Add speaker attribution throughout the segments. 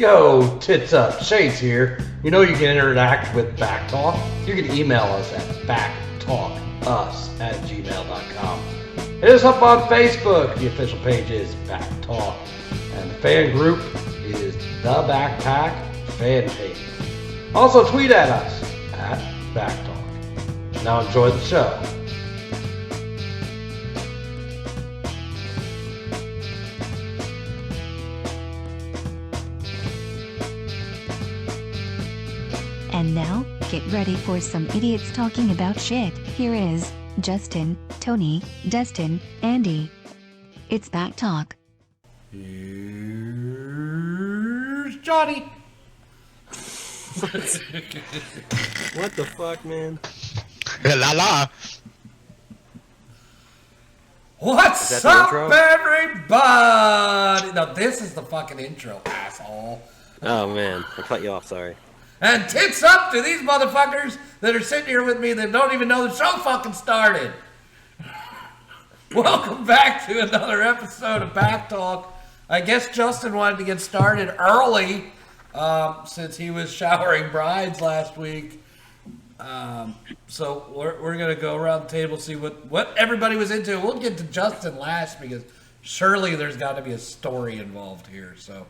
Speaker 1: Yo, tits up, Shades here. You know you can interact with BACC Talk. You can email us at backtalkus@gmail.com. Hit us up on Facebook. The official page is BACC Talk. And the fan group is the Backpack Fan Page. Also tweet at us at BACC Talk. Now enjoy the show.
Speaker 2: And now, get ready for some idiots talking about shit. Here is Justin, Tony, Dustin, Andy. It's BACC Talk.
Speaker 1: Here's Johnny.
Speaker 3: What the fuck, man?
Speaker 4: La la.
Speaker 1: What's up, everybody? No, this is the fucking intro, asshole.
Speaker 3: Oh man, I cut you off. Sorry.
Speaker 1: And tits up to these motherfuckers that are sitting here with me that don't even know the show fucking started. Welcome back to another episode of BACC Talk. I guess Justin wanted to get started early since he was showering brides last week. So we're going to go around the table, see what everybody was into. We'll get to Justin last because surely there's got to be a story involved here. So,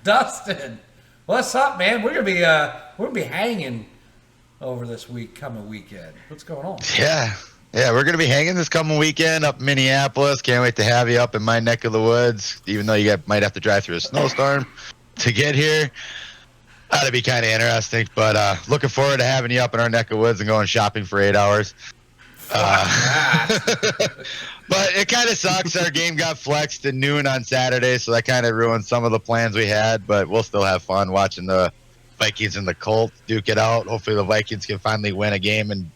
Speaker 1: Dustin. What's up, man? We're gonna be hanging over this coming weekend. What's going on?
Speaker 4: Yeah, we're gonna be hanging this coming weekend up in Minneapolis. Can't wait to have you up in my neck of the woods. Even though you might have to drive through a snowstorm to get here, that'd be kind of interesting. But looking forward to having you up in our neck of woods and going shopping for 8 hours. But it kind of sucks. Our game got flexed to noon on Saturday, so that kind of ruined some of the plans we had. But we'll still have fun watching the Vikings and the Colts duke it out. Hopefully the Vikings can finally win a game and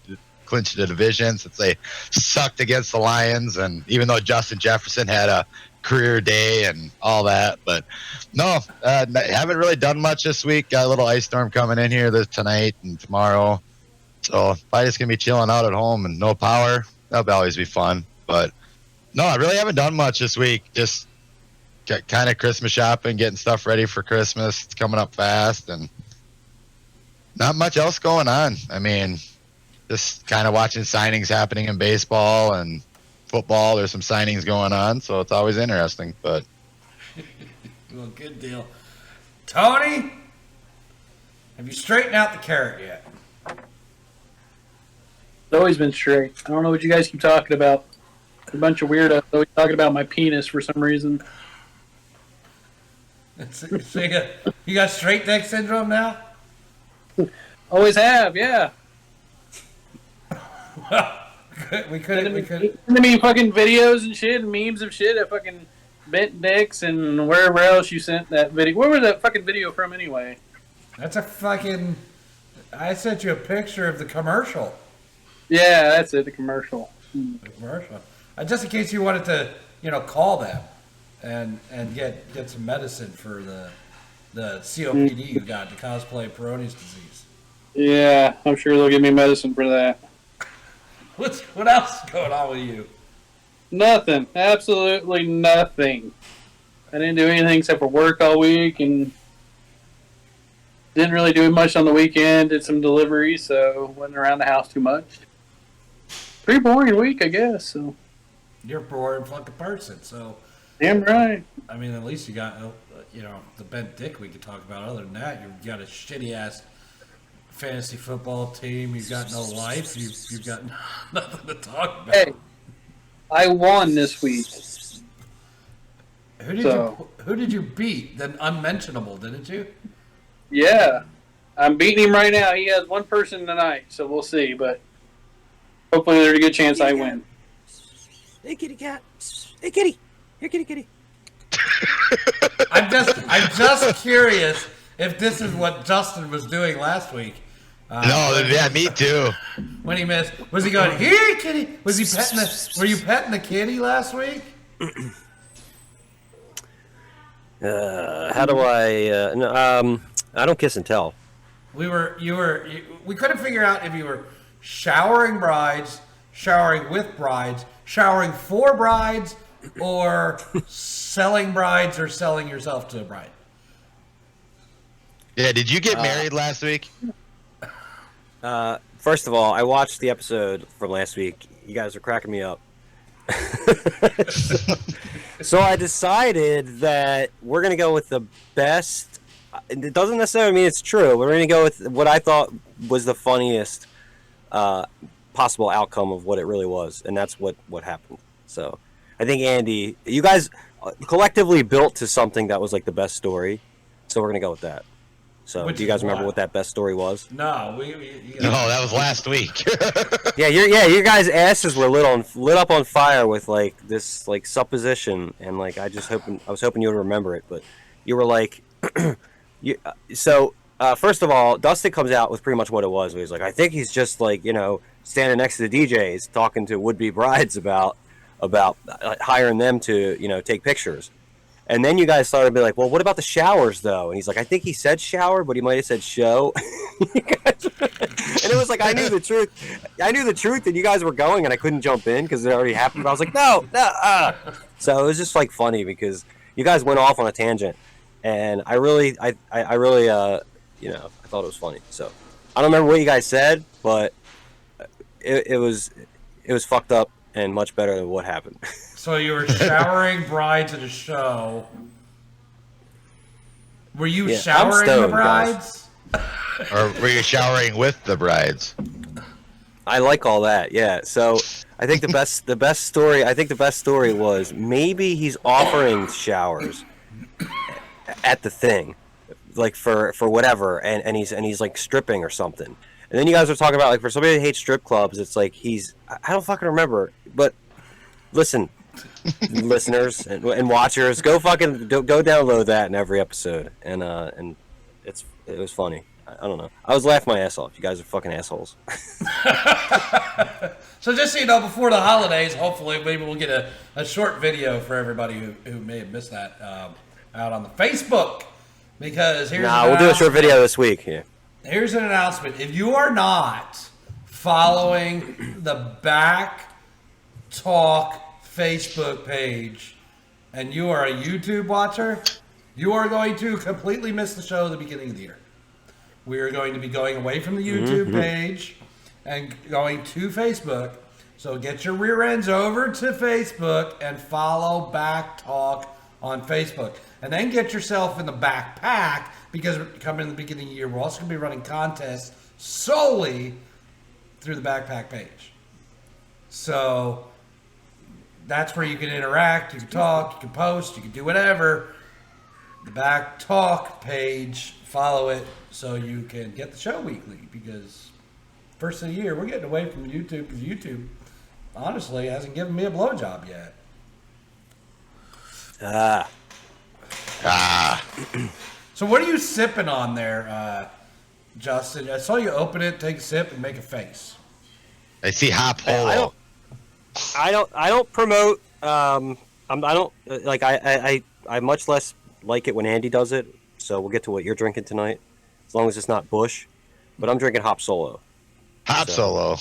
Speaker 4: clinch the division since they sucked against the Lions. And even though Justin Jefferson had a career day and all that. But no, haven't really done much this week. Got a little ice storm coming in here tonight and tomorrow. So probably just going to be chilling out at home and no power. That'll always be fun. But no, I really haven't done much this week. Just kind of Christmas shopping, getting stuff ready for Christmas. It's coming up fast and not much else going on. I mean, just kind of watching signings happening in baseball and football. There's some signings going on, so it's always interesting. But
Speaker 1: well, good deal. Tony, have you straightened out the carrot yet?
Speaker 5: It's always been straight. I don't know what you guys keep talking about. A bunch of weirdos always talking about my penis for some reason.
Speaker 1: So you got straight neck syndrome now?
Speaker 5: Always have, yeah.
Speaker 1: Well, we could.
Speaker 5: I mean, fucking videos and shit and memes of shit at fucking bent dicks and wherever else you sent that video. Where was that fucking video from anyway?
Speaker 1: That's a fucking. I sent you a picture of the commercial.
Speaker 5: Yeah, that's it. The commercial.
Speaker 1: The commercial. Just in case you wanted to, call them and get some medicine for the COPD you got, the cosplay Peyronie's disease.
Speaker 5: Yeah, I'm sure they'll give me medicine for that.
Speaker 1: What else is going on with you?
Speaker 5: Nothing. Absolutely nothing. I didn't do anything except for work all week and didn't really do much on the weekend. Did some deliveries, so wasn't around the house too much. Pretty boring week, I guess. So
Speaker 1: you're a boring fucking person, so.
Speaker 5: Damn right.
Speaker 1: I mean, at least you got, the bent dick we could talk about. Other than that, you've got a shitty-ass fantasy football team. You've got no life. You've got nothing to talk about.
Speaker 5: Hey, I won this week.
Speaker 1: Who did you beat? Then unmentionable, didn't you?
Speaker 5: Yeah. I'm beating him right now. He has one person tonight, so we'll see, but hopefully there's a good chance I win.
Speaker 3: Hey, kitty cat. Hey, kitty. Here, kitty, kitty.
Speaker 1: I'm just curious if this is what Justin was doing last week.
Speaker 4: Me too.
Speaker 1: When he missed, was he going here, kitty? Was he petting were you petting the kitty last week?
Speaker 3: How do I? No, I don't kiss and tell.
Speaker 1: We couldn't figure out if you were showering brides, showering with brides, showering for brides, or selling brides or selling yourself to a bride.
Speaker 4: Yeah, did you get married last week?
Speaker 6: First of all, I watched the episode from last week. You guys are cracking me up. So I decided that we're going to go with the best. It doesn't necessarily mean it's true. We're going to go with what I thought was the funniest possible outcome of what it really was. And that's what happened. So I think, Andy, you guys collectively built to something that was like the best story. So we're going to go with that. So
Speaker 1: Which
Speaker 6: do you guys
Speaker 1: is
Speaker 6: remember
Speaker 1: what?
Speaker 6: what that best story was?
Speaker 1: No,
Speaker 4: No, that was last week.
Speaker 6: Yeah, your guys' asses were lit up on fire with like this like supposition, and like I was hoping you would remember it, but you were like, first of all, Dustin comes out with pretty much what it was. He's like, I think he's just like standing next to the DJs talking to would-be brides about hiring them to take pictures. And then you guys started to be like, well, what about the showers, though? And he's like, I think he said shower, but he might have said show. And it was like, I knew the truth. I knew the truth, and you guys were going, and I couldn't jump in because it already happened. But I was like, no. So it was just like funny because you guys went off on a tangent, and I really, I thought it was funny. So I don't remember what you guys said, but it was fucked up and much better than what happened.
Speaker 1: So you were showering brides at a show. Were you
Speaker 6: Yeah, I'm
Speaker 1: showering the
Speaker 6: stoned, guys.
Speaker 1: brides?
Speaker 4: Or were you showering with the brides?
Speaker 6: I like all that, yeah. So I think the best story was maybe he's offering showers at the thing, like for whatever, and he's like stripping or something. And then you guys were talking about like for somebody that hates strip clubs, it's like I don't fucking remember, but listen. Listeners and watchers, go download that in every episode, and it was funny. I don't know. I was laughing my ass off. You guys are fucking assholes.
Speaker 1: So just so you know, before the holidays, hopefully maybe we'll get a short video for everybody who may have missed that out on the Facebook. Because
Speaker 6: we'll do a short video this week. Yeah.
Speaker 1: Here's an announcement. If you are not following the BACC Talk Facebook page and you are a YouTube watcher, you are going to completely miss the show at the beginning of the year. We are going to be going away from the YouTube page and going to Facebook. So get your rear ends over to Facebook and follow BACC Talk on Facebook. And then get yourself in the backpack, because coming in the beginning of the year, we're also going to be running contests solely through the backpack page. So that's where you can interact, you can talk, you can post, you can do whatever. The BACC Talk page, follow it so you can get the show weekly, because first of the year, we're getting away from YouTube because YouTube, honestly, hasn't given me a blowjob yet. So what are you sipping on there, Justin? I saw you open it, take a sip, and make a face.
Speaker 4: I see hop holo.
Speaker 6: I don't promote. I much less like it when Andy does it. So we'll get to what you're drinking tonight, as long as it's not Bush. But I'm drinking Hop Solo.
Speaker 4: Hop Solo.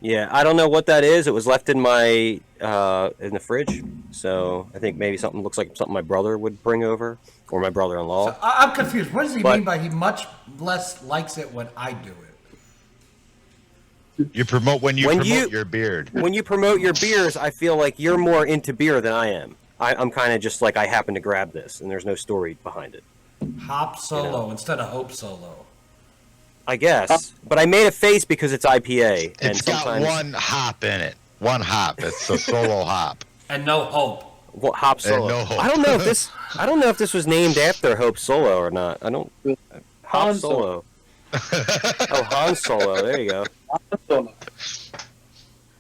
Speaker 6: Yeah, I don't know what that is. It was left in my in the fridge. So I think maybe something looks like something my brother would bring over, or my brother-in-law.
Speaker 1: So I'm confused. What does he mean by he much less likes it when I do it?
Speaker 4: You promote when you promote your beard.
Speaker 6: When you promote your beers, I feel like you're more into beer than I am. I'm kind of just like, I happen to grab this, and there's no story behind it.
Speaker 1: Hop Solo instead of Hope Solo.
Speaker 6: I guess. But I made a face because it's IPA. And
Speaker 4: It's got one hop in it. One hop. It's a solo hop.
Speaker 1: And no hope.
Speaker 6: What, Hop Solo?
Speaker 4: No hope.
Speaker 6: I don't know if this was named after Hope Solo or not. I don't. Hop Solo. Oh, Han Solo. There you go.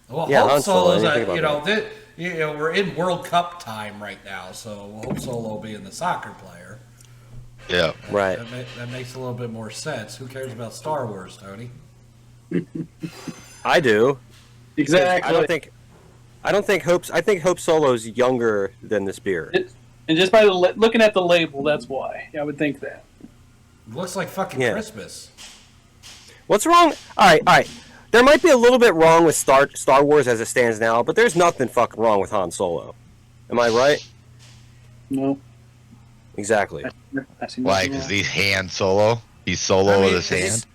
Speaker 1: Well,
Speaker 6: Yeah,
Speaker 1: Hope
Speaker 6: Han Solo,
Speaker 1: Solo's,
Speaker 6: I didn't think about
Speaker 1: we're in World Cup time right now, so Hope Solo being the soccer player.
Speaker 4: Yeah.
Speaker 6: Right.
Speaker 1: That makes a little bit more sense. Who cares about Star Wars, Tony?
Speaker 6: I do.
Speaker 5: Exactly.
Speaker 6: I think Hope Solo's younger than this beer.
Speaker 5: And just by looking at the label, that's why I would think that.
Speaker 1: Looks like fucking Christmas.
Speaker 6: What's wrong? All right. There might be a little bit wrong with Star Wars as it stands now, but there's nothing fucking wrong with Han Solo. Am I right?
Speaker 5: No.
Speaker 6: Exactly.
Speaker 4: Why? Because he's hand solo. He's solo with his hand.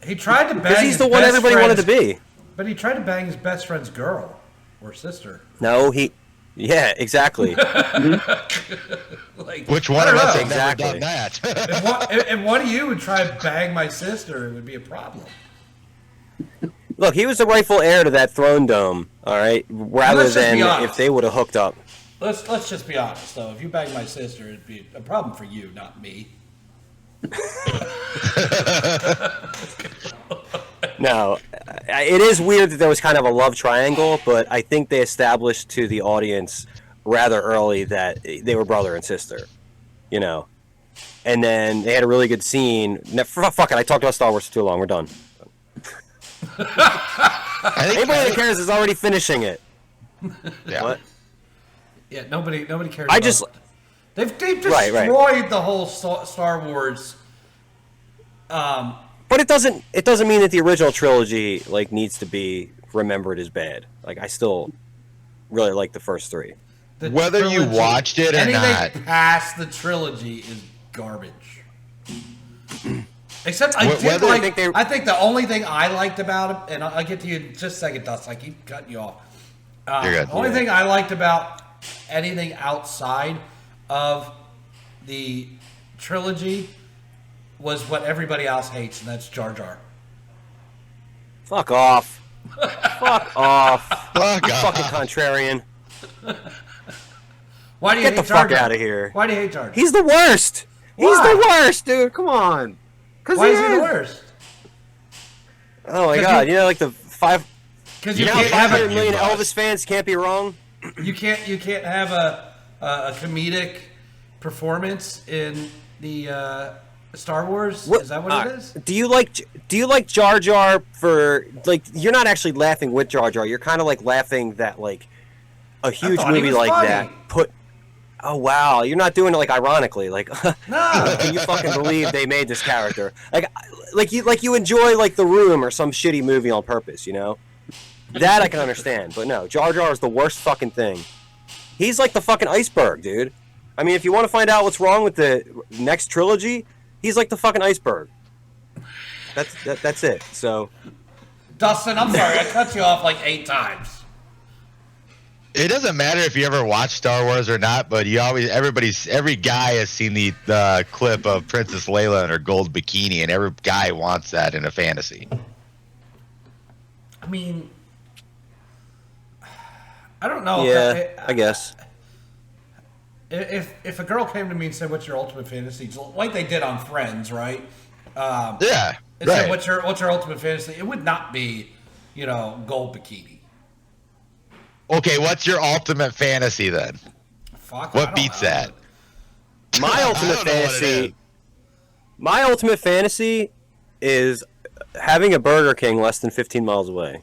Speaker 1: He tried to bang.
Speaker 6: Because he's
Speaker 1: his
Speaker 6: the one
Speaker 1: best
Speaker 6: everybody wanted to
Speaker 1: friend's-
Speaker 6: be.
Speaker 1: But he tried to bang his best friend's girl or sister.
Speaker 6: No, yeah, exactly.
Speaker 1: Like,
Speaker 4: Which one
Speaker 1: I
Speaker 4: of
Speaker 1: don't
Speaker 4: us
Speaker 1: know.
Speaker 4: have
Speaker 6: Exactly.
Speaker 4: never done that?
Speaker 1: If one of you would try to bang my sister, it would be a problem.
Speaker 6: Look, he was the rightful heir to that throne dome, all right? Rather
Speaker 1: Let's just be
Speaker 6: than
Speaker 1: honest.
Speaker 6: if they would have hooked up.
Speaker 1: Let's just be honest, though. If you bang my sister, it'd be a problem for you, not me.
Speaker 6: No, it is weird that there was kind of a love triangle, but I think they established to the audience rather early that they were brother and sister, you know. And then they had a really good scene. Fuck it, I talked about Star Wars for too long. We're done. Anybody that cares is already finishing it.
Speaker 4: Yeah.
Speaker 6: What?
Speaker 1: Yeah, nobody cares.
Speaker 6: I
Speaker 1: about
Speaker 6: just-
Speaker 1: it. They've
Speaker 6: Right,
Speaker 1: destroyed
Speaker 6: right.
Speaker 1: the whole Star Wars.
Speaker 6: But it doesn't mean that the original trilogy like needs to be remembered as bad. Like I still really like the first three.
Speaker 1: The
Speaker 4: Whether you
Speaker 1: trilogy-
Speaker 4: watched it or
Speaker 1: anything
Speaker 4: not.
Speaker 1: past the trilogy is garbage. Except I did
Speaker 4: Whether-
Speaker 1: like.
Speaker 6: think
Speaker 1: I think the only thing I liked about it, and I'll get to you in just a second, Dust. I keep cutting you off.
Speaker 4: You're good.
Speaker 1: The only thing I liked about anything outside of the trilogy was what everybody else hates, and that's Jar Jar.
Speaker 6: Fuck off. Fuck off.
Speaker 4: Fuck
Speaker 6: You
Speaker 4: off.
Speaker 6: fucking contrarian.
Speaker 1: Why do you
Speaker 6: Get
Speaker 1: hate
Speaker 6: the
Speaker 1: Jar
Speaker 6: fuck
Speaker 1: Jar?
Speaker 6: outta here.
Speaker 1: Why do you hate Jar Jar?
Speaker 6: He's the worst. He's
Speaker 1: Why?
Speaker 6: the worst, dude. Come on.
Speaker 1: Why is he the worst?
Speaker 6: Oh my
Speaker 1: 'Cause
Speaker 6: god.
Speaker 1: you-
Speaker 6: You know, like the
Speaker 1: Because
Speaker 6: you
Speaker 1: you
Speaker 6: know,
Speaker 1: can't have
Speaker 6: 500
Speaker 1: a
Speaker 6: million
Speaker 4: You
Speaker 6: Elvis
Speaker 4: must.
Speaker 6: fans can't be wrong.
Speaker 1: you can't have a comedic performance in the Star Wars. Is that what it is?
Speaker 6: Do you like Jar Jar for like you're not actually laughing with Jar Jar. You're kind of like laughing that like a huge
Speaker 1: thought he
Speaker 6: movie
Speaker 1: was
Speaker 6: like
Speaker 1: funny.
Speaker 6: that put. Oh wow, you're not doing it like ironically. Like,
Speaker 1: No.
Speaker 6: can you fucking believe they made this character? Like you enjoy like The Room or some shitty movie on purpose, you know? That I can understand, but no, Jar Jar is the worst fucking thing. He's like the fucking iceberg, dude. I mean, if you want to find out what's wrong with the next trilogy, he's like the fucking iceberg. That's it. So
Speaker 1: Dustin, I'm sorry, I cut you off like 8 times.
Speaker 4: It doesn't matter if you ever watch Star Wars or not, but every guy has seen the clip of Princess Leia in her gold bikini, and every guy wants that in a fantasy.
Speaker 1: I mean, I don't know.
Speaker 6: yeah, I guess.
Speaker 1: If a girl came to me and said, "What's your ultimate fantasy?" like they did on Friends, right?
Speaker 4: Yeah,
Speaker 1: And said,
Speaker 4: right.
Speaker 1: "What's your ultimate fantasy?" It would not be, gold bikini.
Speaker 4: Okay, what's your ultimate fantasy then?
Speaker 1: Fuck.
Speaker 4: What beats that?
Speaker 6: My ultimate
Speaker 4: don't know what it
Speaker 6: fantasy.
Speaker 4: is.
Speaker 6: My ultimate fantasy is having a Burger King less than 15 miles away.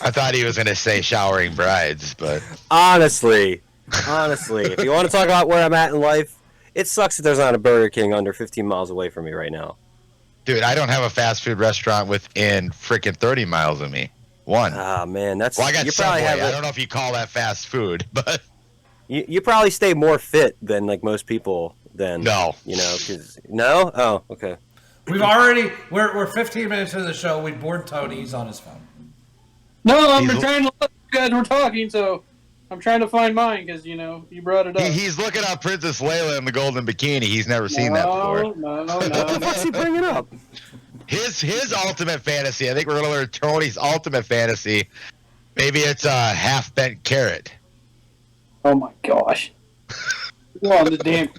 Speaker 4: I thought he was going to say showering brides, but
Speaker 6: Honestly, if you want to talk about where I'm at in life, it sucks that there's not a Burger King under 15 miles away from me right now.
Speaker 4: dude, I don't have a fast food restaurant within freaking 30 miles of me. One.
Speaker 6: Ah, man, that's.
Speaker 4: Well, I got
Speaker 6: you
Speaker 4: Subway.
Speaker 6: probably have
Speaker 4: I don't know if you call that fast food, but
Speaker 6: you probably stay more fit than like most people. Than
Speaker 4: No.
Speaker 6: because no. Oh, okay.
Speaker 1: We're 15 minutes into the show. We bored Tony. He's on his phone.
Speaker 5: No, I'm
Speaker 4: He's-
Speaker 5: trying to look. You guys were talking, so I'm trying to find mine because you brought it up.
Speaker 4: he's looking up Princess Leia in the golden bikini. He's never seen that before.
Speaker 5: No.
Speaker 6: What's he bringing up?
Speaker 4: His ultimate fantasy, I think we're going to learn Tony's ultimate fantasy. Maybe it's a half-bent carrot.
Speaker 5: Oh my gosh. Go on the damn.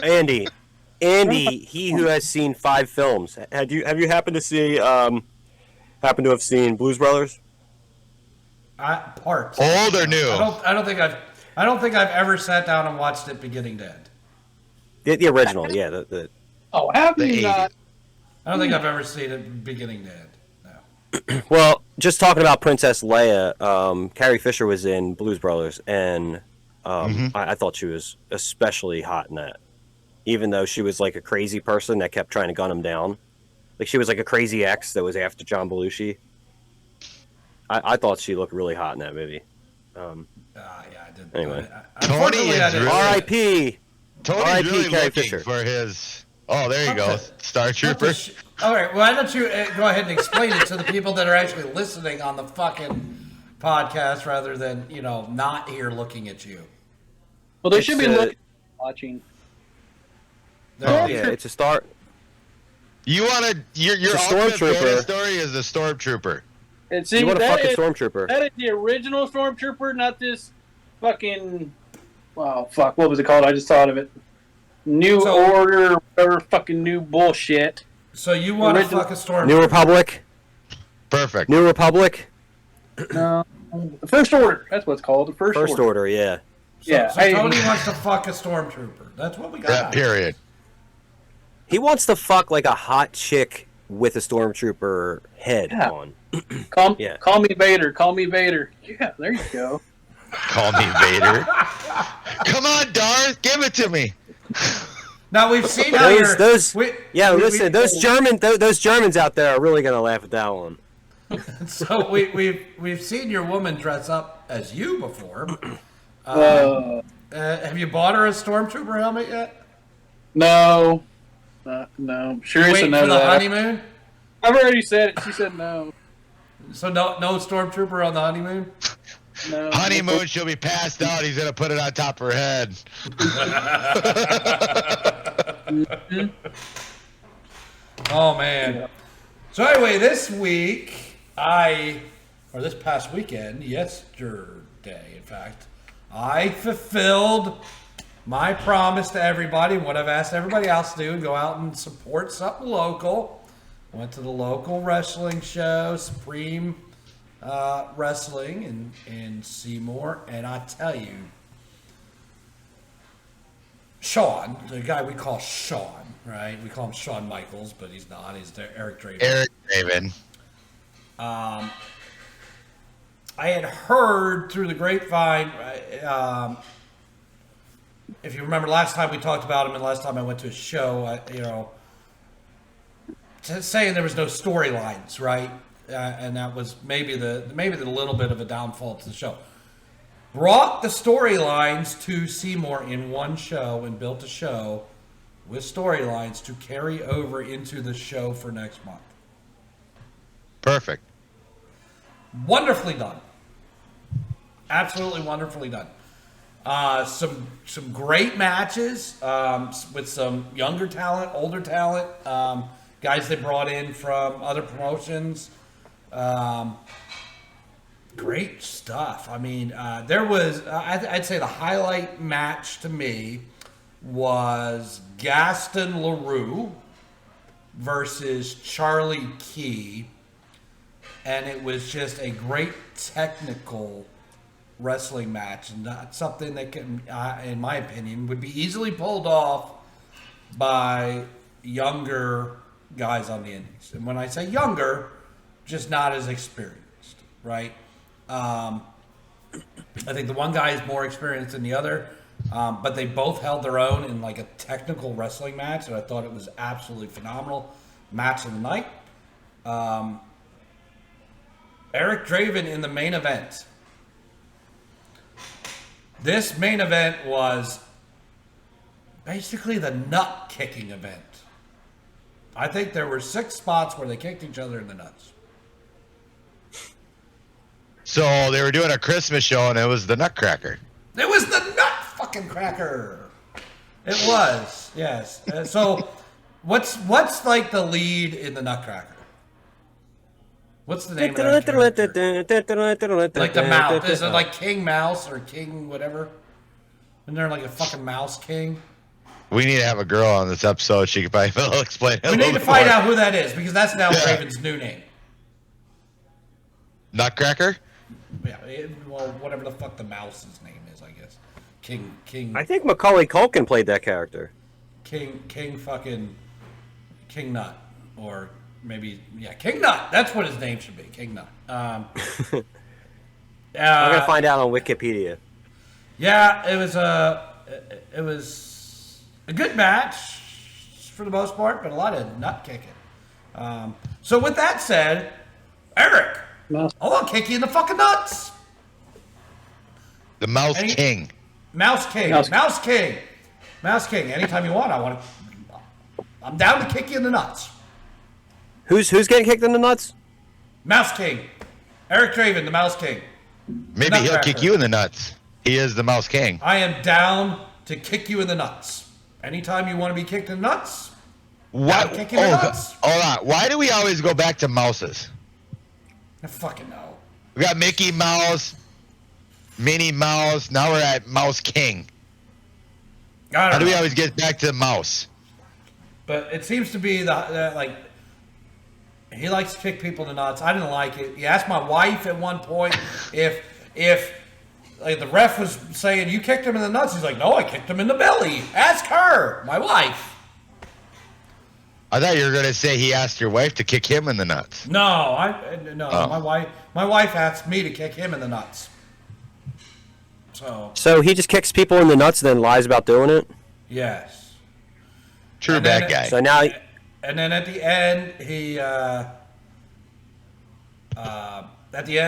Speaker 6: Andy, he who has seen 5 films. Have you happened to see have seen Blues Brothers?
Speaker 1: Parts.
Speaker 4: Old or new?
Speaker 1: I don't think I've ever sat down and watched it beginning to end.
Speaker 6: The original, yeah. The
Speaker 5: Oh, have
Speaker 4: The
Speaker 5: you not?
Speaker 4: 80s.
Speaker 1: I don't think I've ever seen it beginning to end. No.
Speaker 6: Well, just talking about Princess Leia, Carrie Fisher was in Blues Brothers, and I thought she was especially hot in that. Even though she was like a crazy person that kept trying to gun him down. Like she was like a crazy ex that was after John Belushi. I thought she looked really hot in that movie.
Speaker 1: Yeah, I did.
Speaker 6: Anyway.
Speaker 1: Unfortunately,
Speaker 4: Tony
Speaker 1: I
Speaker 4: is
Speaker 1: didn't.
Speaker 4: really-
Speaker 6: R.I.P.
Speaker 4: Tony's
Speaker 6: R.I.P.
Speaker 4: really
Speaker 6: Carrie
Speaker 4: looking
Speaker 6: Fisher.
Speaker 4: for his. Oh, there you go,
Speaker 1: Okay.
Speaker 4: Star Trooper.
Speaker 1: All right, why don't you go ahead and explain it to the people that are actually listening on the fucking podcast rather than, not here looking at you.
Speaker 5: Well, they
Speaker 6: It's,
Speaker 5: should be watching.
Speaker 6: Yeah, it's a star.
Speaker 4: You want to? Your
Speaker 6: It's a
Speaker 4: ultimate
Speaker 6: stormtrooper.
Speaker 4: Vader story is the stormtrooper.
Speaker 5: And see,
Speaker 6: You want to
Speaker 5: that
Speaker 6: fuck a
Speaker 5: is-
Speaker 6: stormtrooper?
Speaker 5: That is the original Stormtrooper, not this fucking. Wow, fuck. What was it called? I just thought of it. New
Speaker 1: So-
Speaker 5: Order, whatever fucking new bullshit.
Speaker 1: So you want to
Speaker 5: Original-
Speaker 1: fuck a storm?
Speaker 6: New Republic.
Speaker 4: Perfect.
Speaker 6: New Republic.
Speaker 5: No, the First Order. That's what it's called. The First,
Speaker 6: First Order. Yeah.
Speaker 5: Yeah,
Speaker 1: So Tony wants to fuck a stormtrooper. That's what we got.
Speaker 4: That period.
Speaker 6: He wants to fuck like a hot chick with a stormtrooper head
Speaker 5: Yeah.
Speaker 6: on.
Speaker 5: Call me Vader. Call me Vader. Yeah, there you go.
Speaker 4: Call me Vader. Come on, Darth, give it to me.
Speaker 1: Now we've seen how
Speaker 6: Those Those Germans out there are really gonna laugh at that one.
Speaker 1: So we've seen your woman dress up as you before. Have you bought her a stormtrooper helmet yet?
Speaker 5: No. No. Sure is
Speaker 1: Waiting
Speaker 5: no
Speaker 1: for
Speaker 5: to
Speaker 1: the
Speaker 5: that.
Speaker 1: honeymoon.
Speaker 5: I've already said it. She said no.
Speaker 1: So no stormtrooper on the honeymoon.
Speaker 5: No.
Speaker 4: Honeymoon, she'll be passed out. He's gonna put it on top of her head.
Speaker 1: Oh man. So anyway, this past weekend, yesterday, in fact, I fulfilled my promise to everybody, what I've asked everybody else to do, and go out and support something local. Went to the local wrestling show, Supreme Wrestling in Seymour, and I tell you, Sean, the guy we call Sean, right? We call him Shawn Michaels, but he's not. He's Eric Draven.
Speaker 4: Eric Raven.
Speaker 1: I had heard through the grapevine, if you remember last time we talked about him and last time I went to a show, saying there was no storylines, right? And that was maybe the little bit of a downfall to the show. Brought the storylines to Seymour in one show and built a show with storylines to carry over into the show for next month.
Speaker 4: Perfect.
Speaker 1: Wonderfully done. Absolutely wonderfully done. Some great matches with some younger talent, older talent, guys they brought in from other promotions. Great stuff. I mean, there was, I'd say the highlight match to me was Gaston LaRue versus Charlie Key. And it was just a great technical wrestling match, and not something that can, in my opinion, would be easily pulled off by younger guys on the indies. And when I say younger, just not as experienced, right? I think the one guy is more experienced than the other, but they both held their own in like a technical wrestling match, and I thought it was absolutely phenomenal match of the night. Eric Draven in the main event. This main event was basically the nut kicking event. I think there were 6 spots where they kicked each other in the nuts.
Speaker 4: So they were doing a Christmas show, and it was the Nutcracker.
Speaker 1: It was the nut fucking cracker. It was, yes. So, what's like the lead in the Nutcracker? What's the name of that character? Like the mouse. Is it like King Mouse or King whatever? Isn't there like a fucking Mouse King?
Speaker 4: We need to have a girl on this episode. She could probably explain it.
Speaker 1: We need to find out who that is because that's now Raven's new name.
Speaker 4: Nutcracker?
Speaker 1: Yeah, well, whatever the fuck the mouse's name is, I guess. King.
Speaker 6: I think Macaulay Culkin played that character.
Speaker 1: King Nut, or maybe King Nut. That's what his name should be, King Nut.
Speaker 6: I'm gonna find out on Wikipedia.
Speaker 1: Yeah, it was a good match for the most part, but a lot of nut kicking. So with that said, Eric, I'll kick you in the fucking nuts.
Speaker 4: The Mouse King.
Speaker 1: Mouse King.
Speaker 5: Mouse-
Speaker 1: Mouse King. Mouse King, anytime you want, I'm down to kick you in the nuts.
Speaker 6: Who's getting kicked in the nuts?
Speaker 1: Mouse King. Eric Draven, the Mouse King.
Speaker 4: Maybe he'll kick you in the nuts. He is the Mouse King.
Speaker 1: I am down to kick you in the nuts. Anytime you want to be kicked in the nuts,
Speaker 4: What?
Speaker 1: kick you in the nuts.
Speaker 4: Hold on. Why do we always go back to mouses?
Speaker 1: I fucking know.
Speaker 4: We got Mickey Mouse, Minnie Mouse. Now we're at Mouse King.
Speaker 1: I
Speaker 4: How
Speaker 1: don't
Speaker 4: do we
Speaker 1: know.
Speaker 4: always get back to the mouse?
Speaker 1: But it seems to be the like he likes to kick people in the nuts. I didn't like it. He asked my wife at one point if like the ref was saying you kicked him in the nuts. He's like, no, I kicked him in the belly. Ask her, my wife.
Speaker 4: I thought you were gonna say he asked your wife to kick him in the nuts.
Speaker 1: No,
Speaker 4: Oh.
Speaker 1: my wife asked me to kick him in the nuts.
Speaker 6: So he just kicks people in the nuts and then lies about doing it?
Speaker 1: Yes.
Speaker 4: True
Speaker 1: And
Speaker 4: bad
Speaker 1: then-
Speaker 4: guy.
Speaker 6: So now
Speaker 1: And then at the end,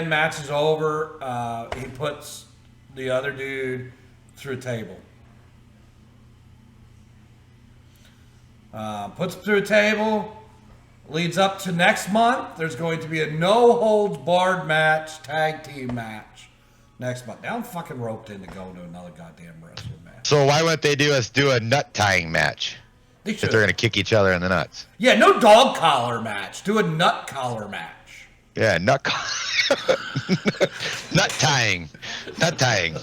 Speaker 1: match is over. He puts the other dude through a table. Puts him through a table. Leads up to next month. There's going to be a no holds barred match, tag team match next month. Now I'm fucking roped in to go to another goddamn wrestling match.
Speaker 4: So why wouldn't they do a nut tying match?
Speaker 1: They
Speaker 4: If
Speaker 1: should.
Speaker 4: they're gonna kick each other in the nuts.
Speaker 1: Yeah, no dog collar match. Do a nut collar match.
Speaker 4: Yeah, nut tying. Nut tying.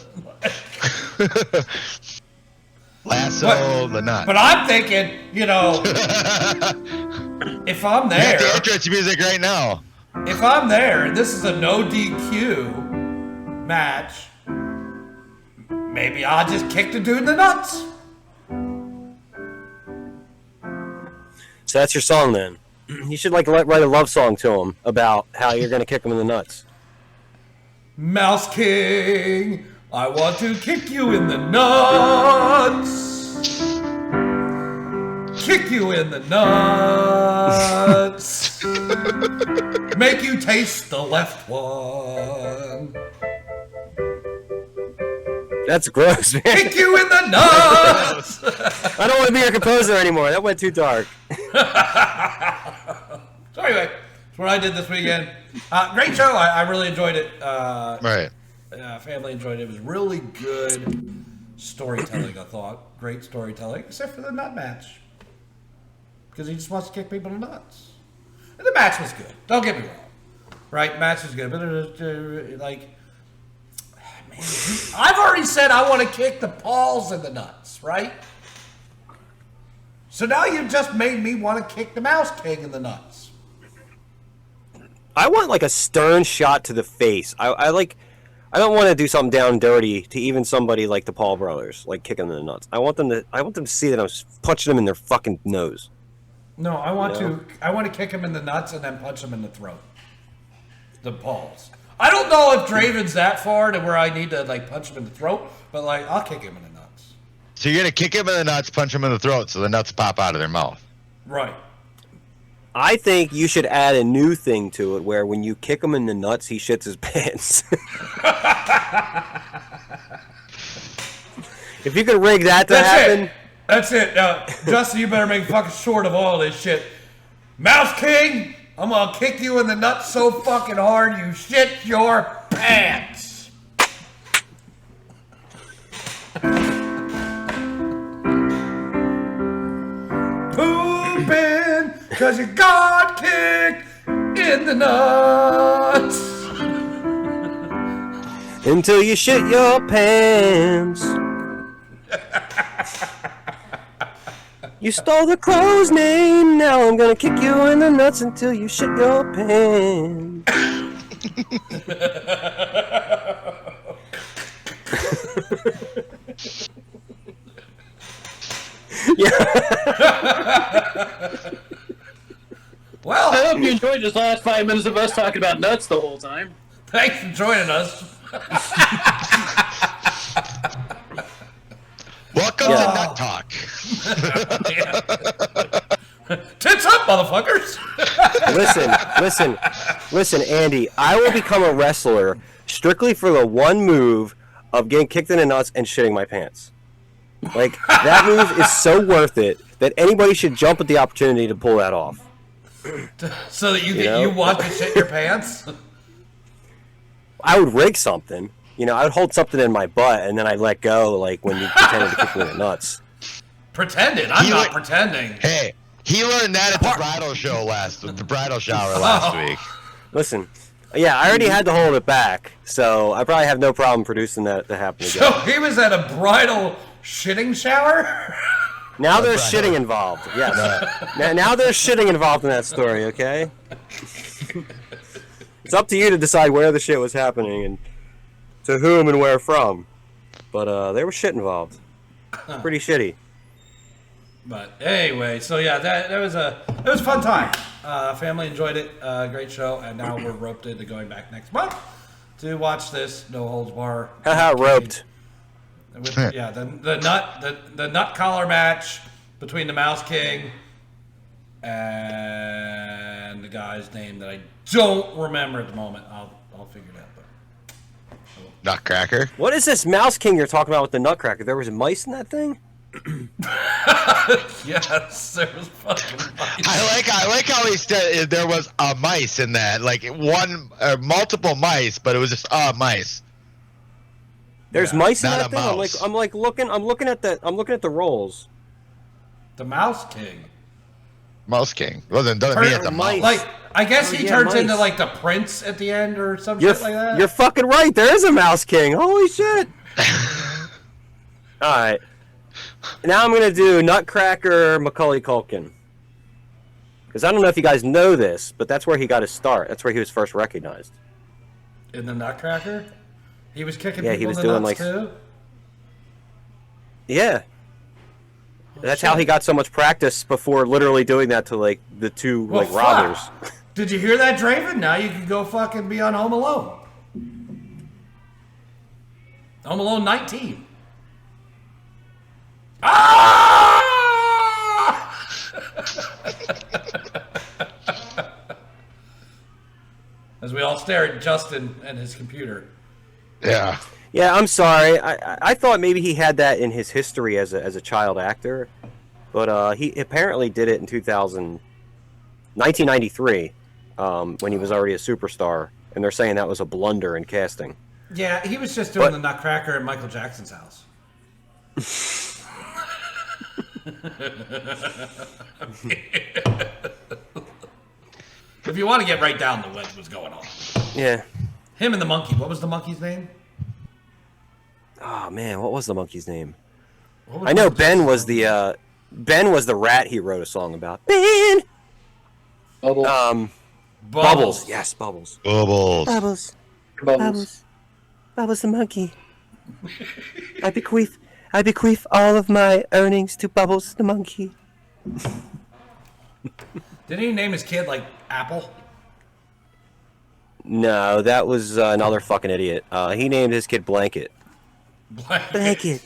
Speaker 4: Lasso the nut.
Speaker 1: But I'm thinking, if I'm
Speaker 4: We got the
Speaker 1: there,
Speaker 4: entrance music right now.
Speaker 1: if I'm there, and this is a no DQ match, maybe I'll just kick the dude in the nuts.
Speaker 6: So that's your song then. You should write a love song to him about how you're gonna kick him in the nuts.
Speaker 1: Mouse King, I want to kick you in the nuts. Kick you in the nuts. Make you taste the left one.
Speaker 6: That's gross, man.
Speaker 1: Kick you in the nuts.
Speaker 6: I don't want to be your composer anymore. That went too dark.
Speaker 1: So anyway, that's what I did this weekend. Great show. I really enjoyed it.
Speaker 4: Right.
Speaker 1: Family enjoyed it. It was really good storytelling, I thought. Great storytelling, except for the nut match. Because he just wants to kick people in the nuts. And the match was good. Don't get me wrong. Right? Match was good. But it was man, I've already said I want to kick the balls in the nuts, right? So now you just made me want to kick the Mouse King in the nuts.
Speaker 6: I want like a stern shot to the face. I don't want to do something down and dirty to even somebody like the Paul brothers, like kicking them in the nuts. I want them to see that I'm punching them in their fucking nose.
Speaker 1: No, I want to kick him in the nuts and then punch him in the throat. The balls. I don't know if Draven's that far to where I need to punch him in the throat, but I'll kick him in the nuts.
Speaker 4: So you're gonna kick him in the nuts, punch him in the throat, so the nuts pop out of their mouth.
Speaker 1: Right.
Speaker 6: I think you should add a new thing to it where when you kick him in the nuts, he shits his pants. If you could rig that to happen.
Speaker 1: That's it. Justin, you better make fucking short of all this shit. Mouse King, I'm gonna kick you in the nuts so fucking hard you shit your pants. Pooping cause you got kicked in the nuts.
Speaker 6: Until you shit your pants. You stole the crow's name, now I'm gonna kick you in the nuts until you shit your pants.
Speaker 1: Well,
Speaker 5: I hope you enjoyed this last 5 minutes of us talking about nuts the whole time.
Speaker 1: thanks for joining us.
Speaker 4: Welcome to Nut Talk.
Speaker 1: Tits up, motherfuckers.
Speaker 6: Listen, Andy, I will become a wrestler strictly for the one move of getting kicked in the nuts and shitting my pants. Like, that move is so worth it that anybody should jump at the opportunity to pull that off.
Speaker 1: So that
Speaker 6: You know?
Speaker 1: you want to shit your pants?
Speaker 6: I would rig something. You know, I would hold something in my butt and then I'd let go, like when you pretended to kick me in the nuts.
Speaker 1: Pretended? I'm not pretending.
Speaker 4: Hey, he learned that at the bridal show the bridal shower last week.
Speaker 6: Listen, yeah, I already had to hold it back, so I probably have no problem producing that to happen again.
Speaker 1: So he was at a bridal shitting shower?
Speaker 6: Now there's shitting involved. Yes. Now there's shitting involved in that story, okay? It's up to you to decide where the shit was happening and to whom and where from. But there was shit involved. Pretty shitty.
Speaker 1: But anyway, so yeah, that was a fun time. Family enjoyed it. Great show, and now we're roped into going back next month to watch this No Holds Bar.
Speaker 6: Haha, roped.
Speaker 1: With, yeah, the nut collar match between the Mouse King and the guy's name that I don't remember at the moment. I'll figure it out. But
Speaker 4: Nutcracker.
Speaker 6: What is this Mouse King you're talking about with the Nutcracker? There was mice in that thing?
Speaker 1: Yes, there was fucking mice.
Speaker 4: I like how he said there was a mice in that, like multiple mice, but it was just mice.
Speaker 6: There's mice in
Speaker 4: Not
Speaker 6: that
Speaker 4: a
Speaker 6: thing.
Speaker 4: mouse.
Speaker 6: I'm looking at the rolls.
Speaker 1: The Mouse King.
Speaker 4: Mouse King. Well, then doesn't mean it's a mouse.
Speaker 1: Like, I guess he
Speaker 6: yeah,
Speaker 1: turns
Speaker 6: mice.
Speaker 1: into like the prince at the end or some shit like that.
Speaker 6: You're fucking right. There is a Mouse King. Holy shit. All right. Now I'm gonna do Nutcracker Macaulay Culkin. Because I don't know if you guys know this, but that's where he got his start. That's where he was first recognized.
Speaker 1: In the Nutcracker? He was kicking
Speaker 6: Yeah,
Speaker 1: people
Speaker 6: he was
Speaker 1: in the
Speaker 6: doing,
Speaker 1: nuts
Speaker 6: like-
Speaker 1: too?
Speaker 6: Yeah. That's how he got so much practice before literally doing that to like the two
Speaker 1: Well,
Speaker 6: like robbers.
Speaker 1: fuck. Did you hear that, Draven? Now you can go fucking be on Home Alone. Home Alone 19. Ah! As we all stare at Justin and his computer.
Speaker 4: Yeah.
Speaker 6: Yeah, I'm sorry. I thought maybe he had that in his history as a child actor, but he apparently did it in 1993, when he was already a superstar, and they're saying that was a blunder in casting.
Speaker 1: Yeah, he was just doing the Nutcracker at Michael Jackson's house. If you want to get right down to what was going on.
Speaker 6: Yeah.
Speaker 1: Him and the monkey. What was the monkey's name?
Speaker 6: Oh man, what was the monkey's name?
Speaker 1: What was
Speaker 6: I know
Speaker 1: Michael
Speaker 6: Ben
Speaker 1: Jackson's
Speaker 6: was the rat he wrote a song about. Ben.
Speaker 5: Bubble.
Speaker 6: Bubbles. Yes, Bubbles.
Speaker 4: Bubbles.
Speaker 6: Bubbles.
Speaker 5: Bubbles.
Speaker 6: Bubbles the monkey. I bequeath all of my earnings to Bubbles the monkey.
Speaker 1: Didn't he name his kid like Apple?
Speaker 6: No, that was another fucking idiot. He named his kid Blanket.
Speaker 1: Blanket.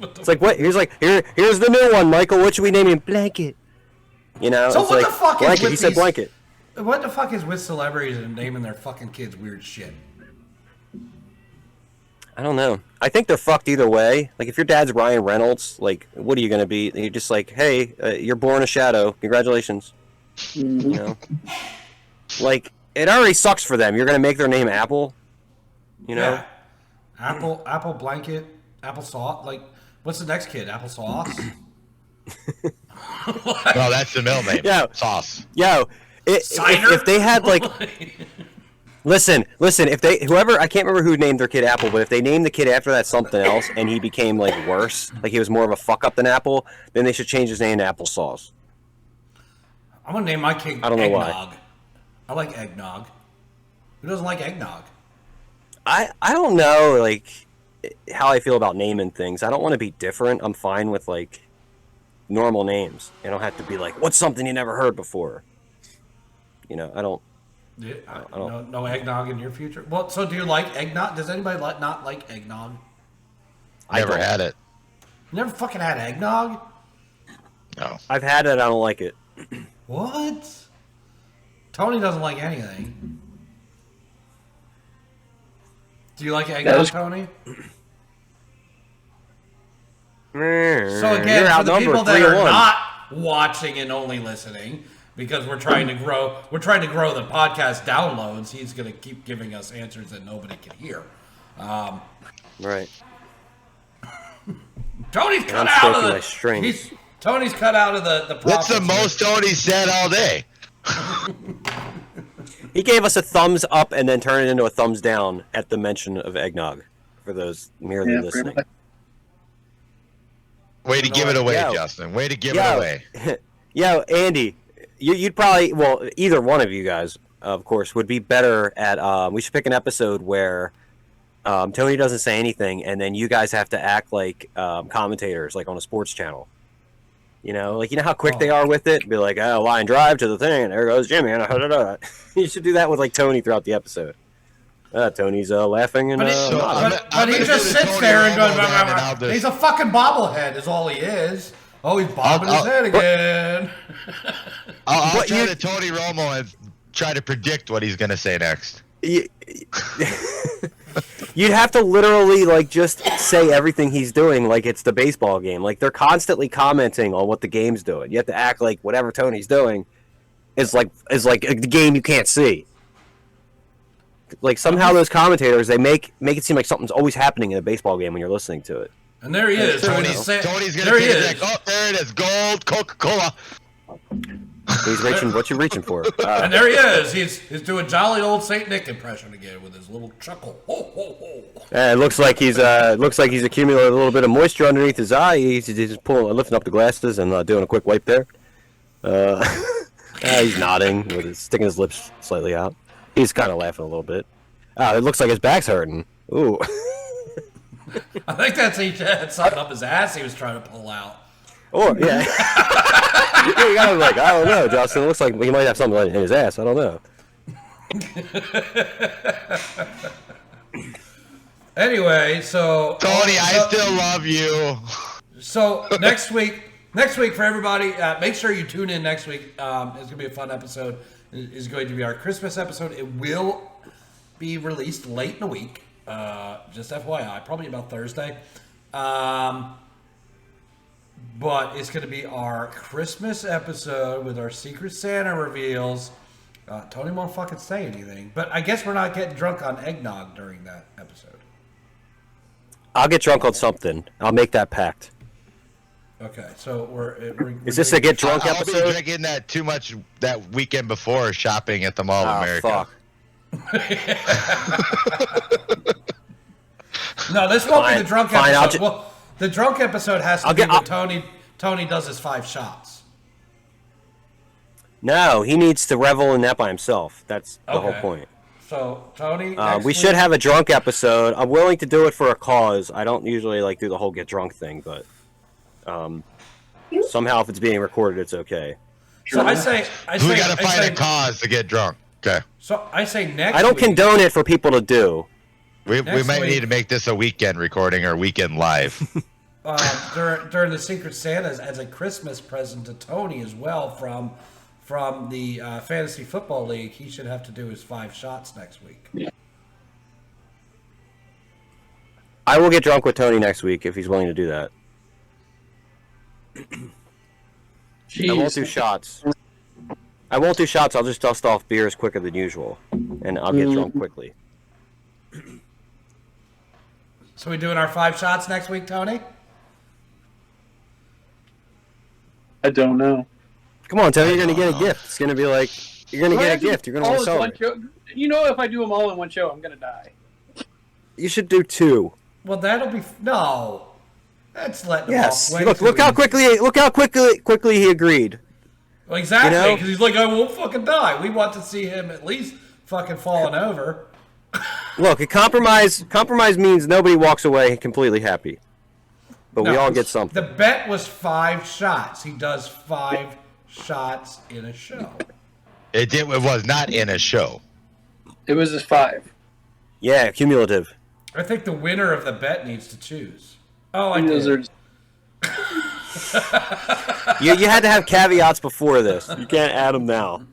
Speaker 6: It's like what? Here's the new one, Michael. What should we name him? Blanket. You know,
Speaker 1: So
Speaker 6: it's
Speaker 1: what
Speaker 6: like
Speaker 1: the fuck is
Speaker 6: Blanket.
Speaker 1: with
Speaker 6: He said
Speaker 1: these-
Speaker 6: Blanket.
Speaker 1: What the fuck is with celebrities and naming their fucking kids weird shit?
Speaker 6: I don't know. I think they're fucked either way. Like if your dad's Ryan Reynolds, like what are you gonna be? You're just like, hey, you're born a shadow. Congratulations. You know, like it already sucks for them. You're gonna make their name Apple. You know.
Speaker 1: Yeah. Apple blanket, apple sauce. Like, what's the next kid? Apple sauce?
Speaker 4: No, that's the middle name.
Speaker 6: Yeah.
Speaker 4: Sauce.
Speaker 6: Yo,
Speaker 1: Cider?
Speaker 6: if they had like, listen, if they whoever I can't remember who named their kid Apple, but if they named the kid after that something else and he became like worse, like he was more of a fuck up than Apple, then they should change his name to Applesauce.
Speaker 1: I'm gonna name my kid
Speaker 6: I don't know why.
Speaker 1: Eggnog. I like eggnog. Who doesn't like eggnog?
Speaker 6: I don't know like how I feel about naming things. I don't want to be different. I'm fine with like normal names. I don't have to be like, what's something you never heard before? You know, I don't.
Speaker 1: Yeah,
Speaker 6: I don't-
Speaker 1: no eggnog in your future. Well, so do you like eggnog? Does anybody not like eggnog?
Speaker 4: Never had it.
Speaker 1: You never fucking had eggnog?
Speaker 4: No.
Speaker 6: I've had it. I don't like it.
Speaker 1: What? Tony doesn't like anything. Do you like eggnog,
Speaker 5: was-
Speaker 1: Tony? So
Speaker 6: You're
Speaker 1: again, for the
Speaker 6: outnumbered
Speaker 1: people that are
Speaker 6: 3-1.
Speaker 1: not watching and only listening, because we're trying to grow the podcast downloads, he's going to keep giving us answers that nobody can hear.
Speaker 6: Right.
Speaker 1: Tony's cut
Speaker 6: I'm
Speaker 1: out
Speaker 6: stroking
Speaker 1: of
Speaker 6: my strings.
Speaker 1: Tony's cut out of the
Speaker 4: That's the
Speaker 1: profits
Speaker 4: most
Speaker 1: here.
Speaker 4: Tony said all day.
Speaker 6: He gave us a thumbs up and then turned it into a thumbs down at the mention of eggnog. For those merely
Speaker 5: Yeah,
Speaker 6: listening.
Speaker 5: pretty
Speaker 4: Way to give it away,
Speaker 6: Yo.
Speaker 4: Justin. Way to give it
Speaker 6: Yo.
Speaker 4: away.
Speaker 6: Yo, Andy, you'd probably, well, either one of you guys, of course, would be better at, we should pick an episode where Tony doesn't say anything and then you guys have to act like commentators, like on a sports channel. You know how quick they are with it? Be like, oh, line drive to the thing, and there goes Jimmy. And you should do that with like Tony throughout the episode. Tony's laughing and
Speaker 1: But he,
Speaker 6: nodding.
Speaker 1: but he
Speaker 4: gonna
Speaker 1: just
Speaker 4: do the
Speaker 1: sits
Speaker 4: Tony
Speaker 1: there and
Speaker 4: Romo
Speaker 1: goes,
Speaker 4: then, and I'll just-
Speaker 1: he's a fucking bobblehead is all he is. Oh, he's bobbing his head again.
Speaker 4: I'll
Speaker 6: What
Speaker 4: try
Speaker 6: you-
Speaker 4: to Tony Romo and try to predict what he's going to say next.
Speaker 6: You'd have to literally like just say everything he's doing like it's the baseball game. Like they're constantly commenting on what the game's doing. You have to act like whatever Tony's doing is like the game you can't see. Like somehow those commentators they make it seem like something's always happening in a baseball game when you're listening to it.
Speaker 1: And there he is.
Speaker 4: Tony's going to
Speaker 1: there he
Speaker 4: take
Speaker 1: is.
Speaker 4: it. Oh, there it is. Gold Coca-Cola.
Speaker 6: He's reaching. What you reaching for?
Speaker 1: And there he is. He's doing jolly old Saint Nick impression again with his little chuckle. Ho ho ho.
Speaker 6: It looks like he's accumulated a little bit of moisture underneath his eye. He's lifting up the glasses and doing a quick wipe there. He's nodding with sticking his lips slightly out. He's kind of laughing a little bit. It looks like his back's hurting. Ooh.
Speaker 1: I think he had something up his ass he was trying to pull out.
Speaker 6: Or yeah. Yeah, you gotta like, I don't know, Justin. It looks like he might have something in his ass. I don't know.
Speaker 1: Anyway, so
Speaker 4: Tony, I still love you.
Speaker 1: So next week for everybody, make sure you tune in next week. It's gonna be a fun episode. It's going to be our Christmas episode. It will be released late in the week. Just FYI, probably about Thursday. But it's going to be our Christmas episode with our Secret Santa reveals. Tony won't fucking say anything. But I guess we're not getting drunk on eggnog during that episode.
Speaker 6: I'll get drunk on something. I'll make that pact.
Speaker 1: Okay, so we're
Speaker 6: Is this a get drunk
Speaker 4: I'll be
Speaker 6: episode?
Speaker 4: drinking that too much that weekend before shopping at the Mall of America.
Speaker 6: Fuck.
Speaker 1: No, this won't be the drunk
Speaker 6: Fine,
Speaker 1: episode. Well, the drunk episode has to be when Tony does his 5 shots.
Speaker 6: No, he needs to revel in that by himself. That's the whole
Speaker 1: Okay.
Speaker 6: point.
Speaker 1: So Tony,
Speaker 6: We should have a drunk episode. I'm willing to do it for a cause. I don't usually like do the whole get drunk thing, but somehow if it's being recorded, it's okay.
Speaker 1: So I say,
Speaker 4: We got to find a cause to get drunk. Okay.
Speaker 1: So I say next.
Speaker 6: I don't
Speaker 1: week,
Speaker 6: condone it for people to do.
Speaker 4: We
Speaker 1: Next
Speaker 4: might
Speaker 1: week-
Speaker 4: need to make this a weekend recording or weekend live.
Speaker 1: during the Secret Santas as a Christmas present to Tony as well from the Fantasy Football League. He should have to do his 5 shots next week.
Speaker 6: I will get drunk with Tony next week if he's willing to do that. I won't do shots. I'll just dust off beers quicker than usual, and I'll get drunk quickly.
Speaker 1: So we doing our 5 shots next week, Tony?
Speaker 5: I don't know.
Speaker 6: Come on, Tony, you're gonna get a gift. It's gonna be like you're gonna get a gift. You're gonna want to
Speaker 5: all in one
Speaker 6: celebrate.
Speaker 5: show. You know, if I do them all in one show, I'm gonna die.
Speaker 6: You should do 2.
Speaker 1: Well, that'll be no. That's letting him
Speaker 6: Yes.
Speaker 1: off way
Speaker 6: Look
Speaker 1: too
Speaker 6: how
Speaker 1: easy.
Speaker 6: quickly he agreed.
Speaker 1: Well, exactly,
Speaker 6: You know?
Speaker 1: because he's like, I won't fucking die. We want to see him at least fucking falling over.
Speaker 6: Look, a compromise means nobody walks away completely happy. But we
Speaker 1: No,
Speaker 6: all get something.
Speaker 1: The bet was 5 shots. He does 5 shots in a show.
Speaker 4: It was not in a show.
Speaker 5: It was just 5.
Speaker 6: Yeah, cumulative.
Speaker 1: I think the winner of the bet needs to choose. Oh, I
Speaker 5: Those
Speaker 1: did.
Speaker 6: You had to have caveats before this. You can't add them now.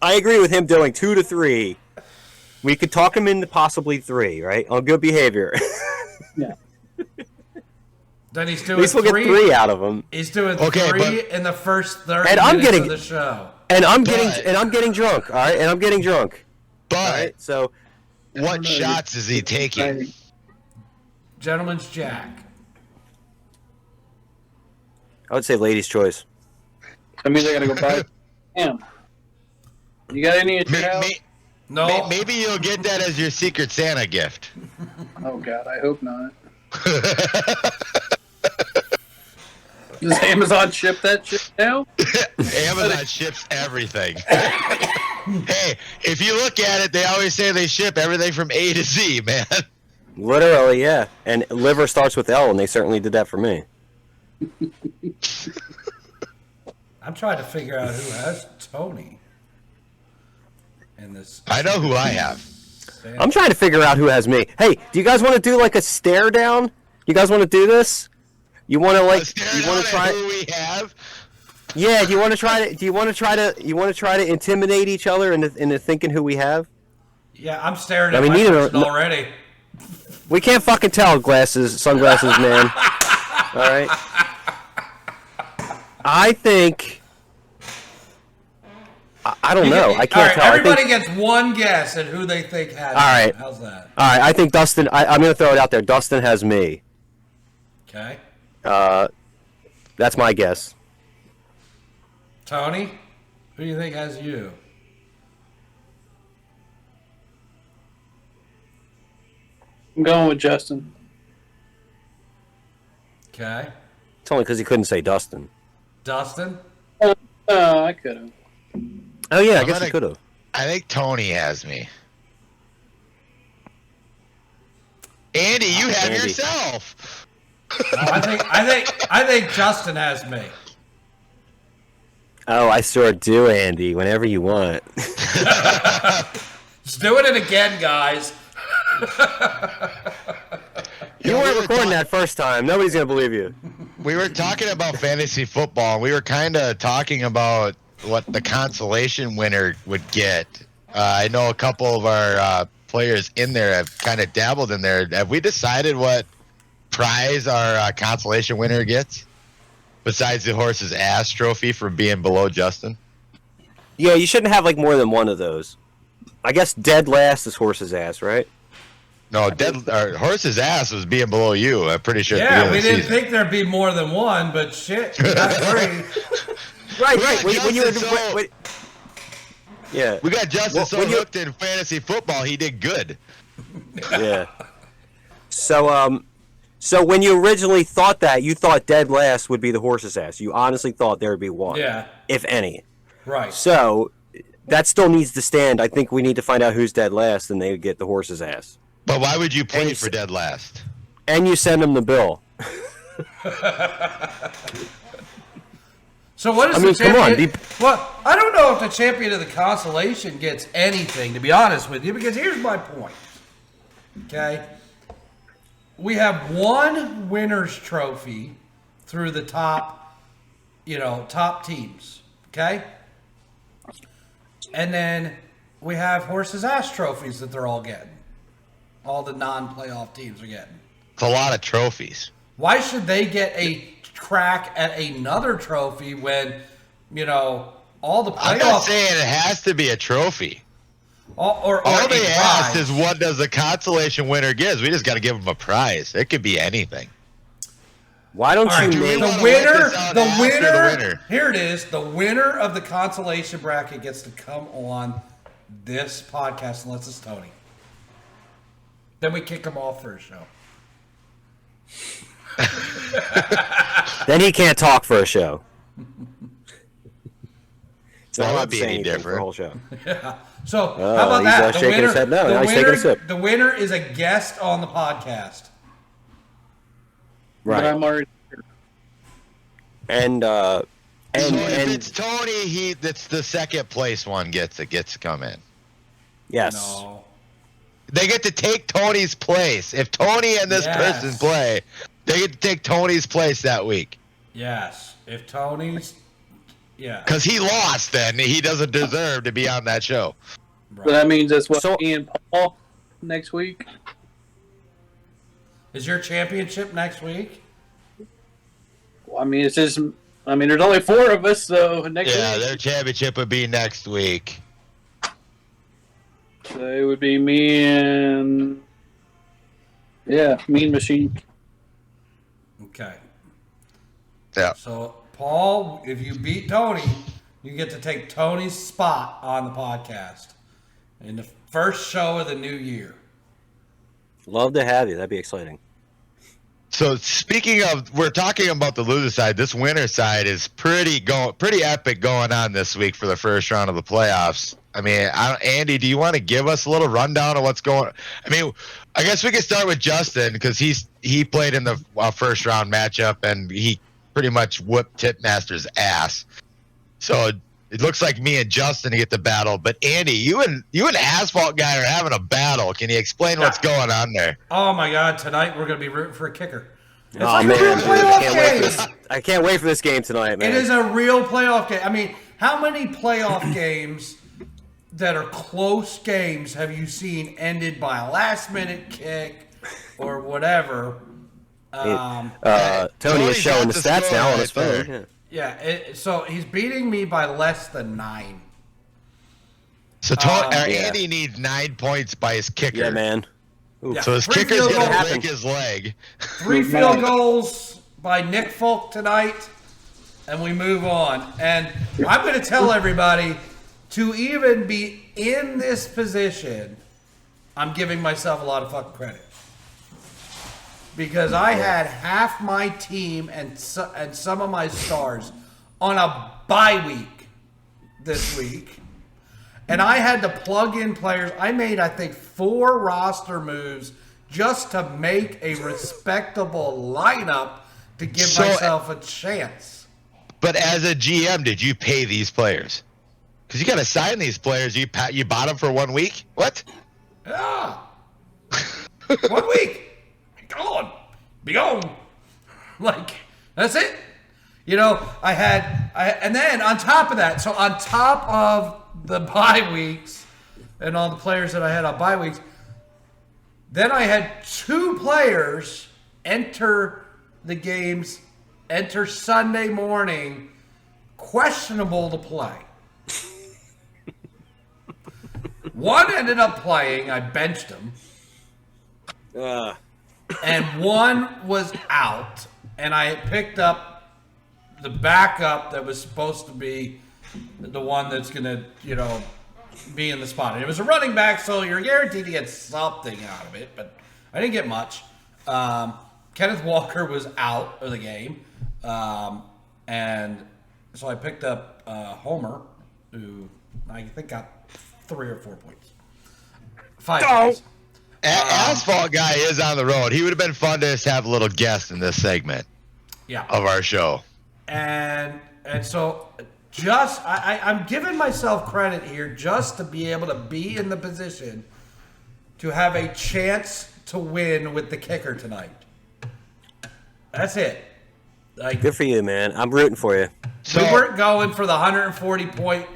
Speaker 6: I agree with him doing 2 to 3. We could talk him into possibly 3, right? On good behavior.
Speaker 5: Yeah.
Speaker 1: Then he's
Speaker 6: At
Speaker 1: doing
Speaker 6: least we'll
Speaker 1: three.
Speaker 6: get 3 out of them.
Speaker 1: He's doing
Speaker 4: Okay,
Speaker 1: 3 in the first 30
Speaker 6: And I'm
Speaker 1: minutes
Speaker 6: getting-
Speaker 1: of the show.
Speaker 6: And I'm
Speaker 4: But-
Speaker 6: getting drunk. All right, and I'm getting drunk.
Speaker 4: But
Speaker 6: All right, so
Speaker 4: what shots is he taking?
Speaker 1: Gentleman's Jack.
Speaker 6: I would say ladies' choice.
Speaker 5: That means I gotta go buy. Damn. You got any at your house?
Speaker 1: No.
Speaker 4: Maybe you'll get that as your Secret Santa gift.
Speaker 5: Oh God, I hope not. Does Amazon ship that shit now?
Speaker 4: Amazon ships everything. Hey, if you look at it, they always say they ship everything from A to Z, man.
Speaker 6: Literally, yeah. And liver starts with L, and they certainly did that for me.
Speaker 1: I'm trying to figure out who has Tony in this.
Speaker 4: I know who I have.
Speaker 6: I'm trying to figure out who has me. Hey, do you guys want to do like a stare down? You guys want to do this? You want to you want to try?
Speaker 4: Who we have?
Speaker 6: Yeah. Do you want to try to? Do you want to try to? You want to try to intimidate each other into thinking who we have?
Speaker 1: Yeah, I'm staring
Speaker 6: I
Speaker 1: at
Speaker 6: mean,
Speaker 1: my
Speaker 6: neither-
Speaker 1: person already.
Speaker 6: We can't fucking tell. Sunglasses, man. All right. I think. I don't know. I can't
Speaker 1: All right,
Speaker 6: tell. I
Speaker 1: everybody
Speaker 6: think,
Speaker 1: gets one guess at who they think has.
Speaker 6: All right.
Speaker 1: him. How's that?
Speaker 6: all right. I think Dustin. I'm going to throw it out there. Dustin has me.
Speaker 1: Okay.
Speaker 6: That's my guess.
Speaker 1: Tony, who do you think has you?
Speaker 5: I'm going with Justin.
Speaker 1: Okay.
Speaker 6: It's only because he couldn't say Dustin.
Speaker 1: Dustin?
Speaker 5: I could have.
Speaker 6: Oh yeah, I
Speaker 4: I'm
Speaker 6: guess
Speaker 4: gonna-
Speaker 6: he could have.
Speaker 4: I think Tony has me. Andy, you have
Speaker 6: Andy.
Speaker 4: yourself.
Speaker 1: I think Justin has me.
Speaker 6: Oh, I sure do, Andy. Whenever you want.
Speaker 1: Just doing it again, guys.
Speaker 6: You weren't recording that first time. Nobody's gonna believe you.
Speaker 4: We were talking about fantasy football, and we were kind of talking about what the consolation winner would get. I know a couple of our players in there have kind of dabbled in there. Have we decided what prize our consolation winner gets? Besides the horse's ass trophy for being below Justin?
Speaker 6: Yeah, you shouldn't have like more than one of those. I guess dead last is horse's ass, right?
Speaker 4: No, horse's ass was being below you. I'm pretty sure. At the
Speaker 1: Yeah,
Speaker 4: beginning
Speaker 1: we
Speaker 4: of the
Speaker 1: didn't
Speaker 4: season.
Speaker 1: think there'd be more than one, but shit, we got 3.
Speaker 6: Right,
Speaker 4: Yeah,
Speaker 6: right. When you
Speaker 4: Justin, so-
Speaker 6: yeah,
Speaker 4: We got Justin
Speaker 6: Well,
Speaker 4: so
Speaker 6: when you-
Speaker 4: hooked in fantasy football, he did good.
Speaker 6: yeah. So when you originally thought that, you thought dead last would be the horse's ass. You honestly thought there would be one,
Speaker 1: Yeah,
Speaker 6: if any.
Speaker 1: right.
Speaker 6: So that still needs to stand. I think we need to find out who's dead last, and they get the horse's ass.
Speaker 4: But why would you play
Speaker 6: And you
Speaker 4: for dead last?
Speaker 6: And you send them the bill.
Speaker 1: So what is
Speaker 6: I mean,
Speaker 1: the
Speaker 6: come on,
Speaker 1: champion? Well, I don't know if the champion of the consolation gets anything, to be honest with you, because here's my point. Okay, we have one winner's trophy through the top, top teams. Okay, and then we have horse's ass trophies that they're all getting. All the non-playoff teams are getting.
Speaker 4: It's a lot of trophies.
Speaker 1: Why should they get a crack at another trophy when, all the
Speaker 4: I'm not
Speaker 1: playoff
Speaker 4: saying it has to be a trophy.
Speaker 1: or
Speaker 4: All
Speaker 1: a
Speaker 4: they asked
Speaker 1: prize.
Speaker 4: is what does the consolation winner get? We just got to give them a prize. It could be anything.
Speaker 6: Why don't
Speaker 1: All right,
Speaker 6: you
Speaker 4: we
Speaker 6: make
Speaker 4: wanna
Speaker 1: the
Speaker 4: work
Speaker 1: winner,
Speaker 4: this out
Speaker 1: the
Speaker 4: after
Speaker 1: winner,
Speaker 4: the winner.
Speaker 1: Here it is. The winner of the consolation bracket gets to come on this podcast unless it's Tony. Then we kick him off for a show.
Speaker 6: Then he can't talk for a show. It's
Speaker 4: That
Speaker 6: not
Speaker 4: would
Speaker 6: allowed to
Speaker 4: be
Speaker 6: say
Speaker 4: any
Speaker 6: anything for
Speaker 4: different.
Speaker 6: a whole show.
Speaker 1: So
Speaker 6: Oh,
Speaker 1: how about
Speaker 6: he's,
Speaker 1: that?
Speaker 6: shaking his head no. Now he's taking a sip.
Speaker 1: The winner is a guest on the podcast.
Speaker 5: But
Speaker 6: Right.
Speaker 5: I'm already here.
Speaker 6: And
Speaker 4: So if
Speaker 6: and
Speaker 4: it's Tony, that's the second place one gets to come in.
Speaker 6: yes.
Speaker 1: No.
Speaker 4: They get to take Tony's place. If Tony and this
Speaker 1: Yes.
Speaker 4: person play, they get to take Tony's place that week.
Speaker 1: Yes. If Tony's, yeah.
Speaker 4: Because he lost, then he doesn't deserve to be on that show.
Speaker 5: So that means that's what
Speaker 6: So-
Speaker 5: Ian Paul next week.
Speaker 1: Is your championship next week?
Speaker 5: I mean, it's just. I mean, there's only 4 of us, so next
Speaker 4: Yeah,
Speaker 5: week.
Speaker 4: their championship would be next week.
Speaker 5: So it would be me and Mean Machine.
Speaker 1: Okay.
Speaker 4: Yeah.
Speaker 1: So, Paul, if you beat Tony, you get to take Tony's spot on the podcast in the first show of the new year.
Speaker 6: Love to have you. That'd be exciting.
Speaker 4: So speaking of, we're talking about the loser side. This winner side is pretty epic going on this week for the first round of the playoffs. I mean, Andy, do you want to give us a little rundown of what's going? I mean, I guess we could start with Justin because he played in the first round matchup and he pretty much whooped Tipmaster's ass. So it looks like me and Justin get the battle. But Andy, you and Asphalt Guy are having a battle. Can you explain what's going on there?
Speaker 1: Oh my God! Tonight we're going to be rooting for a kicker. It's
Speaker 6: Oh
Speaker 1: like
Speaker 6: man,
Speaker 1: a real
Speaker 6: dude,
Speaker 1: playoff game.
Speaker 6: I can't wait for this game tonight, man.
Speaker 1: It is a real playoff game. I mean, how many playoff games that are close games have you seen ended by a last-minute kick or whatever?
Speaker 6: Tony
Speaker 4: Tony's
Speaker 6: is showing
Speaker 4: got
Speaker 6: the
Speaker 4: the
Speaker 6: stats
Speaker 4: score
Speaker 6: now on
Speaker 4: right
Speaker 6: his phone.
Speaker 4: there.
Speaker 6: Yeah.
Speaker 1: So he's beating me by less than 9.
Speaker 4: So
Speaker 6: yeah.
Speaker 4: Andy needs 9 points by his kicker.
Speaker 6: Yeah, man.
Speaker 1: Yeah,
Speaker 4: So his
Speaker 1: 3
Speaker 4: kicker's
Speaker 1: field
Speaker 4: going to
Speaker 1: goals-
Speaker 4: break his leg.
Speaker 1: 3 field goals by Nick Folk tonight, and we move on. And I'm going to tell everybody to even be in this position, I'm giving myself a lot of fucking credit. Because I had half my team and some of my stars on a bye week this week. And I had to plug in players. I made, I think, 4 roster moves just to make a respectable lineup to give myself a chance.
Speaker 4: But as a GM, did you pay these players? Because you got to sign these players. You bought them for 1 week? What?
Speaker 1: Yeah. 1 week. Be gone. Like, that's it. You know, and then on top of that, so on top of the bye weeks and all the players that I had on bye weeks, then I had 2 players enter Sunday morning, questionable to play. One ended up playing, I benched him. And one was out, and I picked up the backup that was supposed to be the one that's going to, be in the spot. And it was a running back, so you're guaranteed to get something out of it, but I didn't get much. Kenneth Walker was out of the game, and so I picked up Homer, who I think got 3 or 4 points. 5 points.
Speaker 4: Asphalt Guy is on the road. He would have been fun to just have a little guest in this segment of our show.
Speaker 1: And so I'm giving myself credit here just to be able to be in the position to have a chance to win with the kicker tonight. That's it. Like,
Speaker 6: Good for you, man. I'm rooting for you.
Speaker 1: we weren't going for the 140-point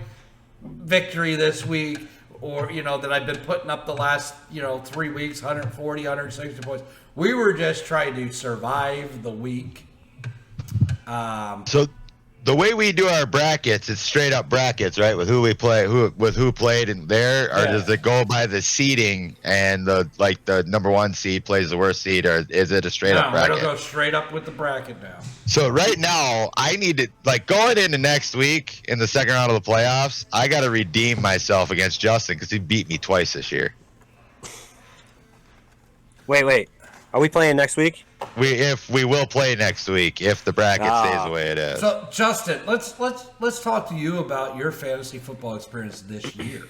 Speaker 1: victory this week, or that I've been putting up the last 3 weeks, 140, 160 points. We were just trying to survive the week.
Speaker 4: So the way we do our brackets, it's straight up brackets, right? With who we play, who played in there, or does it go by the seeding and the number 1 seed plays the worst seed, or is it a straight up bracket?
Speaker 1: It'll go straight up with the bracket now.
Speaker 4: So right now, I need to going into next week in the second round of the playoffs. I got to redeem myself against Justin because he beat me twice this year.
Speaker 6: Wait. Are we playing next week?
Speaker 4: We will play next week if the bracket stays the way it is.
Speaker 1: So Justin, let's talk to you about your fantasy football experience this year.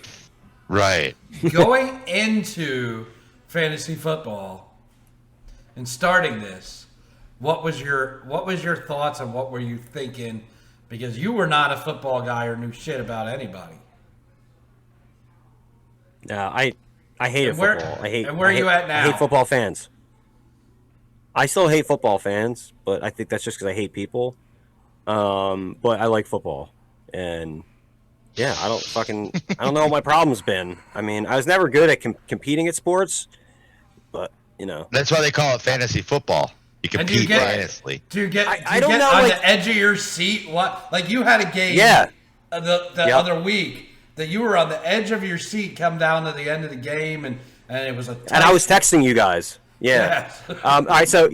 Speaker 4: Right.
Speaker 1: Going into fantasy football and starting this, what was your thoughts and what were you thinking? Because you were not a football guy or knew shit about anybody.
Speaker 6: No, I hated football.
Speaker 1: Where are you at now?
Speaker 6: I hate football fans. I still hate football fans, but I think that's just because I hate people. But I like football, and yeah, I don't know what my problem's been. I mean, I was never good at competing at sports, but
Speaker 4: That's why they call it fantasy football. You
Speaker 1: And
Speaker 4: compete honestly.
Speaker 1: Do you get,
Speaker 6: I don't know,
Speaker 1: on
Speaker 6: like-
Speaker 1: the edge of your seat? What, like you had a game the other week that you were on the edge of your seat come down to the end of the game, and it was a tight...
Speaker 6: And I was texting you guys. Yeah. All right, so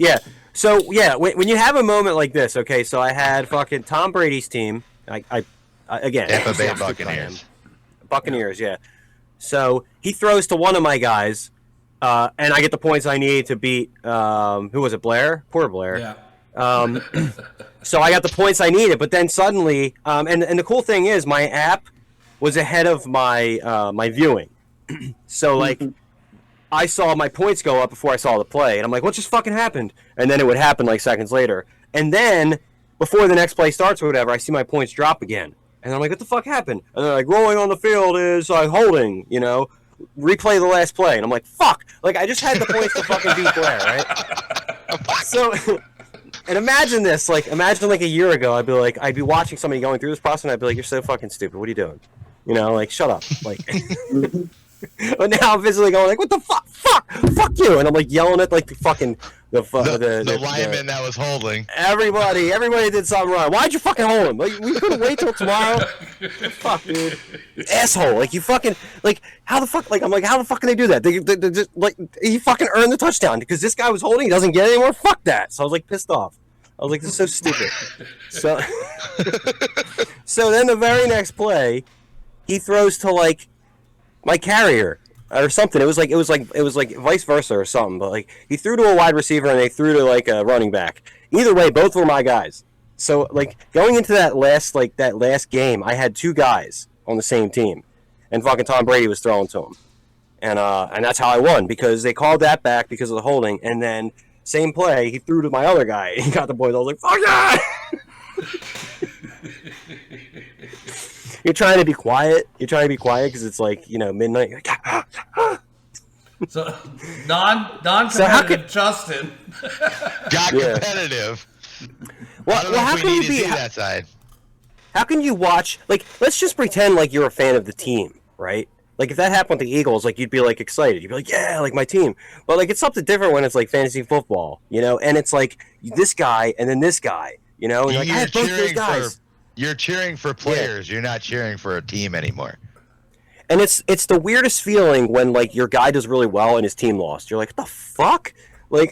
Speaker 6: when you have a moment like this, okay, so I had fucking Tom Brady's team. Again,
Speaker 4: Tampa Bay
Speaker 6: how stupid I am.
Speaker 4: Buccaneers.
Speaker 6: Buccaneers, yeah. So he throws to one of my guys, and I get the points I need to beat. Who was it? Blair? Poor Blair.
Speaker 1: Yeah.
Speaker 6: So I got the points I needed, but then suddenly, and the cool thing is, my app was ahead of my my viewing. So like, I saw my points go up before I saw the play, and I'm like, what just fucking happened? And then it would happen like seconds later, and then before the next play starts or whatever, I see my points drop again. And I'm like, what the fuck happened? And they're like, rolling on the field is holding, replay the last play. And I'm like, fuck. Like, I just had the points to fucking beat Blair, right? So, and imagine this. Like, imagine like a year ago, I'd be watching somebody going through this process, and I'd be like, you're so fucking stupid. What are you doing? Like, shut up. Like, but now I'm visibly going like, what the fuck? Fuck you. And I'm like yelling at like the fucking... The
Speaker 4: lineman that was holding.
Speaker 6: Everybody did something wrong. Why'd you fucking hold him? Like, we couldn't wait till tomorrow. Fuck, dude. You asshole. Like, you fucking, like, how the fuck, like, I'm like, how the fuck can they do that? They just, like, he fucking earned the touchdown because this guy was holding, he doesn't get it anymore. Fuck that. So I was like pissed off. I was like, this is so stupid. So, so then the very next play, he throws to like my carrier. Or something. It was like vice versa or something. But like he threw to a wide receiver and they threw to like a running back. Either way, both were my guys. So like going into that last game, I had two guys on the same team, and fucking Tom Brady was throwing to him, and that's how I won because they called that back because of the holding, and then same play he threw to my other guy. He got the boys. I was like, fuck yeah! You're trying to be quiet. Because it's like midnight. You're like,
Speaker 1: So non-competitive Justin
Speaker 4: got competitive.
Speaker 6: Well,
Speaker 4: I don't know
Speaker 6: how
Speaker 4: if
Speaker 6: can
Speaker 4: we
Speaker 6: you
Speaker 4: need to
Speaker 6: be?
Speaker 4: see that side.
Speaker 6: How can you watch? Like, let's just pretend like you're a fan of the team, right? Like, if that happened with the Eagles, like you'd be like excited. You'd be like, yeah, like my team. But like, it's something different when it's like fantasy football, and it's like this guy and then this guy, and you're like, I have both those guys.
Speaker 4: You're cheering for players. You're not cheering for a team anymore.
Speaker 6: And it's the weirdest feeling when like your guy does really well and his team lost. You're like, what the fuck? Like,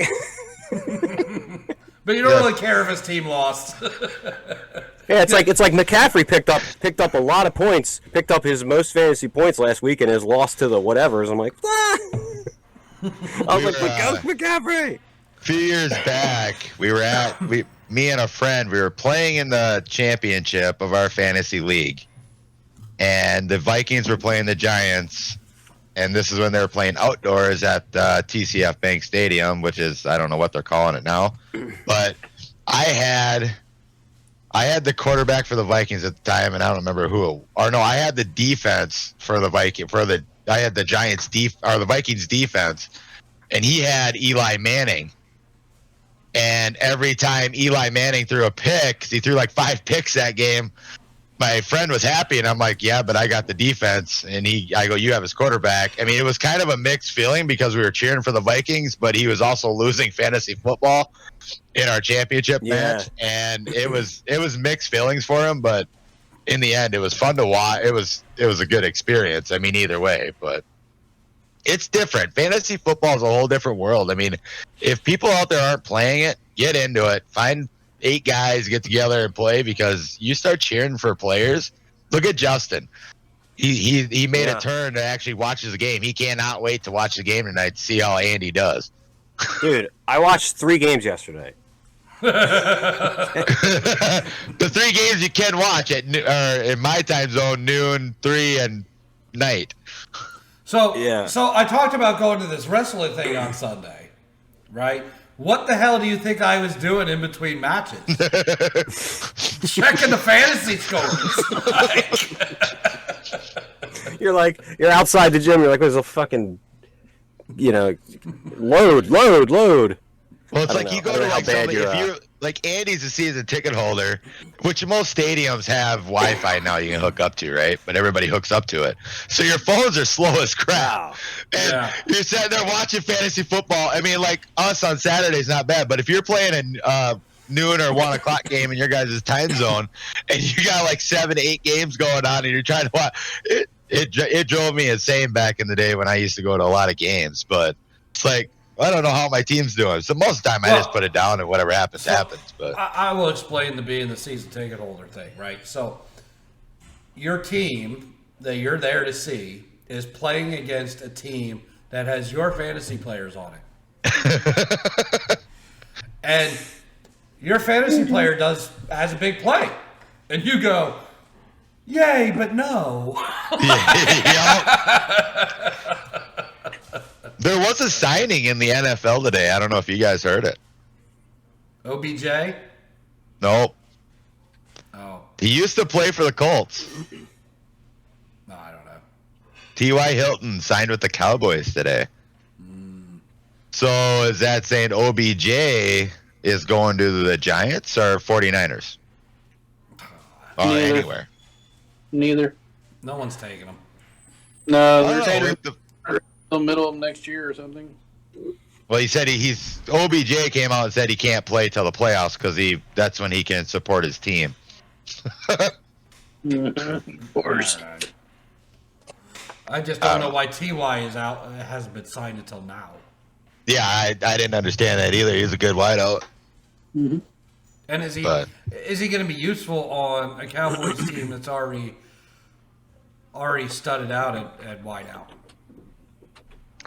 Speaker 1: but you don't really care if his team lost.
Speaker 6: yeah, it's like McCaffrey picked up a lot of points, picked up his most fantasy points last week and has lost to the whatevers. I'm like, ah! I was like, go McCaffrey.
Speaker 4: A few years back, me and a friend, we were playing in the championship of our fantasy league, and the Vikings were playing the Giants, and this is when they were playing outdoors at TCF Bank Stadium, which is, I don't know what they're calling it now, but I had the quarterback for the Vikings at the time, and I don't remember I had the defense for the I had the Giants the Vikings defense, and he had Eli Manning. And every time Eli Manning threw a pick, 'cause he threw like 5 picks that game, my friend was happy, and I'm like, yeah, but I got the defense. And I go, you have his quarterback. I mean, it was kind of a mixed feeling because we were cheering for the Vikings, but he was also losing fantasy football in our championship match. And it was mixed feelings for him, but in the end, it was fun to watch. It was a good experience. I mean, either way, but it's different. Fantasy football is a whole different world. I mean, if people out there aren't playing it, get into it. Find 8 guys, get together and play, because you start cheering for players. Look at Justin. He made a turn to actually watch the game. He cannot wait to watch the game tonight to see how Andy does.
Speaker 6: Dude, I watched 3 games yesterday.
Speaker 4: The 3 games you can watch in my time zone, noon, 3, and night.
Speaker 1: So I talked about going to this wrestling thing on Sunday, right? What the hell do you think I was doing in between matches? Checking the fantasy scores.
Speaker 6: You're outside the gym. You're like, there's a fucking, load.
Speaker 4: Well, it's
Speaker 6: I don't
Speaker 4: like
Speaker 6: know.
Speaker 4: you go
Speaker 6: I don't
Speaker 4: to
Speaker 6: know how
Speaker 4: like
Speaker 6: bad
Speaker 4: somebody,
Speaker 6: you're,
Speaker 4: if you're like Andy's a season ticket holder, which most stadiums have Wi-Fi now you can hook up to, right? But everybody hooks up to it, so your phones are slow as crap.
Speaker 6: Wow.
Speaker 4: And
Speaker 1: Yeah.
Speaker 4: you're sitting there watching fantasy football. I mean, like us on Saturday's not bad, but if you're playing a noon or 1 o'clock game in your guys' time zone, and you got like 7 to 8 games going on, and you're trying to watch it drove me insane back in the day when I used to go to a lot of games. But it's like, I don't know how my team's doing. So most of the time I just put it down and whatever happens, happens. But
Speaker 1: I will explain the being the season ticket holder thing, right? So your team that you're there to see is playing against a team that has your fantasy players on it. And your fantasy player has a big play. And you go, yay, but no.
Speaker 4: There was a signing in the NFL today. I don't know if you guys heard it.
Speaker 1: OBJ?
Speaker 4: Nope.
Speaker 1: Oh,
Speaker 4: He used to play for the Colts.
Speaker 1: no, I don't know.
Speaker 4: T.Y. Hilton signed with the Cowboys today. So is that saying OBJ is going to the Giants or 49ers? Oh,
Speaker 5: Neither.
Speaker 4: anywhere.
Speaker 5: Neither.
Speaker 1: No one's taking them.
Speaker 5: No,
Speaker 4: I
Speaker 5: they're
Speaker 4: don't know,
Speaker 5: taking
Speaker 4: with the-
Speaker 5: the middle of next year or something.
Speaker 4: Well, he said he's OBJ came out and said he can't play till the playoffs because that's when he can support his team.
Speaker 5: Of course.
Speaker 1: I just don't know why Ty is out. Hasn't been signed until now.
Speaker 4: Yeah, I didn't understand that either. He's a good wideout.
Speaker 1: And is he
Speaker 4: But-
Speaker 1: going to be useful on a Cowboys team that's already studded out at wideout?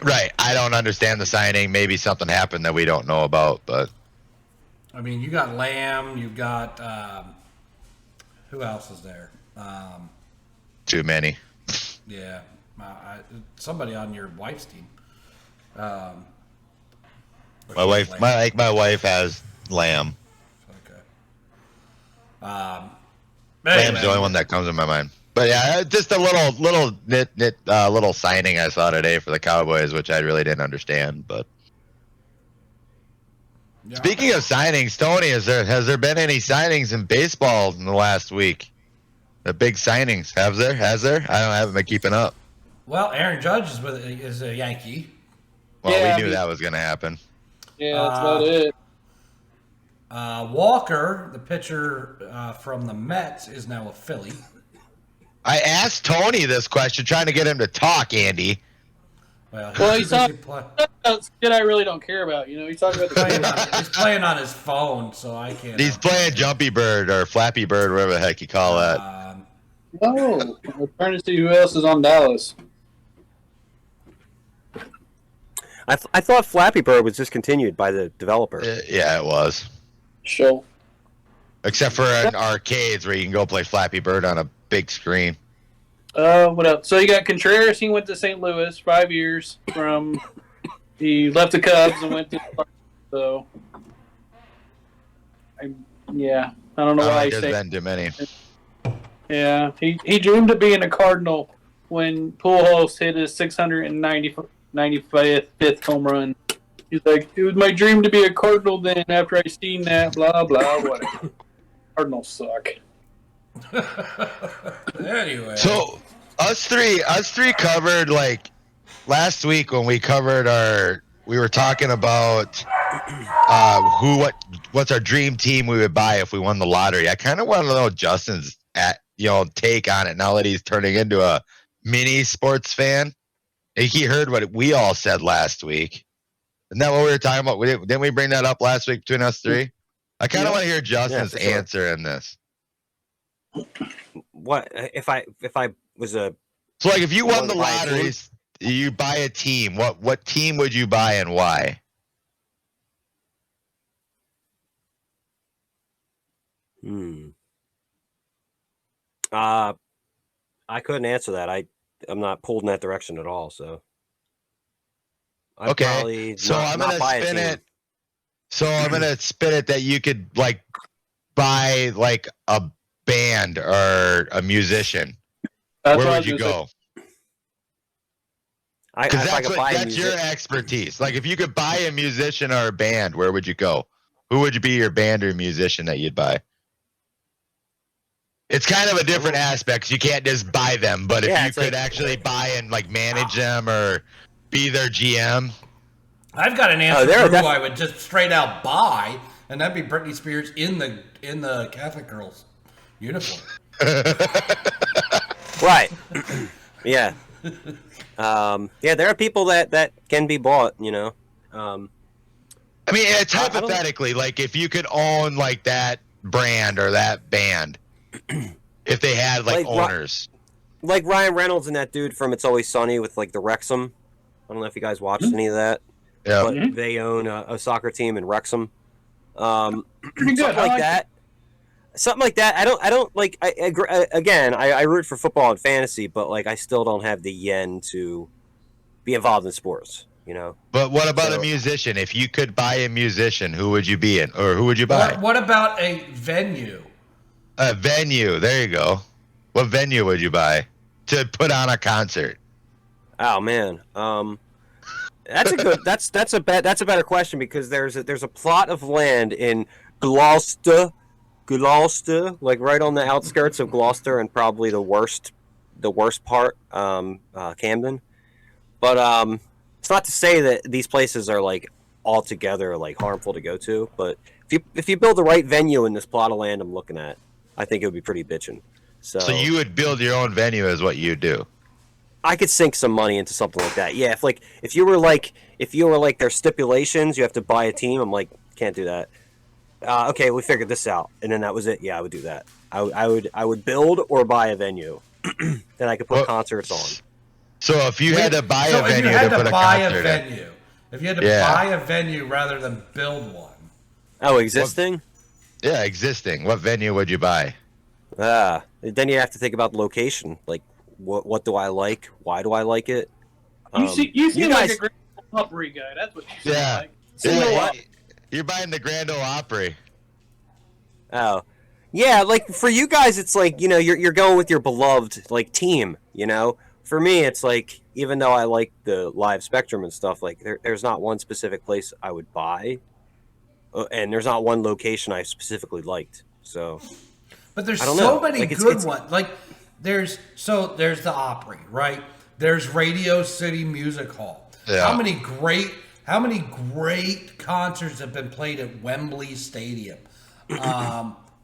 Speaker 4: Right. I don't understand the signing. Maybe something happened that we don't know about, but
Speaker 1: I mean, you got Lamb. You've got who else is there?
Speaker 4: too many.
Speaker 1: Yeah, somebody on your wife's team.
Speaker 4: My wife has Lamb.
Speaker 1: Okay.
Speaker 4: Lamb's the only one that comes in my mind. But yeah, just a little signing I saw today for the Cowboys, which I really didn't understand. But
Speaker 1: Yeah.
Speaker 4: speaking of signings, Tony, has there been any signings in baseball in the last week? The big signings, has there? I haven't been keeping up.
Speaker 1: Well, Aaron Judge is a Yankee.
Speaker 4: Well,
Speaker 5: Yeah,
Speaker 4: we knew that was going to happen.
Speaker 5: Yeah, that's about it.
Speaker 1: Walker, the pitcher from the Mets, is now a Philly.
Speaker 4: I asked Tony this question, trying to get him to talk, Andy.
Speaker 1: Well,
Speaker 5: He's talking shit I really don't care about. You know, he's talking about the
Speaker 1: he's playing on his phone, so I can't.
Speaker 4: He's playing Jumpy Bird or Flappy Bird, whatever the heck you call that.
Speaker 5: No, I'm trying to see who else is on Dallas.
Speaker 6: I thought Flappy Bird was discontinued by the developer.
Speaker 4: Yeah, it was.
Speaker 5: Show.
Speaker 4: Except for arcades where you can go play Flappy Bird on a big screen.
Speaker 5: What else? So you got Contreras. He went to St. Louis 5 years. He left the Cubs and went to. So, I don't know why he
Speaker 4: There's
Speaker 5: stayed.
Speaker 4: been too many.
Speaker 5: Yeah, he dreamed of being a Cardinal when Pujols hit his 695th home run. He's like, it was my dream to be a Cardinal then after I seen that, blah, blah, whatever. Cardinals suck.
Speaker 1: Anyway.
Speaker 4: So us three covered like last week when we covered we were talking about what's our dream team we would buy if we won the lottery. I kind of want to know Justin's take on it now that he's turning into a mini sports fan. I think he heard what we all said last week. Isn't that what we were talking about? Didn't we bring that up last week between us three? I kind of want to hear Justin's
Speaker 6: for sure.
Speaker 4: answer in this.
Speaker 6: What if I was a
Speaker 4: So, like, if you won the
Speaker 6: buy a team?
Speaker 4: lotteries, you buy a team. What team would you buy and why?
Speaker 6: I couldn't answer that. I'm not pulled in that direction at all. So I'd
Speaker 4: Okay,
Speaker 6: probably
Speaker 4: so I'm
Speaker 6: not
Speaker 4: gonna
Speaker 6: buy a
Speaker 4: spin
Speaker 6: team.
Speaker 4: it. So I'm gonna spin it that you could like buy like a band or a musician.
Speaker 5: That's
Speaker 4: Where
Speaker 5: what I
Speaker 4: would
Speaker 5: was
Speaker 4: you
Speaker 5: gonna
Speaker 4: go? Because
Speaker 6: if I could buy a
Speaker 4: that's your
Speaker 6: music,
Speaker 4: expertise. Like if you could buy a musician or a band, where would you go? Who would be your band or musician that you'd buy? It's kind of a different aspect. 'Cause you can't just buy them, but if
Speaker 6: Yeah,
Speaker 4: you
Speaker 6: it's
Speaker 4: could
Speaker 6: like-
Speaker 4: actually buy and like manage them or be their GM.
Speaker 1: I've got an answer
Speaker 6: there-
Speaker 1: for who
Speaker 6: that's-
Speaker 1: I would just straight out buy, and that'd be Britney Spears in the Catholic girls uniform.
Speaker 6: right? Yeah. Yeah, there are people that can be bought. You know.
Speaker 4: I mean, it's
Speaker 6: I don't-
Speaker 4: hypothetically like if you could own like that brand or that band, if they had like
Speaker 6: Like,
Speaker 4: owners.
Speaker 6: Like Ryan Reynolds and that dude from It's Always Sunny with like the Wrexham. I don't know if you guys watched any of that,
Speaker 4: Yeah.
Speaker 6: but they own a soccer team in Wrexham.
Speaker 5: Pretty good.
Speaker 6: Something like that. Something like that. I don't like. I root for football and fantasy, but like I still don't have the yen to be involved in sports. You know.
Speaker 4: But what about
Speaker 6: So-
Speaker 4: a musician? If you could buy a musician, who would you be in, or who would you buy?
Speaker 1: What about a venue?
Speaker 4: A venue. There you go. What venue would you buy to put on a concert?
Speaker 6: Oh man, that's a good. That's a better question because there's a plot of land in Gloucester, like right on the outskirts of Gloucester, and probably the worst part, Camden. But it's not to say that these places are like altogether like harmful to go to. But if you build the right venue in this plot of land I'm looking at, I think it would be pretty bitchin'.
Speaker 4: So you would build your own venue, is what you do.
Speaker 6: I could sink some money into something like that. Yeah, if you were like there's stipulations, you have to buy a team. I'm like, can't do that. Okay, we figured this out, and then that was it. Yeah, I would do that. I would build or buy a venue that I could put
Speaker 4: Well,
Speaker 6: concerts on.
Speaker 4: So if you had to buy
Speaker 1: So
Speaker 4: a
Speaker 1: if
Speaker 4: venue
Speaker 1: you had
Speaker 4: to put
Speaker 1: to
Speaker 4: a
Speaker 1: buy a
Speaker 4: concert in,
Speaker 1: venue, if you had to
Speaker 4: Yeah.
Speaker 1: buy a venue rather than build one,
Speaker 6: Oh, existing?
Speaker 4: yeah, existing, what venue would you buy?
Speaker 6: Then you have to think about the location. Like, what do I like? Why do I like it?
Speaker 5: You seem like
Speaker 6: guys-
Speaker 5: a great Opry guy. That's what you seem
Speaker 4: Yeah.
Speaker 5: like.
Speaker 4: Yeah, you're buying the Grand Ole Opry.
Speaker 6: Oh, yeah. Like for you guys, it's like you're going with your beloved like team. You know, for me, it's like even though I like the live Spectrum and stuff, like there's not one specific place I would buy, and there's not one location I specifically liked. So
Speaker 1: but there's
Speaker 6: I don't
Speaker 1: so
Speaker 6: know.
Speaker 1: many
Speaker 6: Like,
Speaker 1: good
Speaker 6: it's-
Speaker 1: ones. Like there's the Opry, right? There's Radio City Music Hall.
Speaker 4: Yeah.
Speaker 1: How many great concerts have been played at Wembley Stadium?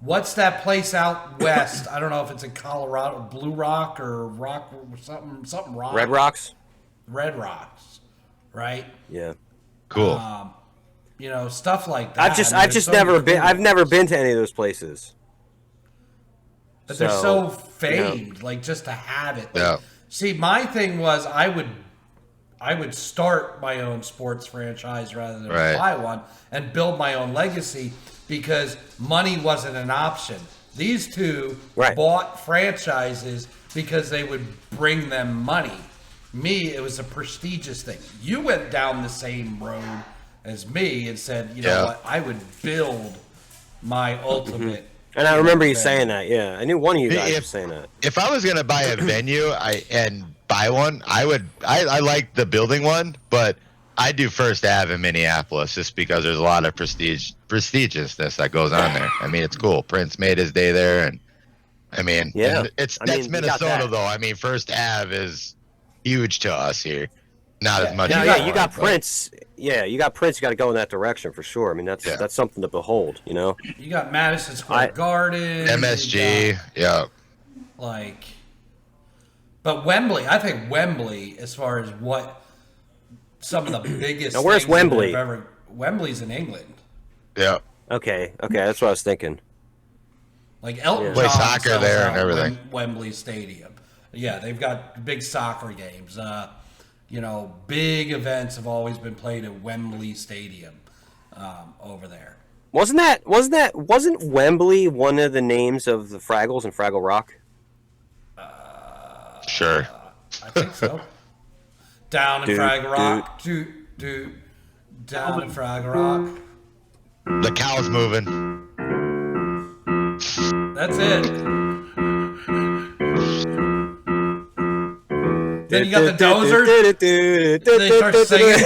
Speaker 1: What's that place out west? I don't know if it's in Colorado, Blue Rock or Rock or something Rock.
Speaker 6: Red Rocks.
Speaker 1: Red Rocks, right?
Speaker 6: Yeah.
Speaker 4: Cool.
Speaker 1: Stuff like that.
Speaker 6: I've just never been. I've never been to any of those places.
Speaker 1: But they're so
Speaker 6: So,
Speaker 1: famed, like just to have it. Like,
Speaker 4: Yeah.
Speaker 1: See, my thing was I would start my own sports franchise rather than
Speaker 4: Right.
Speaker 1: buy one and build my own legacy because money wasn't an option. These two
Speaker 6: Right.
Speaker 1: bought franchises because they would bring them money. Me, it was a prestigious thing. You went down the same road as me and said, you know
Speaker 4: Yeah.
Speaker 1: what, I would build my ultimate.
Speaker 6: And I remember you
Speaker 1: venue.
Speaker 6: saying that. Yeah, I knew one of you guys
Speaker 4: If-
Speaker 6: was saying that.
Speaker 4: If I was gonna buy a venue, and buy one, I like the building one, but I do First Ave in Minneapolis just because there's a lot of prestigiousness that goes on there. I mean, it's cool. Prince made his day there, and I mean,
Speaker 6: Yeah.
Speaker 4: and that's
Speaker 6: I mean, you got
Speaker 4: Minnesota
Speaker 6: that.
Speaker 4: though. I mean, First Ave is huge to us here. Not as much.
Speaker 6: No,
Speaker 4: as
Speaker 6: yeah,
Speaker 4: Florida,
Speaker 6: you got
Speaker 4: but-
Speaker 6: Prince. Yeah, you got Prince. You got to go in that direction for sure. I mean, that's something to behold. You know.
Speaker 1: You got Madison Square Garden.
Speaker 4: MSG,
Speaker 1: you got,
Speaker 4: yeah.
Speaker 1: like, but Wembley, I think Wembley, as far as what some of the biggest.
Speaker 6: Now, where's
Speaker 1: things that
Speaker 6: Wembley?
Speaker 1: have ever- Wembley's in England.
Speaker 4: Yeah.
Speaker 6: Okay, that's what I was thinking.
Speaker 1: Like Elton
Speaker 6: Yeah.
Speaker 1: John
Speaker 4: Play soccer
Speaker 1: sells
Speaker 4: there
Speaker 1: out
Speaker 4: and everything.
Speaker 1: Wembley Stadium. Yeah, they've got big soccer games. Big events have always been played at Wembley Stadium over there.
Speaker 6: Wasn't Wembley one of the names of the Fraggles and Fraggle Rock?
Speaker 4: Sure.
Speaker 1: I think so. Down in
Speaker 6: Dude,
Speaker 1: Fraggle Rock. Down in Fraggle Rock.
Speaker 4: The cow's moving.
Speaker 1: That's it. Then you got the dozer. They start singing.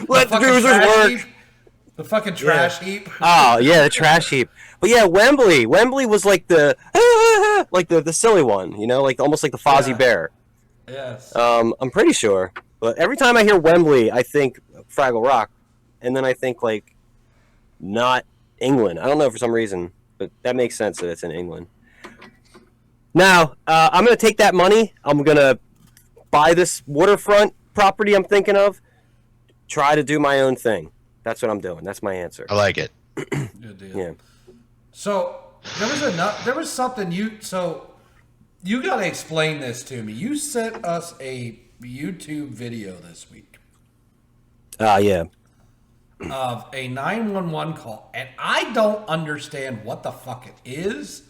Speaker 6: Let the doozers work.
Speaker 1: The fucking trash heap.
Speaker 6: Oh yeah, the trash heap. But yeah, Wembley was like the like the silly one, you know, like almost like the Fozzie Bear.
Speaker 1: Yes.
Speaker 6: I'm pretty sure. But every time I hear Wembley, I think Fraggle Rock, and then I think like not England. I don't know for some reason, but that makes sense that it's in England. Now, I'm gonna take that money. I'm gonna buy this waterfront property I'm thinking of. Try to do my own thing. That's what I'm doing. That's my answer.
Speaker 4: I like it.
Speaker 1: Good deal.
Speaker 6: Yeah.
Speaker 1: So there was something you got to explain this to me. You sent us a YouTube video this week
Speaker 6: Yeah.
Speaker 1: of a 911 call, and I don't understand what the fuck it is.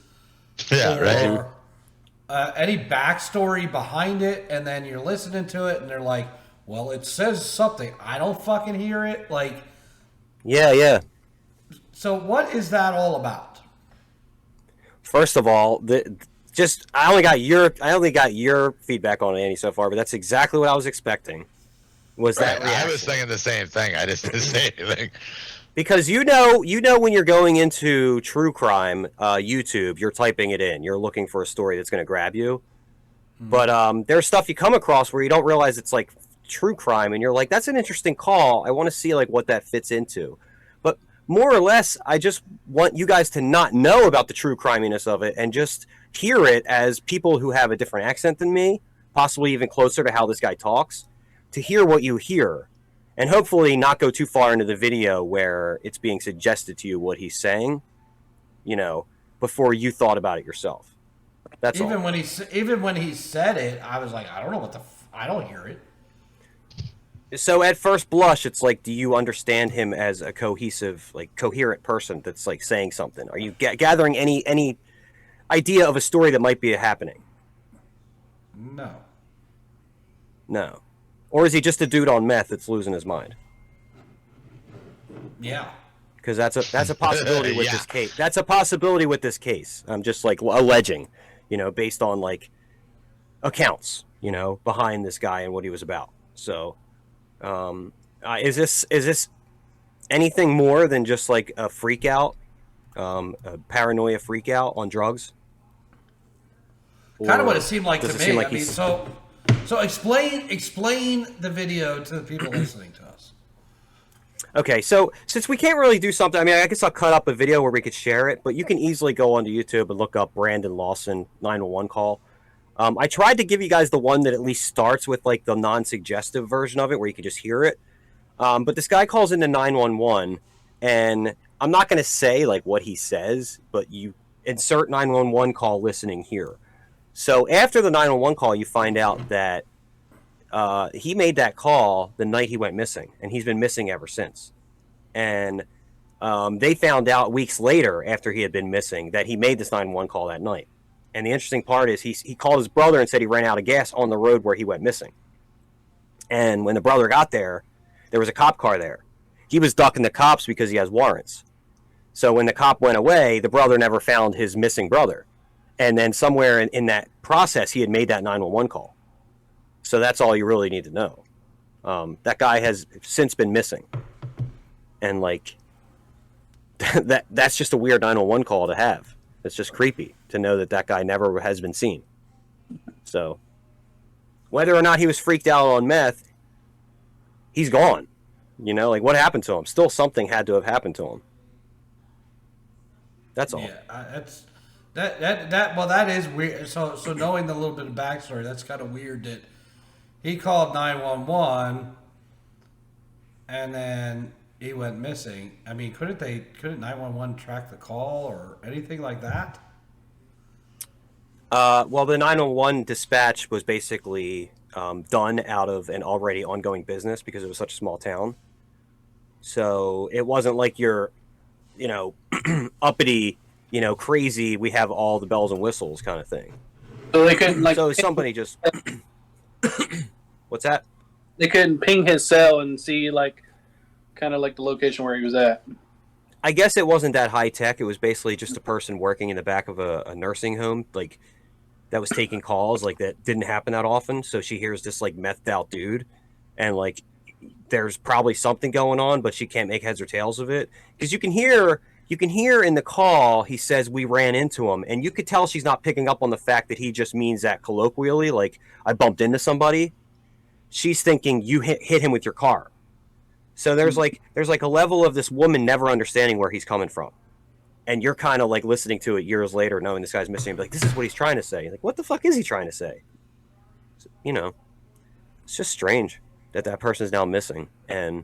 Speaker 4: Yeah, right.
Speaker 1: Any backstory behind it, and then you're listening to it, and they're like, "Well, it says something." I don't fucking hear it. Like,
Speaker 6: Yeah.
Speaker 1: so what is that all about?
Speaker 6: First of all, I only got your feedback on it, Andy, so far, but that's exactly what I was expecting. Was that
Speaker 4: I was thinking the same thing. I just didn't say anything.
Speaker 6: Because you know when you're going into true crime YouTube, you're typing it in. You're looking for a story that's going to grab you. Mm-hmm. But there's stuff you come across where you don't realize it's like true crime, and you're like, that's an interesting call. I want to see like what that fits into. But more or less, I just want you guys to not know about the true criminess of it and just hear it as people who have a different accent than me, possibly even closer to how this guy talks, to hear what you hear. And hopefully not go too far into the video where it's being suggested to you what he's saying, you know, before you thought about it yourself. That's
Speaker 1: even
Speaker 6: all.
Speaker 1: Even when he said it, I was like, I don't know what I don't hear it.
Speaker 6: So at first blush, it's like, do you understand him as a cohesive, like coherent person that's like saying something? Are you gathering any idea of a story that might be happening? No. Or is he just a dude on meth that's losing his mind?
Speaker 1: Yeah.
Speaker 6: Because that's a possibility with this case. That's a possibility with this case. I'm just like alleging, you know, based on like accounts, you know, behind this guy and what he was about. So, is this anything more than just like a freak out, a paranoia freak out on drugs?
Speaker 1: Kind of what it seemed like to me.
Speaker 6: Like
Speaker 1: I mean, so explain the video to the people listening to us.
Speaker 6: Okay, so since we can't really do something, I mean, I guess I'll cut up a video where we could share it, but you can easily go onto YouTube and look up Brandon Lawson 911 call. I tried to give you guys the one that at least starts with like the non-suggestive version of it where you can just hear it. But this guy calls into 911, and I'm not going to say like what he says, but you insert 911 call listening here. So after the 911 call, you find out that he made that call the night he went missing, and he's been missing ever since. And they found out weeks later, after he had been missing, that he made this 911 call that night. And the interesting part is he called his brother and said he ran out of gas on the road where he went missing. And when the brother got there, there was a cop car there. He was ducking the cops because he has warrants. So when the cop went away, the brother never found his missing brother. And then somewhere in that process, he had made that 911 call. So that's all you really need to know. That guy has since been missing. And like, that's just a weird 911 call to have. It's just creepy to know that guy never has been seen. So whether or not he was freaked out on meth, he's gone. You know, like what happened to him? Still something had to have happened to him. That's all.
Speaker 1: Yeah, that is weird. So knowing the little bit of backstory, that's kind of weird that he called 911 and then he went missing. I mean, couldn't 911 track the call or anything like that?
Speaker 6: Well, the 911 dispatch was basically done out of an already ongoing business because it was such a small town. So it wasn't like you're, you know, uppity, you know, crazy, we have all the bells and whistles kind of thing.
Speaker 5: So they couldn't like.
Speaker 6: So somebody just. What's that?
Speaker 5: They couldn't ping his cell and see like, kind of like the location where he was at.
Speaker 6: I guess it wasn't that high tech. It was basically just a person working in the back of a nursing home. Like that was taking calls, like that didn't happen that often. So she hears this like methed out dude, and like there's probably something going on, but she can't make heads or tails of it because you can hear in the call he says we ran into him, and you could tell she's not picking up on the fact that he just means that colloquially, like I bumped into somebody. She's thinking you hit him with your car. So there's like a level of this woman never understanding where he's coming from. And you're kind of like listening to it years later, knowing this guy's missing. Like, this is what he's trying to say. Like, what the fuck is he trying to say? So, you know, it's just strange that person's now missing. And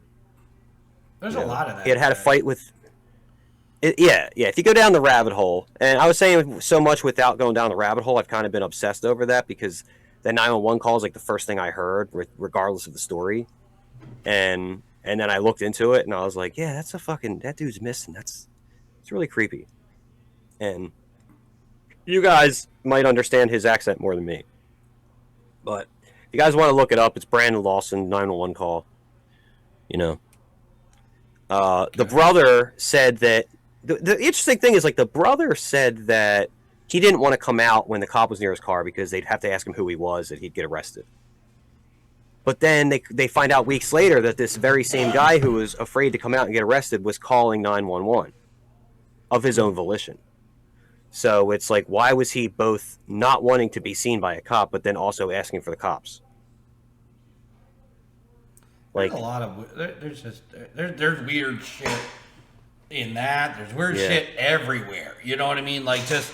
Speaker 1: There's a lot of that.
Speaker 6: He had a fight with. Yeah. If you go down the rabbit hole, and I was saying so much without going down the rabbit hole, I've kind of been obsessed over that because the 911 call is like the first thing I heard, regardless of the story. And then I looked into it, and I was like, yeah, that dude's missing. It's really creepy. And you guys might understand his accent more than me. But if you guys want to look it up, it's Brandon Lawson, 911 call. You know. The brother said that... The interesting thing is, like, the brother said that he didn't want to come out when the cop was near his car because they'd have to ask him who he was, that he'd get arrested. But then they find out weeks later that this very same guy who was afraid to come out and get arrested was calling 911 of his own volition. So it's like, why was he both not wanting to be seen by a cop, but then also asking for the cops? Like,
Speaker 1: There's a lot of there's weird shit in that. There's weird shit everywhere. You know what I mean? Like, just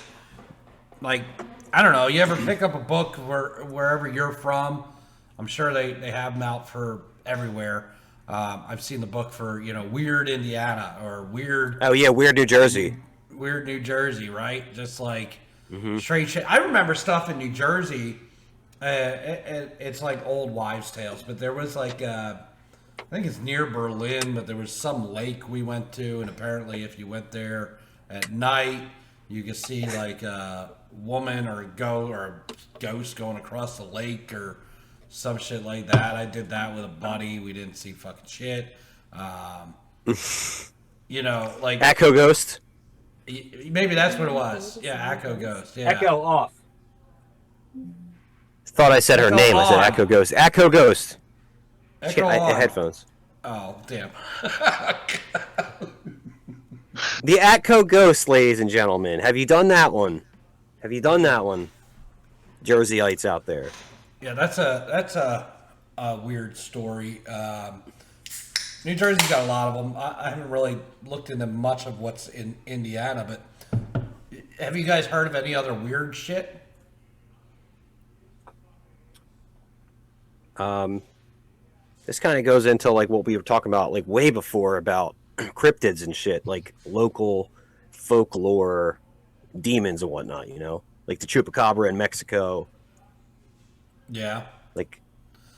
Speaker 1: like, I don't know. You ever pick up a book wherever you're from? I'm sure they have them out for everywhere. I've seen the book for, Weird Indiana or Weird.
Speaker 6: Oh yeah, Weird New Jersey.
Speaker 1: Weird New Jersey, right? Just like strange shit. I remember stuff in New Jersey. It's like old wives' tales, but there was like I think it's near Berlin, but there was some lake we went to, and apparently if you went there at night, you could see like a woman or a ghost going across the lake or some shit like that. I did that with a buddy. We didn't see fucking shit. Like
Speaker 6: Echo Ghost.
Speaker 1: Maybe that's what it was. Yeah, Echo Ghost. Yeah.
Speaker 5: Echo off.
Speaker 6: Thought I said her
Speaker 1: Echo
Speaker 6: name.
Speaker 1: on.
Speaker 6: I said Echo Ghost. Echo Ghost.
Speaker 1: Echo
Speaker 6: I
Speaker 1: on.
Speaker 6: headphones.
Speaker 1: Oh, damn.
Speaker 6: The Echo Ghost, ladies and gentlemen. Have you done that one? Jerseyites out there.
Speaker 1: Yeah, that's a weird story. New Jersey's got a lot of them. I haven't really looked into much of what's in Indiana, but have you guys heard of any other weird shit?
Speaker 6: This kind of goes into like what we were talking about like way before about cryptids and shit, like local folklore demons and whatnot, like the chupacabra in Mexico.
Speaker 1: Yeah.
Speaker 6: Like,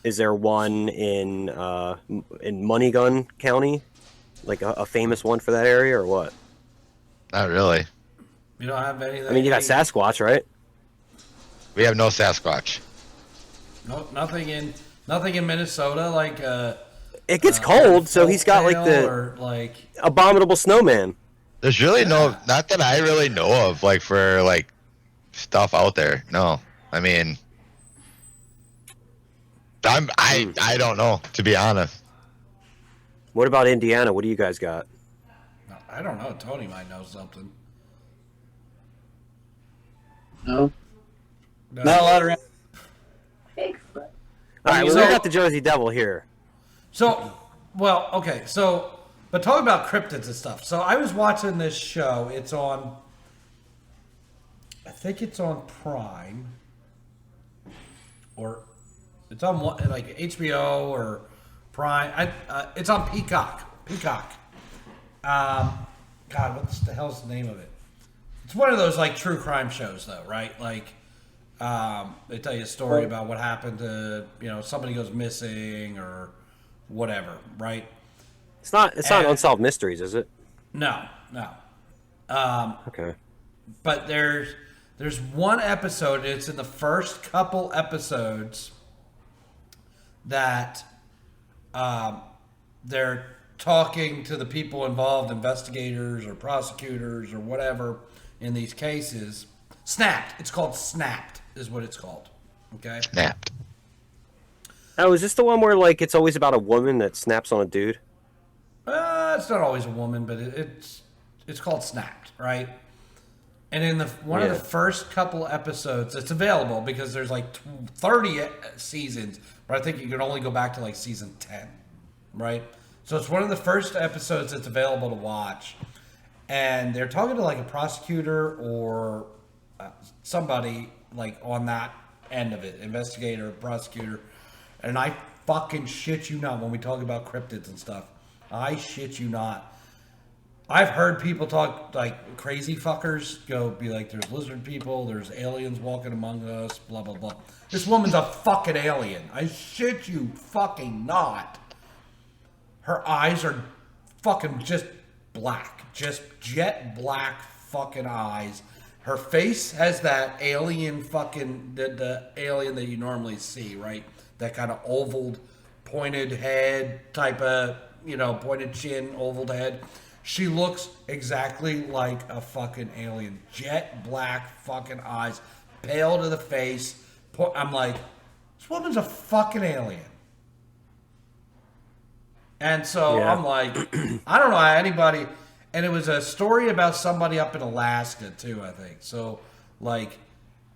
Speaker 6: is there one in Moneygun County, like a famous one for that area, or what?
Speaker 4: Not really.
Speaker 1: You don't have anything?
Speaker 6: I mean, you got Sasquatch, right?
Speaker 4: We have no Sasquatch.
Speaker 1: No, nothing in Minnesota. Like
Speaker 6: it gets cold, so he's got like
Speaker 1: like
Speaker 6: abominable snowman.
Speaker 4: There's really not that I really know of, like for like stuff out there. No, I mean, I don't know, to be honest.
Speaker 6: What about Indiana? What do you guys got?
Speaker 1: I don't know. Tony might know something.
Speaker 5: No. Not a lot around.
Speaker 6: All right, well, we got the Jersey Devil here.
Speaker 1: So, well, okay. So, but talking about cryptids and stuff. So I was watching this show. It's on, I think it's on Prime, or it's on like HBO or Prime. It's on Peacock. God, what the hell's the name of it? It's one of those like true crime shows, though, right? Like, they tell you a story about what happened to, somebody goes missing or whatever, right?
Speaker 6: It's not Unsolved Mysteries, is it?
Speaker 1: No.
Speaker 6: Okay.
Speaker 1: But there's one episode, it's in the first couple episodes that they're talking to the people involved, investigators or prosecutors or whatever in these cases. Snapped. It's called Snapped is what it's called. Okay.
Speaker 4: Snapped.
Speaker 6: Oh, is this the one where like it's always about a woman that snaps on a dude?
Speaker 1: It's not always a woman, but it's called Snapped, right? And in one of the first couple episodes, it's available because there's like 30 seasons, but I think you can only go back to like season 10, right? So it's one of the first episodes that's available to watch, and they're talking to like a prosecutor or somebody like on that end of it, investigator, prosecutor, and I fucking shit you not when we talk about cryptids and stuff. I shit you not. I've heard people talk like crazy fuckers be like, there's lizard people, there's aliens walking among us, blah, blah, blah. This woman's a fucking alien. I shit you fucking not. Her eyes are fucking just black. Just jet black fucking eyes. Her face has that alien fucking, the alien that you normally see, right? That kind of ovaled, pointed head type of, pointed chin, ovaled head. She looks exactly like a fucking alien. Jet black fucking eyes. Pale to the face. I'm like, this woman's a fucking alien. And so I'm like, I don't know how anybody... And it was a story about somebody up in Alaska, too, I think. So, like,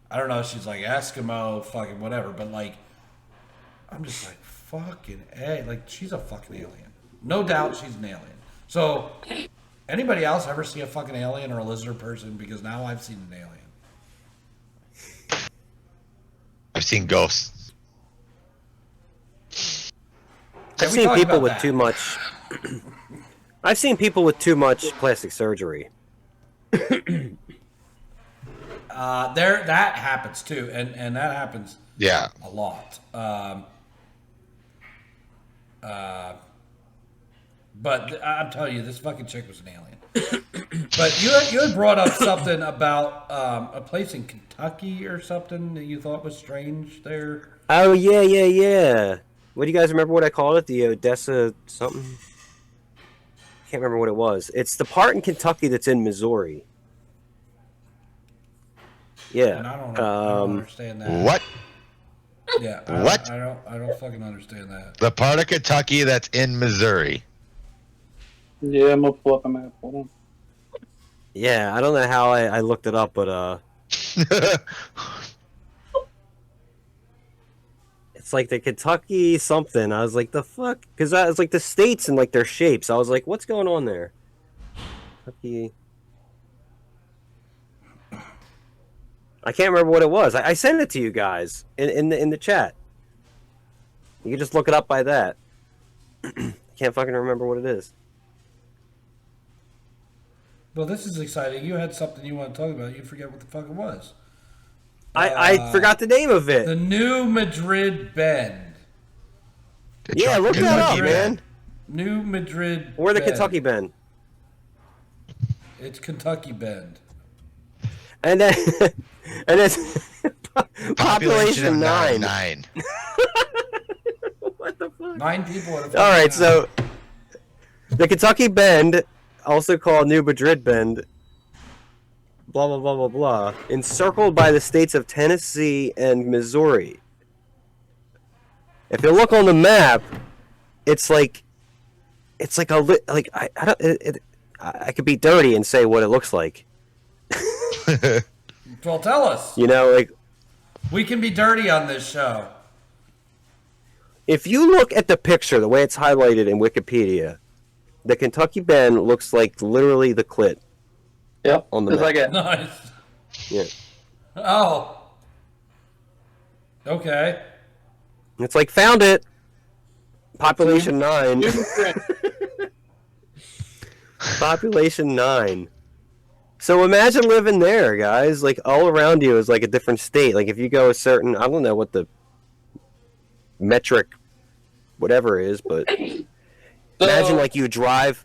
Speaker 1: I don't know if she's like Eskimo, fucking whatever. But, like, I'm just like, fucking A. Like, she's a fucking alien. No doubt she's an alien. So, anybody else ever see a fucking alien or a lizard person? Because now I've seen an alien.
Speaker 4: I've seen ghosts.
Speaker 6: I've seen people with too much. I've seen people with too much plastic surgery.
Speaker 1: That happens too, and that happens.
Speaker 4: Yeah.
Speaker 1: A lot. But I'm telling you, this fucking chick was an alien. But you had brought up something about a place in Kentucky or something that you thought was strange there.
Speaker 6: Oh, yeah. What do you guys remember what I called it? The Odessa something? Can't remember what it was. It's the part in Kentucky that's in Missouri. Yeah.
Speaker 1: And I don't understand that.
Speaker 4: What?
Speaker 1: Yeah.
Speaker 4: What?
Speaker 1: I don't fucking understand that.
Speaker 4: The part of Kentucky that's in Missouri.
Speaker 5: Yeah, I'm gonna pull up a map. Hold on.
Speaker 6: Yeah, I don't know how I looked it up, but it's like the Kentucky something. I was like, the fuck? Because it's like the states and like their shapes. I was like, what's going on there? Kentucky. I can't remember what it was. I sent it to you guys in the chat. You can just look it up by that. Can't fucking remember what it is.
Speaker 1: Well, this is exciting. You had something you want to talk about. You forget what the fuck it was.
Speaker 6: I forgot the name of it.
Speaker 1: The New Madrid Bend.
Speaker 6: Yeah, look that up, man.
Speaker 1: New Madrid
Speaker 6: Or the
Speaker 1: Bend.
Speaker 6: Kentucky Bend.
Speaker 1: It's Kentucky Bend.
Speaker 6: And then and it's population 9.
Speaker 4: 9.
Speaker 6: What the fuck?
Speaker 1: 9 people at a
Speaker 6: All right,
Speaker 1: time.
Speaker 6: so the Kentucky Bend, also called New Madrid Bend, blah blah blah blah blah, encircled by the states of Tennessee and Missouri. If you look on the map, it's like I could be dirty and say what it looks like.
Speaker 1: Well, tell us.
Speaker 6: You know, like
Speaker 1: We can be dirty on this show.
Speaker 6: if you look at the picture, the way it's highlighted in Wikipedia, the Kentucky Bend looks like literally the clit.
Speaker 5: Yep.
Speaker 6: On the
Speaker 5: just
Speaker 6: map.
Speaker 5: like it.
Speaker 1: Nice.
Speaker 6: Yeah.
Speaker 1: Oh. Okay.
Speaker 6: It's like, found it. Population 9. Population 9. So imagine living there, guys. Like, all around you is like a different state. Like, if you go a certain, I don't know what the metric whatever is, but imagine like you drive.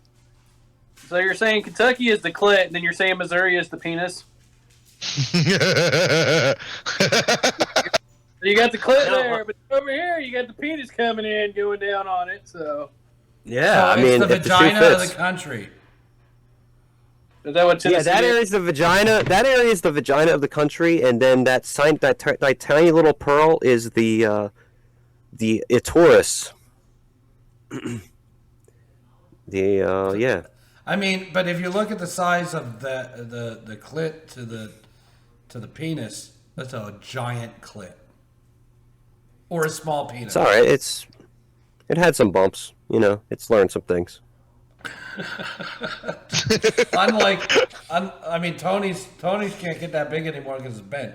Speaker 5: So you're saying Kentucky is the clit, and then you're saying Missouri is the penis? So you got the clit there, but over here you got the penis coming in, going down on it. So
Speaker 6: Yeah, I
Speaker 1: it's
Speaker 6: mean,
Speaker 1: the
Speaker 6: if the shoe
Speaker 1: vagina of
Speaker 6: fits.
Speaker 1: the country.
Speaker 5: Is that what Tennessee?
Speaker 6: Yeah, that area is the vagina. That area is the vagina of the country, and then that tiny little pearl is the clitoris. Yeah.
Speaker 1: I mean, but if you look at the size of the clit to the penis, that's a giant clit. Or a small penis.
Speaker 6: It's all right. It had some bumps. You know, it's learned some things.
Speaker 1: I mean, Tony's can't get that big anymore because it's bent.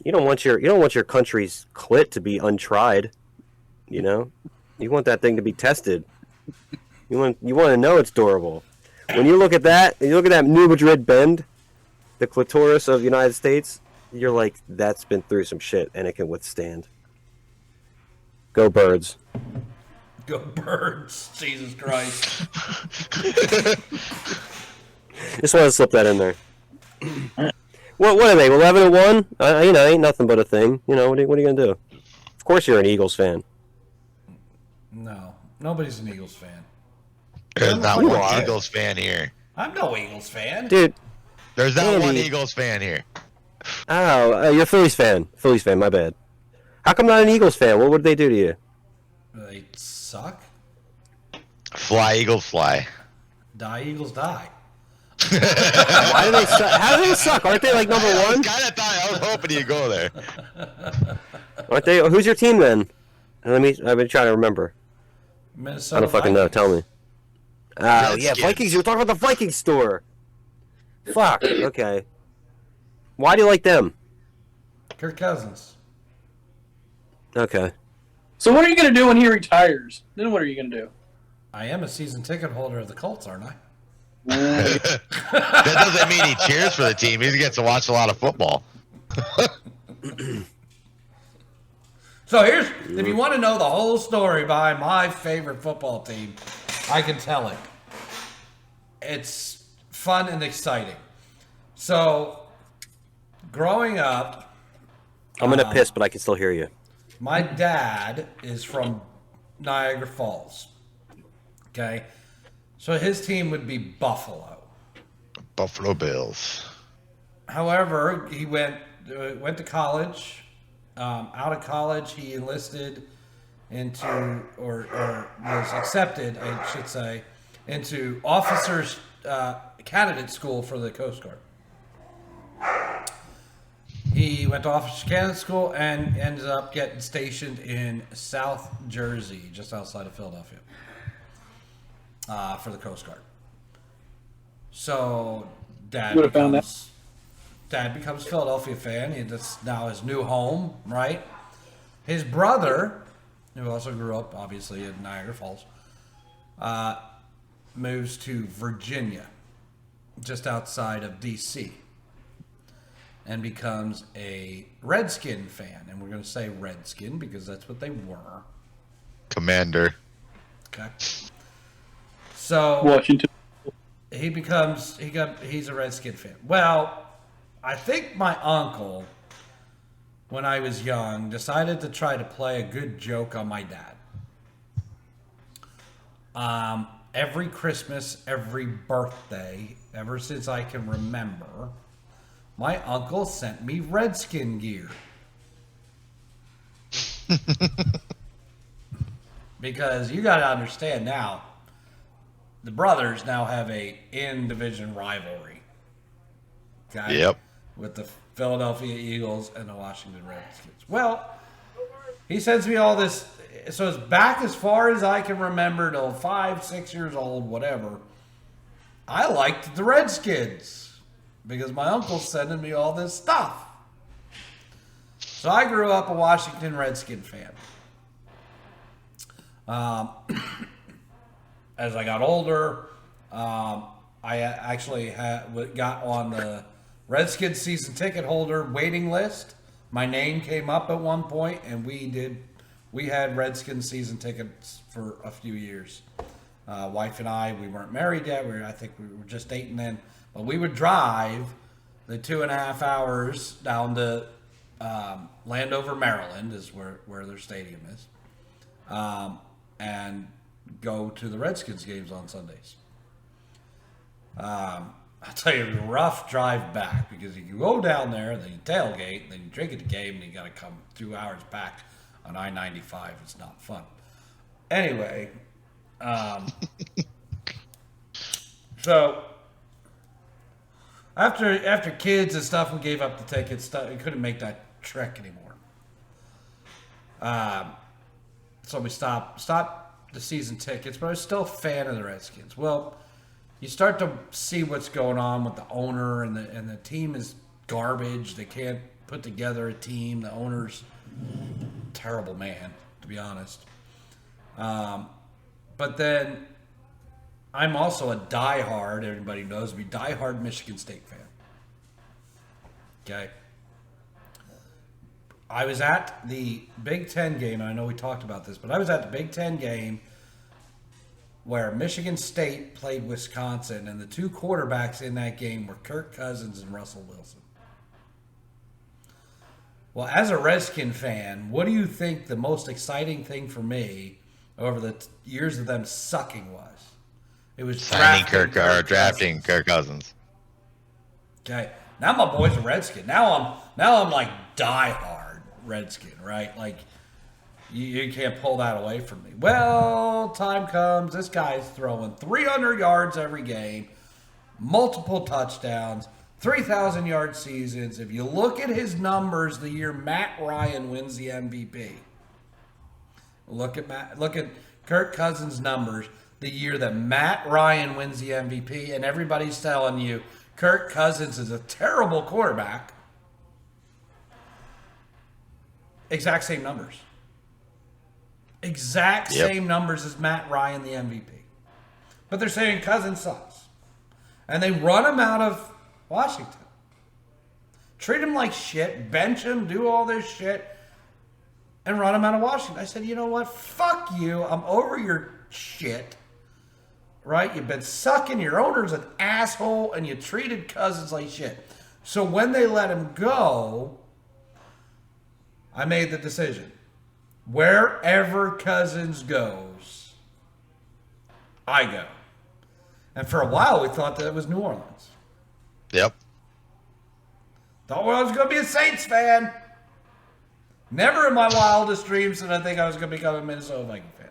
Speaker 6: You don't want your country's clit to be untried. You know, you want that thing to be tested. You want to know it's durable. When you look at that, New Madrid bend, the clitoris of the United States, you're like, that's been through some shit and it can withstand. Go Birds.
Speaker 1: Go Birds. Jesus Christ.
Speaker 6: Just want to slip that in there. What are they? 11-1? Ain't nothing but a thing. You know, what are you gonna do? Of course, you're an Eagles fan.
Speaker 1: No, nobody's an Eagles fan.
Speaker 4: There's not
Speaker 6: You
Speaker 4: one
Speaker 6: are.
Speaker 4: Eagles fan here.
Speaker 1: I'm no Eagles fan.
Speaker 6: Dude.
Speaker 4: There's not
Speaker 6: Andy.
Speaker 4: one Eagles fan here.
Speaker 6: Oh, you're a Phillies fan. Phillies fan, my bad. How come not an Eagles fan? What would they do to you?
Speaker 1: They suck.
Speaker 4: Fly, Eagles, fly.
Speaker 1: Die, Eagles, die.
Speaker 6: Why do they suck? How do they suck? Aren't they like number one?
Speaker 4: I was hoping you'd go there.
Speaker 6: Aren't they? Who's your team then? I've been trying to remember.
Speaker 1: Minnesota
Speaker 6: I don't fucking know.
Speaker 1: Vikings.
Speaker 6: Tell me. Oh, yeah,
Speaker 4: Redskins.
Speaker 6: Vikings. You were talking about the Vikings store. Fuck. Okay. Why do you like them?
Speaker 1: Kirk Cousins.
Speaker 6: Okay.
Speaker 5: So what are you going to do when he retires? Then what are you going to do?
Speaker 1: I am a season ticket holder of the Colts, aren't I?
Speaker 4: That doesn't mean he cheers for the team. He gets to watch a lot of football.
Speaker 1: So if you want to know the whole story behind my favorite football team, I can tell it. It's fun and exciting. So, growing up,
Speaker 6: I'm gonna piss, but I can still hear you.
Speaker 1: my dad is from Niagara Falls. Okay? So his team would be Buffalo.
Speaker 4: Buffalo Bills.
Speaker 1: However, he went to college. Out of college, he enlisted into, or was accepted, I should say, into officers candidate school for the Coast Guard. He went to officers candidate school and ended up getting stationed in South Jersey, just outside of Philadelphia, for the Coast Guard. So Dad
Speaker 5: Would have found that.
Speaker 1: becomes a Philadelphia fan. That's now his new home, right? His brother, who also grew up, obviously, in Niagara Falls, moves to Virginia, just outside of D.C., and becomes a Redskin fan. And we're going to say Redskin because that's what they were.
Speaker 4: Commander.
Speaker 1: Okay. So
Speaker 5: Washington.
Speaker 1: he's a Redskin fan. Well, I think my uncle, when I was young, decided to try to play a good joke on my dad. Every Christmas, every birthday, ever since I can remember, my uncle sent me Redskin gear. Because you got to understand now, the brothers now have a in-division rivalry. Okay?
Speaker 4: Yep.
Speaker 1: With the Philadelphia Eagles and the Washington Redskins. Well, he sends me all this. So it's back as far as I can remember, till 5, 6 years old, whatever. I liked the Redskins because my uncle's sending me all this stuff. So I grew up a Washington Redskin fan. As I got older, I actually got on the Redskins season ticket holder waiting list. My name came up at one point, and we had Redskins season tickets for a few years. Wife and I, we weren't married yet. I think we were just dating then. But we would drive the 2.5 hours down to Landover, Maryland, is where their stadium is, and go to the Redskins games on Sundays. I'll tell you, it was a rough drive back because you go down there, then you tailgate, then you drink at the game, and you got to come 2 hours back on I-95. It's not fun. Anyway, so after kids and stuff, we gave up the tickets. We couldn't make that trek anymore. So we stopped the season tickets, but I was still a fan of the Redskins. Well, you start to see what's going on with the owner, and the team is garbage. They can't put together a team. The owner's a terrible man, to be honest. But then I'm also a diehard, everybody knows me, diehard Michigan State fan. Okay. I was at the Big Ten game. I know we talked about this, but I was at the Big Ten game where Michigan State played Wisconsin, and the two quarterbacks in that game were Kirk Cousins and Russell Wilson. Well, as a Redskin fan, what do you think the most exciting thing for me over the years of them sucking was? It was
Speaker 4: drafting Kirk Cousins.
Speaker 1: Okay, now my boy's a Redskin. Now I'm like diehard Redskin, right? Like you can't pull that away from me. Well, time comes. This guy's throwing 300 yards every game, multiple touchdowns, 3,000-yard seasons. If you look at his numbers the year Matt Ryan wins the MVP, look at Kirk Cousins' numbers the year that Matt Ryan wins the MVP, and everybody's telling you Kirk Cousins is a terrible quarterback. Exact same numbers. Exact same numbers as Matt Ryan, the MVP. But they're saying Cousins sucks. And they run him out of Washington. Treat him like shit, bench him, do all this shit, and run him out of Washington. I said, you know what? Fuck you. I'm over your shit. Right? You've been sucking. Your owner's an asshole, and you treated Cousins like shit. So when they let him go, I made the decision. Wherever Cousins goes, I go. And for a while, we thought that it was New Orleans.
Speaker 4: Yep.
Speaker 1: Thought I was going to be a Saints fan. Never in my wildest dreams did I think I was going to become a Minnesota Viking fan.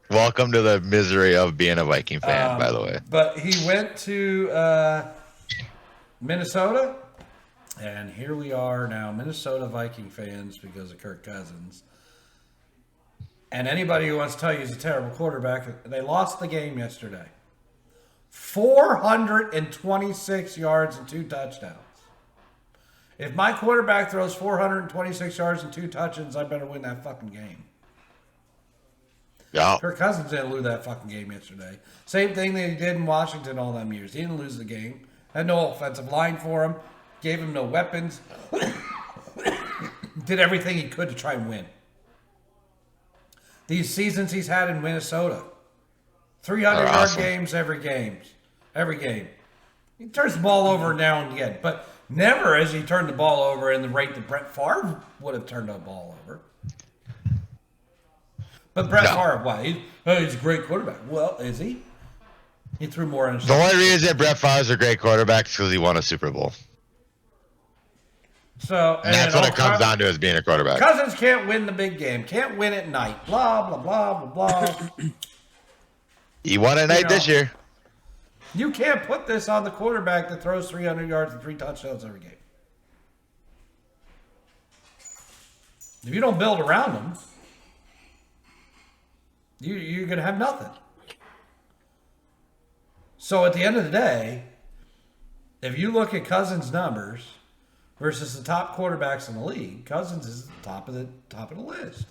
Speaker 4: Welcome to the misery of being a Viking fan, by the way.
Speaker 1: But he went to Minnesota. And here we are now, Minnesota Viking fans because of Kirk Cousins. And anybody who wants to tell you he's a terrible quarterback, they lost the game yesterday. 426 yards and 2 touchdowns. If my quarterback throws 426 yards and 2 touchdowns, I better win that fucking game.
Speaker 4: Yeah.
Speaker 1: Kirk Cousins didn't lose that fucking game yesterday. Same thing that he did in Washington all them years. He didn't lose the game. Had no offensive line for him. Gave him no weapons. Did everything he could to try and win. These seasons he's had in Minnesota. 300-yard
Speaker 4: awesome.
Speaker 1: games every game. Every game. He turns the ball over now and again. But never has he turned the ball over in the rate that Brett Favre would have turned the ball over. But Brett Favre, why? He's a great quarterback. Well, is he? He threw more in.
Speaker 4: The only reason Brett Favre's a great quarterback is because he won a Super Bowl.
Speaker 1: So
Speaker 4: and that's what it comes down to, is being a quarterback.
Speaker 1: Cousins can't win the big game. Can't win at night. Blah, blah, blah, blah, blah.
Speaker 4: He won at night this year.
Speaker 1: You can't put this on the quarterback that throws 300 yards and 3 touchdowns every game. If you don't build around him, you're going to have nothing. So at the end of the day, if you look at Cousins' numbers versus the top quarterbacks in the league, Cousins is at the top of the list.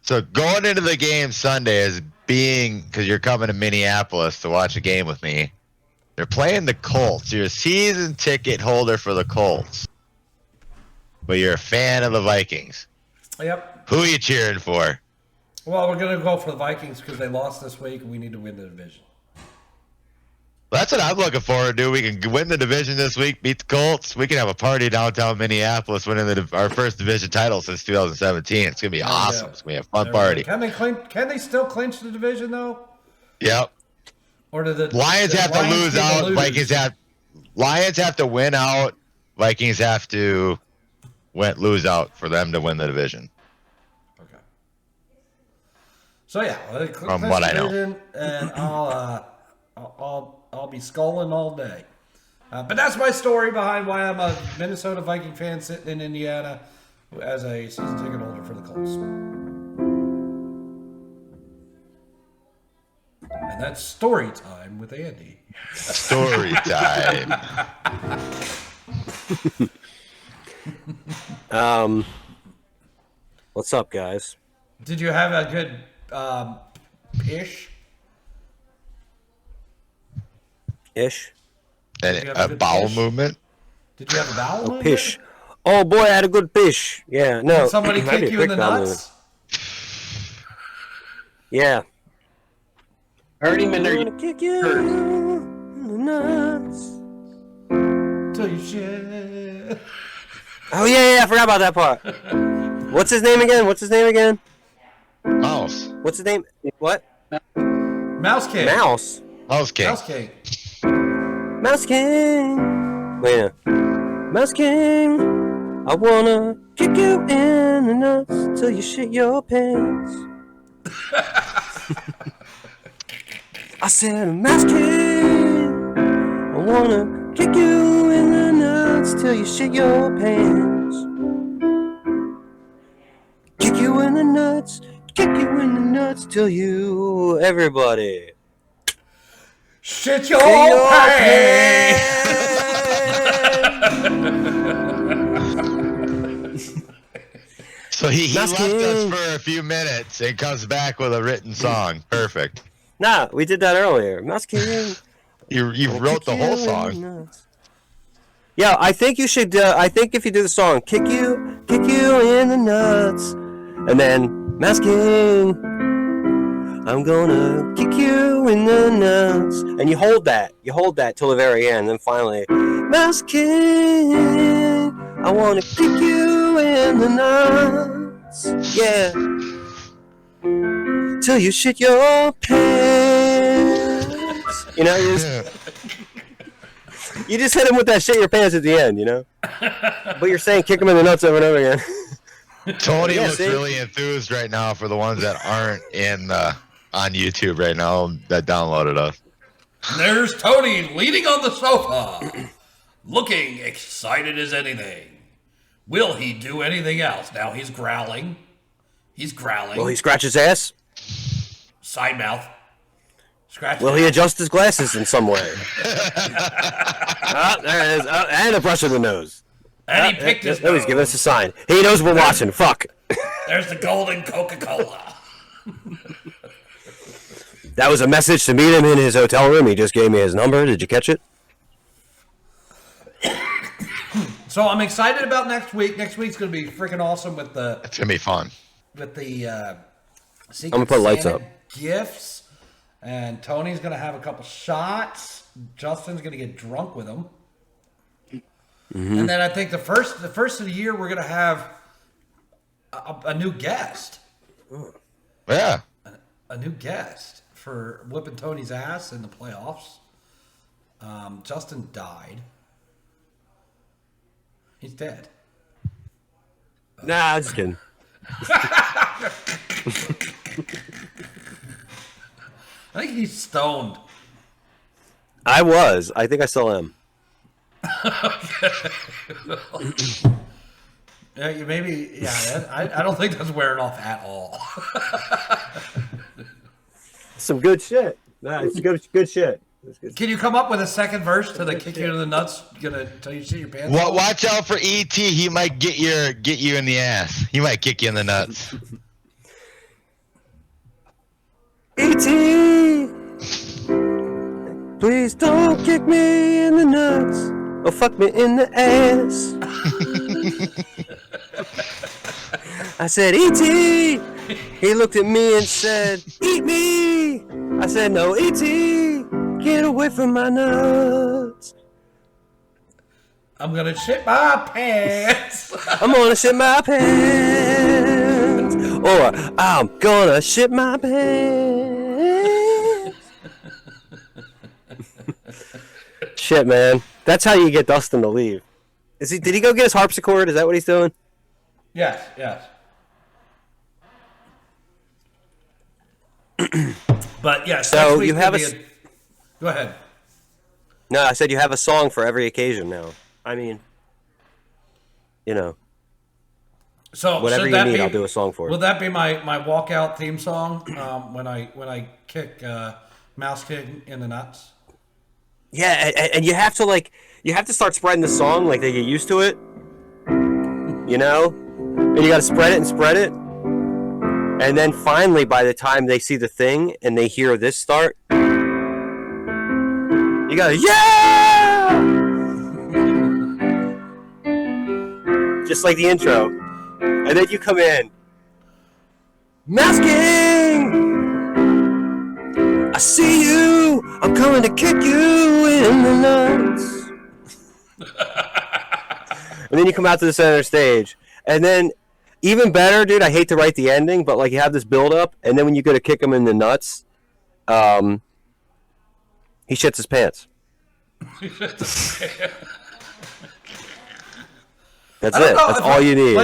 Speaker 4: So going into the game Sunday as being, because you're coming to Minneapolis to watch a game with me, they're playing the Colts. You're a season ticket holder for the Colts, but you're a fan of the Vikings.
Speaker 1: Yep.
Speaker 4: Who are you cheering for?
Speaker 1: Well, we're going to go for the Vikings because they lost this week and we need to win the division.
Speaker 4: That's what I'm looking forward to. We can win the division this week, beat the Colts. We can have a party downtown Minneapolis winning our first division title since 2017. It's going to be awesome. It's going to be a fun party.
Speaker 1: Can they still clinch the division, though?
Speaker 4: Yep.
Speaker 1: Or do the
Speaker 4: Lions have to
Speaker 1: Lions
Speaker 4: lose
Speaker 1: need to
Speaker 4: out.
Speaker 1: lose?
Speaker 4: Lions have to win out. Vikings have to lose out for them to win the division.
Speaker 1: Okay. So yeah,
Speaker 4: From what I know.
Speaker 1: and I'll be sculling all day. But that's my story behind why I'm a Minnesota Viking fan sitting in Indiana as a season ticket holder for the Colts. And that's story time with Andy.
Speaker 4: Story time.
Speaker 6: What's up, guys?
Speaker 1: Did you have a good ish?
Speaker 6: Ish.
Speaker 1: you have a
Speaker 4: A
Speaker 1: good
Speaker 4: bowel
Speaker 1: pish?
Speaker 4: movement.
Speaker 1: Did you have a bowel movement?
Speaker 6: Pish. Oh boy, I had a good pish. Yeah, no.
Speaker 1: Did somebody
Speaker 6: That'd be
Speaker 1: kick
Speaker 6: a
Speaker 1: you in
Speaker 6: quick
Speaker 1: the
Speaker 6: bowel
Speaker 1: nuts?
Speaker 6: movement. Yeah.
Speaker 5: Heard him in there.
Speaker 6: I'm gonna kick you in the nuts.
Speaker 1: Till you shit.
Speaker 6: Oh yeah, I forgot about that part. What's his name again?
Speaker 4: Mouse.
Speaker 6: What's his name? What?
Speaker 1: Mouse King.
Speaker 6: Mouse.
Speaker 4: Mouse King.
Speaker 1: Mouse King.
Speaker 6: Mouse King. Wait a minute. Mouse King. I wanna kick you in the nuts till you shit your pants. I said, Mouse King. I wanna kick you in the nuts till you shit your pants. Kick you in the nuts. Kick you in the nuts till you, everybody.
Speaker 1: Shit your
Speaker 6: Shit your
Speaker 1: pants.
Speaker 4: So he
Speaker 6: Mouse
Speaker 4: left us
Speaker 6: King.
Speaker 4: for a few minutes and comes back with a written song. Perfect.
Speaker 6: Nah, we did that earlier. Mouse King.
Speaker 4: You wrote the whole song.
Speaker 6: Yeah, I think you should. I think if you do the song, kick you in the nuts, and then Mouse King, I'm gonna kick you in the nuts, and you hold that till the very end, and then finally, Mouse King, I wanna kick you in the nuts, yeah, till you shit your pants. You know, you just hit him with that shit your pants at the end, you know? But you're saying kick him in the nuts over and over again.
Speaker 4: Tony
Speaker 6: Yeah,
Speaker 4: looks
Speaker 6: see?
Speaker 4: really enthused right now for the ones that aren't on YouTube right now that downloaded us.
Speaker 1: There's Tony leaning on the sofa, looking excited as anything. Will he do anything else? Now he's growling.
Speaker 6: Will he scratch his ass?
Speaker 1: Side mouth. Scratch.
Speaker 6: Will he adjust his glasses in some way? There it is. And a brush of the nose.
Speaker 1: And he picked his
Speaker 6: Oh, he's giving us a sign. He knows we're watching. Fuck.
Speaker 1: There's the golden Coca-Cola.
Speaker 6: That was a message to meet him in his hotel room. He just gave me his number. Did you catch it?
Speaker 1: So I'm excited about next week. Next week's going to be freaking awesome with the
Speaker 4: It's gonna be fun.
Speaker 1: Secret
Speaker 6: I'm gonna put lights
Speaker 1: Santa
Speaker 6: up.
Speaker 1: gifts. And Tony's going to have a couple shots. Justin's going to get drunk with them.
Speaker 6: Mm-hmm.
Speaker 1: And then I think the first of the year we're going to have a new guest.
Speaker 4: Yeah.
Speaker 1: A new guest for whipping Tony's ass in the playoffs. Justin died. He's dead.
Speaker 6: Nah, I'm just kidding.
Speaker 1: I think he's stoned.
Speaker 6: I was. I think I still am.
Speaker 1: Yeah, maybe. Yeah, I don't think that's wearing off at all.
Speaker 6: Some good shit. Nah, it's good shit. It's good.
Speaker 1: Can you come up with a second verse to the kick you in the nuts? Gonna tell you shit your pants?
Speaker 4: Well, watch out for ET. He might get you in the ass. He might kick you in the nuts.
Speaker 6: E.T. Please don't kick me in the nuts or fuck me in the ass. I said, E.T. He looked at me and said, eat me. I said, no, E.T. Get away from my nuts.
Speaker 1: I'm gonna shit my pants.
Speaker 6: I'm gonna shit my pants. Or I'm gonna shit my pants. Shit, man. That's how you get Dustin to leave. Did he go get his harpsichord? Is that what he's doing?
Speaker 1: Yes, yes. But yes.
Speaker 6: So
Speaker 1: next week
Speaker 6: you have
Speaker 1: will be Go ahead.
Speaker 6: No, I said you have a song for every occasion now. I mean, you know,
Speaker 1: So
Speaker 6: whatever
Speaker 1: should
Speaker 6: you
Speaker 1: that
Speaker 6: need,
Speaker 1: be,
Speaker 6: I'll do a song for
Speaker 1: Will
Speaker 6: it.
Speaker 1: that be my walkout theme song when I kick Mouse King in the nuts?
Speaker 6: Yeah, and you have to start spreading the song like they get used to it. You know, and you got to spread it and spread it, and then finally, by the time they see the thing and they hear this start, you got to just like the intro, and then you come in, masking. I see you. I'm coming to kick you in the nuts. And then you come out to the center stage, and then even better, dude. I hate to write the ending, but like you have this build up, and then when you go to kick him in the nuts, he shits his pants. That's it. That's all you need.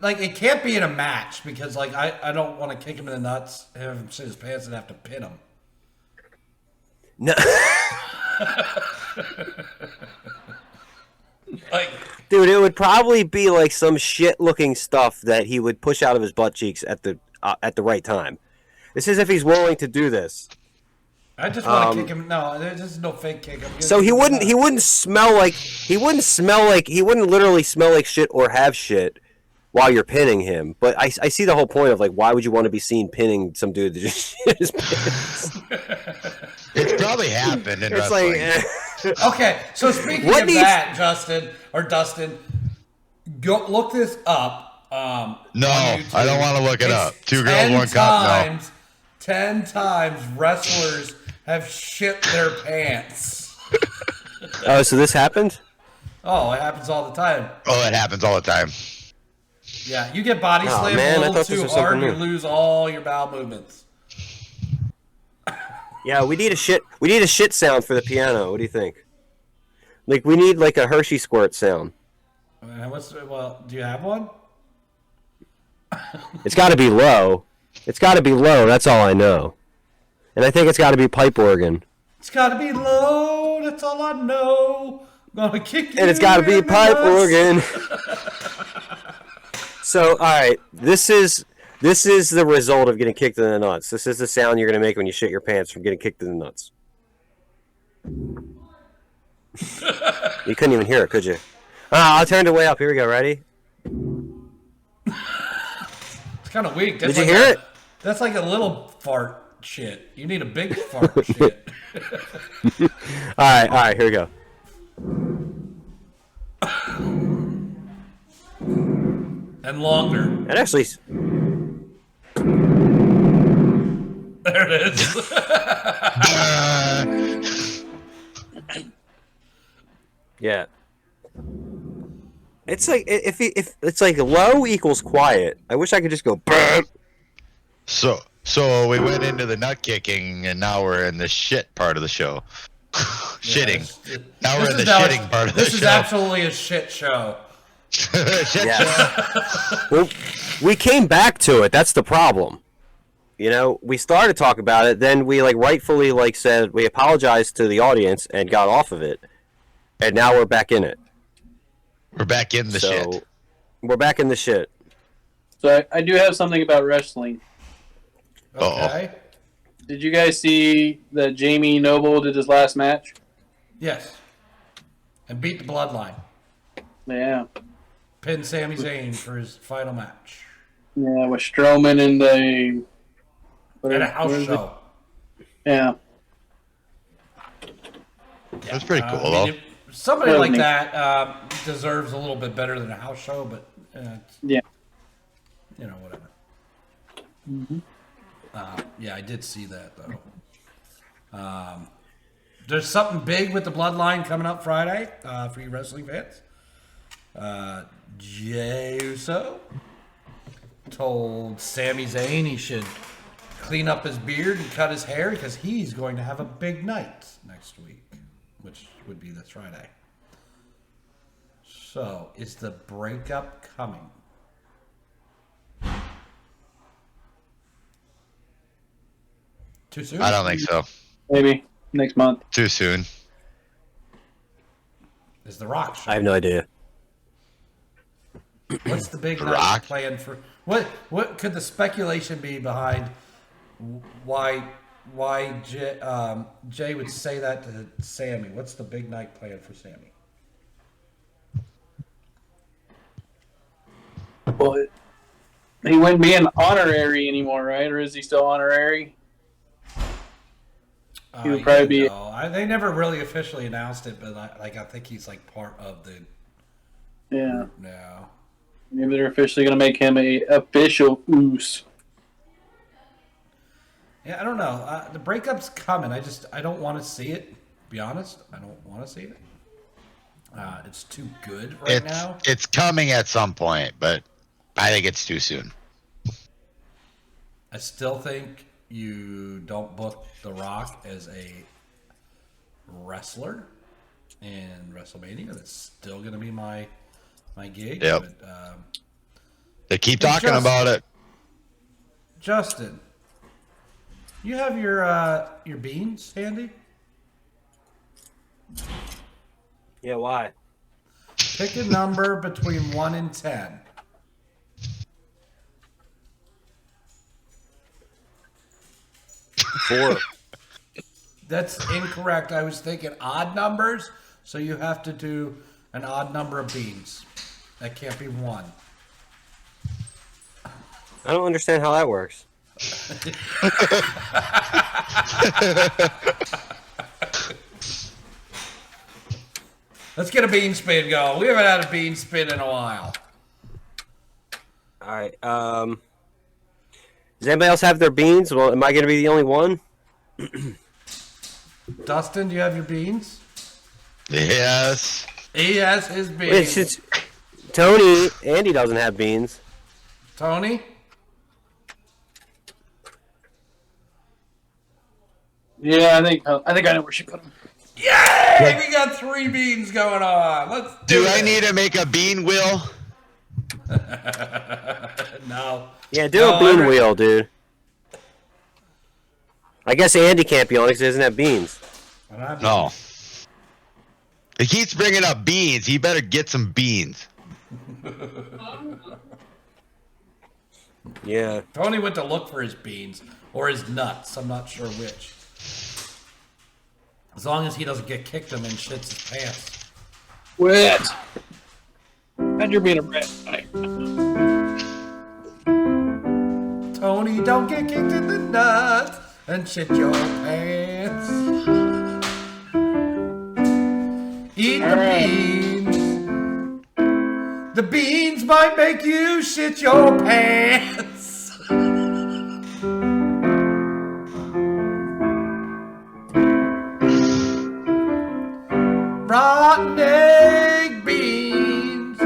Speaker 1: Like it can't be in a match because like I don't want to kick him in the nuts, have him shit his pants, and have to pin him.
Speaker 6: No.
Speaker 1: Like,
Speaker 6: dude, it would probably be like some shit-looking stuff that he would push out of his butt cheeks at the right time. This is if he's willing to do this.
Speaker 1: I just want to kick him. No, there's no fake kick.
Speaker 6: So he wouldn't literally smell like shit or have shit while you're pinning him. But I see the whole point of like, why would you want to be seen pinning some dude that just shit his pants?
Speaker 4: It's probably happened in wrestling.
Speaker 1: Okay, so speaking of that, Dustin, go look this up.
Speaker 4: No, I don't want to look it up. 2 girls, 1 cup. No.
Speaker 1: 10 times wrestlers have shit their pants.
Speaker 6: Oh, so this happened?
Speaker 1: Oh, it happens all the time.
Speaker 4: Oh, it happens all the time.
Speaker 1: Yeah, you get body slammed a little too hard, you lose all your bowel movements.
Speaker 6: Yeah, we need a shit sound for the piano. What do you think? Like we need like a Hershey squirt sound.
Speaker 1: Do you have one?
Speaker 6: It's got to be low. That's all I know. And I think it's got to be pipe organ.
Speaker 1: It's got to be low. That's all I know. I'm gonna kick you.
Speaker 6: And it's got to be pipe organ. So, all right, this is the result of getting kicked in the nuts. This is the sound you're going to make when you shit your pants from getting kicked in the nuts. You couldn't even hear it, could you? I'll turn it way up. Here we go. Ready?
Speaker 1: It's kind of weak.
Speaker 6: Did you hear it?
Speaker 1: That's like a little fart shit. You need a big fart shit.
Speaker 6: All right, here we go.
Speaker 1: And longer.
Speaker 6: And actually...
Speaker 1: There it is.
Speaker 6: Yeah. It's like if it's like low equals quiet. I wish I could just go. Burp.
Speaker 4: So we went into the nut kicking, and now we're in the shit part of the show. Shitting. Now we're in the shitting part of the show.
Speaker 1: This is absolutely a shit show.
Speaker 4: Shit show.
Speaker 6: Well, we came back to it. That's the problem. You know, we started to talk about it, then we rightfully said we apologized to the audience and got off of it, and now we're back in it.
Speaker 4: We're back in the shit.
Speaker 6: We're back in the shit.
Speaker 5: So I do have something about wrestling.
Speaker 1: Okay.
Speaker 5: Did you guys see that Jamie Noble did his last match?
Speaker 1: Yes. And beat the Bloodline.
Speaker 5: Yeah.
Speaker 1: Pinned Sami Zayn for his final match.
Speaker 5: Yeah, with Strowman and the...
Speaker 1: At a house show.
Speaker 5: Yeah.
Speaker 4: That's pretty cool, though.
Speaker 1: Somebody like that deserves a little bit better than a house show, but
Speaker 5: yeah,
Speaker 1: whatever. Yeah, I did see that though. There's something big with the Bloodline coming up Friday for you wrestling fans. Jey Uso told Sami Zayn he should clean up his beard and cut his hair because he's going to have a big night next week, which would be this Friday. So, is the breakup coming? Too soon?
Speaker 4: I don't think so.
Speaker 5: Maybe next month.
Speaker 4: Too soon.
Speaker 1: Is The Rock
Speaker 6: I have no idea.
Speaker 1: What's the big night
Speaker 4: Rock?
Speaker 1: plan for what could the speculation be behind why Jay would say that to Sammy? What's the big night plan for Sammy?
Speaker 5: But he wouldn't be an honorary anymore, right? Or is he still honorary? He would probably be.
Speaker 1: They never really officially announced it, but I think he's like part of the
Speaker 5: Yeah.
Speaker 1: now.
Speaker 5: Maybe they're officially going to make him a official Oos.
Speaker 1: Yeah, I don't know. The breakup's coming. I don't want to see it. To be honest, I don't want to see it. It's too good right now.
Speaker 4: It's coming at some point, but I think it's too soon.
Speaker 1: I still think you don't book The Rock as a wrestler in WrestleMania. That's still going to be my gig.
Speaker 4: Yep.
Speaker 1: But,
Speaker 4: They keep talking about it.
Speaker 1: Justin, you have your beans handy?
Speaker 6: Yeah, why?
Speaker 1: Pick a number between 1 and 10.
Speaker 6: Four.
Speaker 1: That's incorrect. I was thinking odd numbers, so you have to do an odd number of beans. That can't be 1.
Speaker 6: I don't understand how that works.
Speaker 1: Let's get a bean spin going. We haven't had a bean spin in a while.
Speaker 6: All right. Does anybody else have their beans? Well, am I going to be the only one?
Speaker 1: Dustin, do you have your beans?
Speaker 4: Yes.
Speaker 1: He has his beans.
Speaker 6: Wait, since Tony, Andy doesn't have beans.
Speaker 1: Tony?
Speaker 5: Yeah, I think I know where she put him.
Speaker 1: Yay! We got 3 beans going on. Let's
Speaker 4: Do
Speaker 1: it.
Speaker 4: I need to make a bean wheel?
Speaker 1: No.
Speaker 6: Yeah, do a bean wheel, dude. I guess Andy can't be on because he doesn't have beans.
Speaker 4: No. He keeps bringing up beans. He better get some beans.
Speaker 6: Yeah.
Speaker 1: Tony went to look for his beans or his nuts. I'm not sure which. As long as he doesn't get kicked him and shits his pants.
Speaker 5: Quit. And you're being a rat.
Speaker 1: Tony, don't get kicked in the nuts and shit your pants. Eat the beans. The beans might make you shit your pants. Rotten egg beans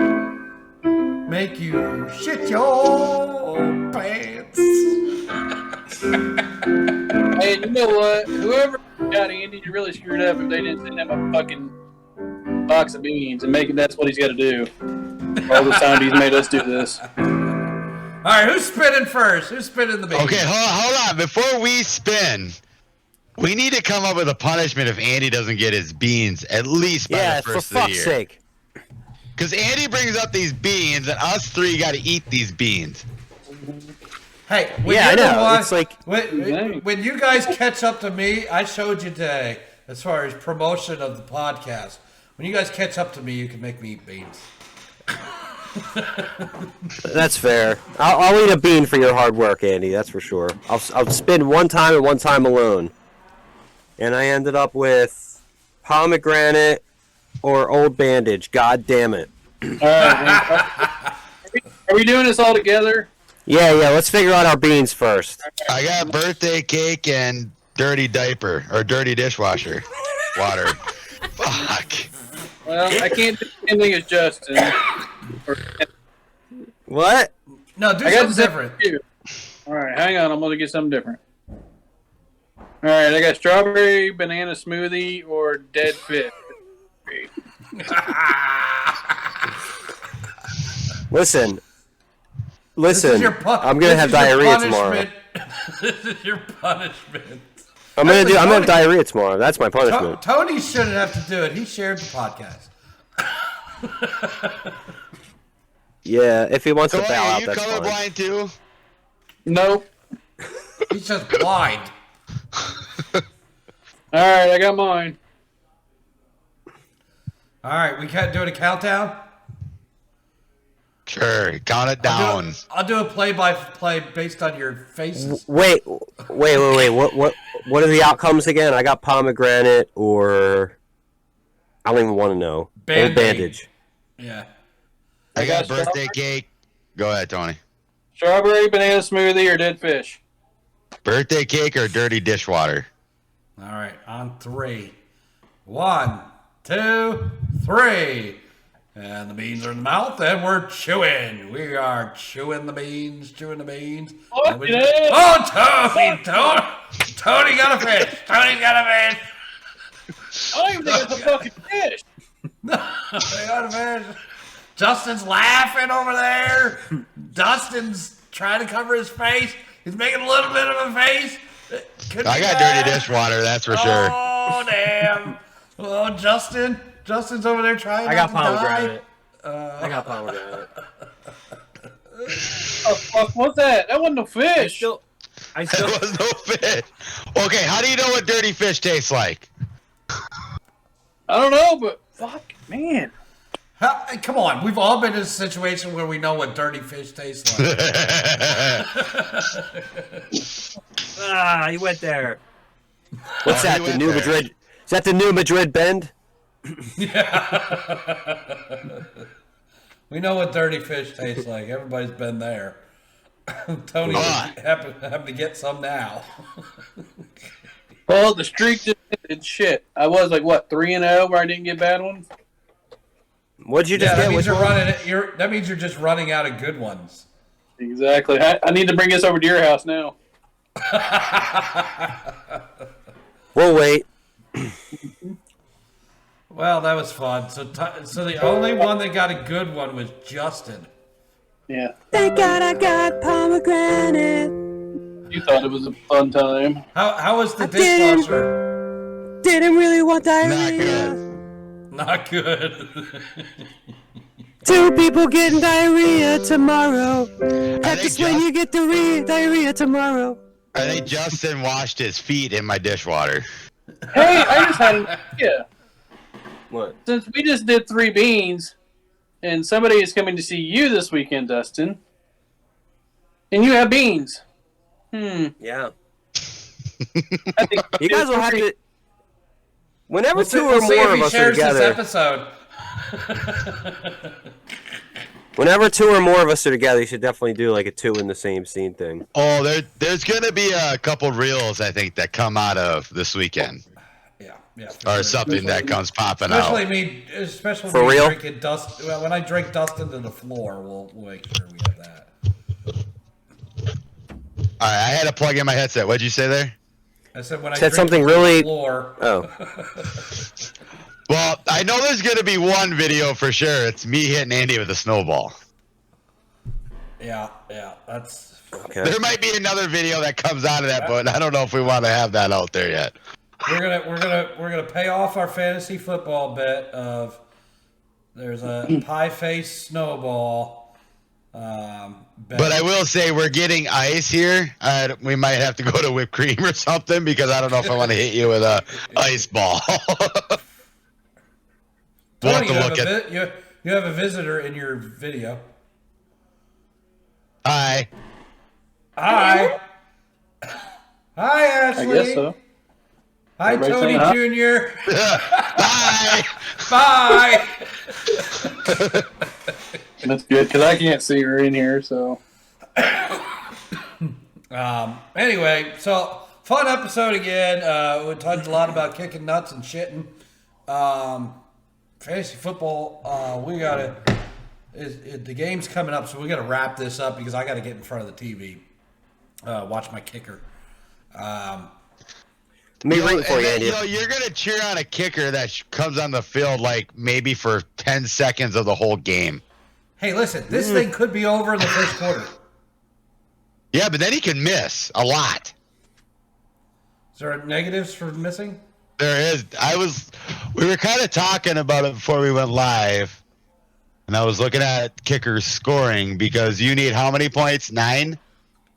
Speaker 1: make you shit your pants.
Speaker 5: Hey, you know what? Whoever got Andy, you really screwed up if they didn't send him a fucking box of beans and make it that's what he's got to do. All the time he's made us do this.
Speaker 1: All right, who's spinning first? Who's spinning the beans?
Speaker 4: Okay, hold on. Before we spin, we need to come up with a punishment if Andy doesn't get his beans at least by
Speaker 6: Yeah,
Speaker 4: the
Speaker 6: for
Speaker 4: first of the
Speaker 6: fuck's
Speaker 4: year.
Speaker 6: sake.
Speaker 4: Because Andy brings up these beans, and us 3 got to eat these beans.
Speaker 1: Hey, when
Speaker 6: Yeah, I
Speaker 1: you're the
Speaker 6: know.
Speaker 1: one-
Speaker 6: It's like-
Speaker 1: when you guys catch up to me, I showed you today as far as promotion of the podcast. When you guys catch up to me, you can make me eat beans.
Speaker 6: That's fair. I'll eat a bean for your hard work, Andy. That's for sure. I'll spin one time and one time alone. And I ended up with pomegranate or old bandage. God damn it.
Speaker 5: All right. Are we doing this all together?
Speaker 6: Yeah, let's figure out our beans first.
Speaker 4: I got birthday cake and dirty diaper, or dirty dishwasher water. Fuck.
Speaker 5: Well, I can't do anything as Justin.
Speaker 6: What?
Speaker 1: No, do
Speaker 5: I got
Speaker 1: something different.
Speaker 5: All right, hang on. I'm going to get something different. All right, I got strawberry banana smoothie or dead fish.
Speaker 6: Listen.
Speaker 1: This is your
Speaker 6: I'm gonna have diarrhea tomorrow.
Speaker 1: This is your punishment.
Speaker 6: I'm gonna have diarrhea tomorrow. That's my punishment.
Speaker 1: Tony shouldn't have to do it. He shared the podcast.
Speaker 6: Yeah, if he wants to
Speaker 4: Tony,
Speaker 6: bow
Speaker 4: are
Speaker 6: out,
Speaker 4: you
Speaker 6: that's fine.
Speaker 4: colorblind too?
Speaker 5: Nope.
Speaker 1: He's just blind.
Speaker 5: All right, I got mine.
Speaker 1: All right, we can't do it a countdown.
Speaker 4: Sure, count it down.
Speaker 1: I'll do a play-by-play based on your faces.
Speaker 6: Wait. What are the outcomes again? I got pomegranate or I don't even want to know.
Speaker 1: Band-Aid.
Speaker 6: Bandage.
Speaker 1: Yeah.
Speaker 4: I got a
Speaker 5: got
Speaker 4: birthday
Speaker 5: strawberry.
Speaker 4: cake. Go ahead, Tony.
Speaker 5: Strawberry banana smoothie or dead fish?
Speaker 4: Birthday cake or dirty dishwater?
Speaker 1: All right, on 3. 1, 2, 3. And the beans are in the mouth, and we're chewing. We are chewing the beans,
Speaker 5: Fuck
Speaker 1: And we-
Speaker 5: yeah.
Speaker 1: Oh, Tony got a fish. Tony got a fish.
Speaker 5: I don't even think it's a fucking fish.
Speaker 1: They got a fish. Justin's laughing over there. Dustin's trying to cover his face. He's making a little bit of a face. Could
Speaker 4: I
Speaker 1: be
Speaker 4: got
Speaker 1: bad.
Speaker 4: dirty dishwater, that's for sure.
Speaker 1: Oh, damn. Well, Justin's over there trying
Speaker 7: I got
Speaker 1: not to die.
Speaker 7: pomegranate. I got pomegranate.
Speaker 5: Oh, fuck, what's that? That wasn't no fish.
Speaker 7: I
Speaker 4: There
Speaker 7: still.
Speaker 4: was no fish. Okay, how do you know what dirty fish tastes like?
Speaker 5: I don't know, but fuck, man.
Speaker 1: Come on, we've all been in a situation where we know what dirty fish tastes like.
Speaker 7: Ah, you went there.
Speaker 6: What's that?
Speaker 4: he
Speaker 6: The
Speaker 4: went
Speaker 6: new
Speaker 4: there.
Speaker 6: Madrid? Is that the new Madrid Bend?
Speaker 1: We know what dirty fish tastes like. Everybody's been there. Tony happened to get some now.
Speaker 5: Well, the streak just ended. Shit. I was like, what, 3-0 where I didn't get bad ones?
Speaker 6: What'd you
Speaker 1: Yeah,
Speaker 6: just
Speaker 1: that
Speaker 6: get?
Speaker 1: means
Speaker 6: Which
Speaker 1: you're
Speaker 6: one?
Speaker 1: running. That means you're just running out of good ones.
Speaker 5: Exactly. I need to bring this over to your house now.
Speaker 6: We'll wait.
Speaker 1: Well, that was fun. So the only one that got a good one was Justin.
Speaker 5: Yeah.
Speaker 3: Thank God I got pomegranate.
Speaker 5: You thought it was a fun time.
Speaker 1: How was the
Speaker 3: I didn't.
Speaker 1: dishwasher?
Speaker 3: Didn't really want
Speaker 4: Not
Speaker 3: diarrhea.
Speaker 4: good.
Speaker 1: Not good.
Speaker 3: 2 people getting diarrhea tomorrow. That's
Speaker 4: think
Speaker 3: when you get diarrhea tomorrow.
Speaker 4: I think Justin washed his feet in my dishwater.
Speaker 5: Hey, I just had an idea.
Speaker 6: What?
Speaker 5: Since we just did 3 beans, and somebody is coming to see you this weekend, Dustin, and you have beans.
Speaker 6: Yeah.
Speaker 5: I think
Speaker 6: You guys will have to. Whenever
Speaker 1: We'll see
Speaker 6: two or
Speaker 1: if
Speaker 6: more
Speaker 1: he
Speaker 6: of us are
Speaker 1: shares this
Speaker 6: together,
Speaker 1: episode.
Speaker 6: whenever 2 or more of us are together, you should definitely do like a 2 in the same scene thing.
Speaker 4: Oh, there's gonna be a couple reels I think that come out of this weekend,
Speaker 1: Yeah.
Speaker 4: or something that comes popping
Speaker 1: Especially
Speaker 4: out.
Speaker 1: especially
Speaker 6: For
Speaker 1: me
Speaker 6: real?
Speaker 1: drinking dust. Well, when I drink dust into the floor, we'll make sure we have that.
Speaker 4: All right, I had to plug in my headset. What'd you say there?
Speaker 1: I said when I
Speaker 6: Said
Speaker 1: drink
Speaker 6: something
Speaker 1: into
Speaker 6: really-
Speaker 1: the floor.
Speaker 6: Oh,
Speaker 4: Well, I know there's gonna be one video for sure. It's me hitting Andy with a snowball.
Speaker 1: Yeah, that's.
Speaker 6: okay.
Speaker 4: There might be another video that comes out of that, but I don't know if we want to have that out there yet.
Speaker 1: We're gonna pay off our fantasy football bet of there's a pie face snowball. Bet.
Speaker 4: But I will say we're getting ice here. We might have to go to whipped cream or something because I don't know if I want to hit you with a ice ball. We'll have
Speaker 1: Tony,
Speaker 4: to look at.
Speaker 1: you have a visitor in your video.
Speaker 4: Hi.
Speaker 1: Hi. Hi, Ashley.
Speaker 5: I guess so.
Speaker 1: Hi,
Speaker 5: Everybody
Speaker 1: Tony
Speaker 5: saying hi?
Speaker 1: Jr.
Speaker 4: Bye.
Speaker 1: Bye.
Speaker 5: That's good, because I can't see her in here, so.
Speaker 1: Anyway, so fun episode again. We talked a lot about kicking nuts and shitting. Fantasy football. The game's coming up, so we got to wrap this up because I got to get in front of the TV, watch my kicker.
Speaker 6: Me rooting for you, Andy.
Speaker 4: You're gonna cheer on a kicker that comes on the field like maybe for 10 seconds of the whole game.
Speaker 1: Hey, listen, this thing could be over in the first quarter.
Speaker 4: Yeah, but then he can miss a lot.
Speaker 1: Is there negatives for missing?
Speaker 4: There is. We were kind of talking about it before we went live, and I was looking at kickers scoring because you need how many points? 9?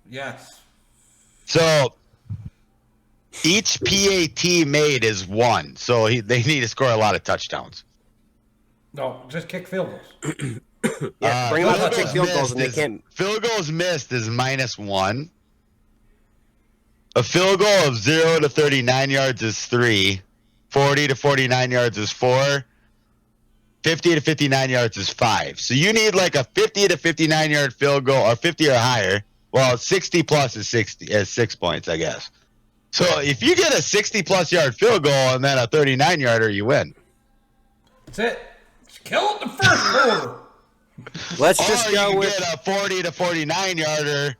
Speaker 1: Yes.
Speaker 4: So each PAT made is 1. So they need to score a lot of touchdowns.
Speaker 1: No, just kick field goals.
Speaker 6: Yeah, bring them up to kick field goals, and they can't.
Speaker 4: Field goals missed is -1. A field goal of 0 to 39 yards is 3. 40 to 49 yards is 4. 50 to 59 yards is 5. So you need like a 50 to 59 yard field goal, or 50 or higher. Well, 60 plus is 6 points, I guess. So if you get a 60 plus yard field goal and then a 39 yarder, you win.
Speaker 1: That's it. Just kill it in the first quarter.
Speaker 6: Let's just
Speaker 4: or
Speaker 6: go
Speaker 4: you
Speaker 6: with.
Speaker 4: get a 40 to 49 yarder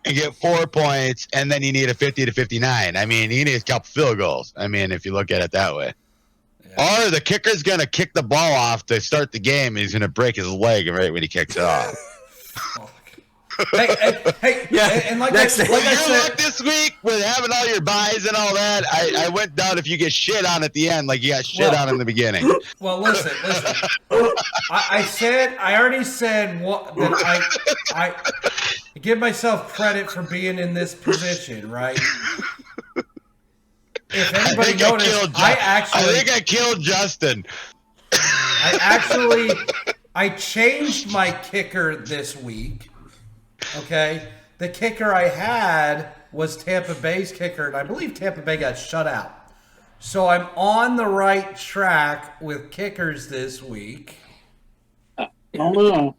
Speaker 4: and get 4 points, and then you need a 50 to 59. I mean, you need a couple field goals. I mean, if you look at it that way. Yeah. Or the kicker's going to kick the ball off to start the game, and he's going to break his leg right when he kicks it off.
Speaker 1: hey,
Speaker 6: Yeah.
Speaker 1: And like
Speaker 6: Next
Speaker 1: I
Speaker 6: thing-
Speaker 1: said,
Speaker 4: Your luck this week with having all your buys and all that, I went down if you get shit on at the end, like you got shit on in the beginning.
Speaker 1: well, listen. I already said that I give myself credit for being in this position, right? If anybody noticed,
Speaker 4: I think I killed Justin.
Speaker 1: I changed my kicker this week. Okay, the kicker I had was Tampa Bay's kicker, and I believe Tampa Bay got shut out. So I'm on the right track with kickers this week.
Speaker 5: Oh no.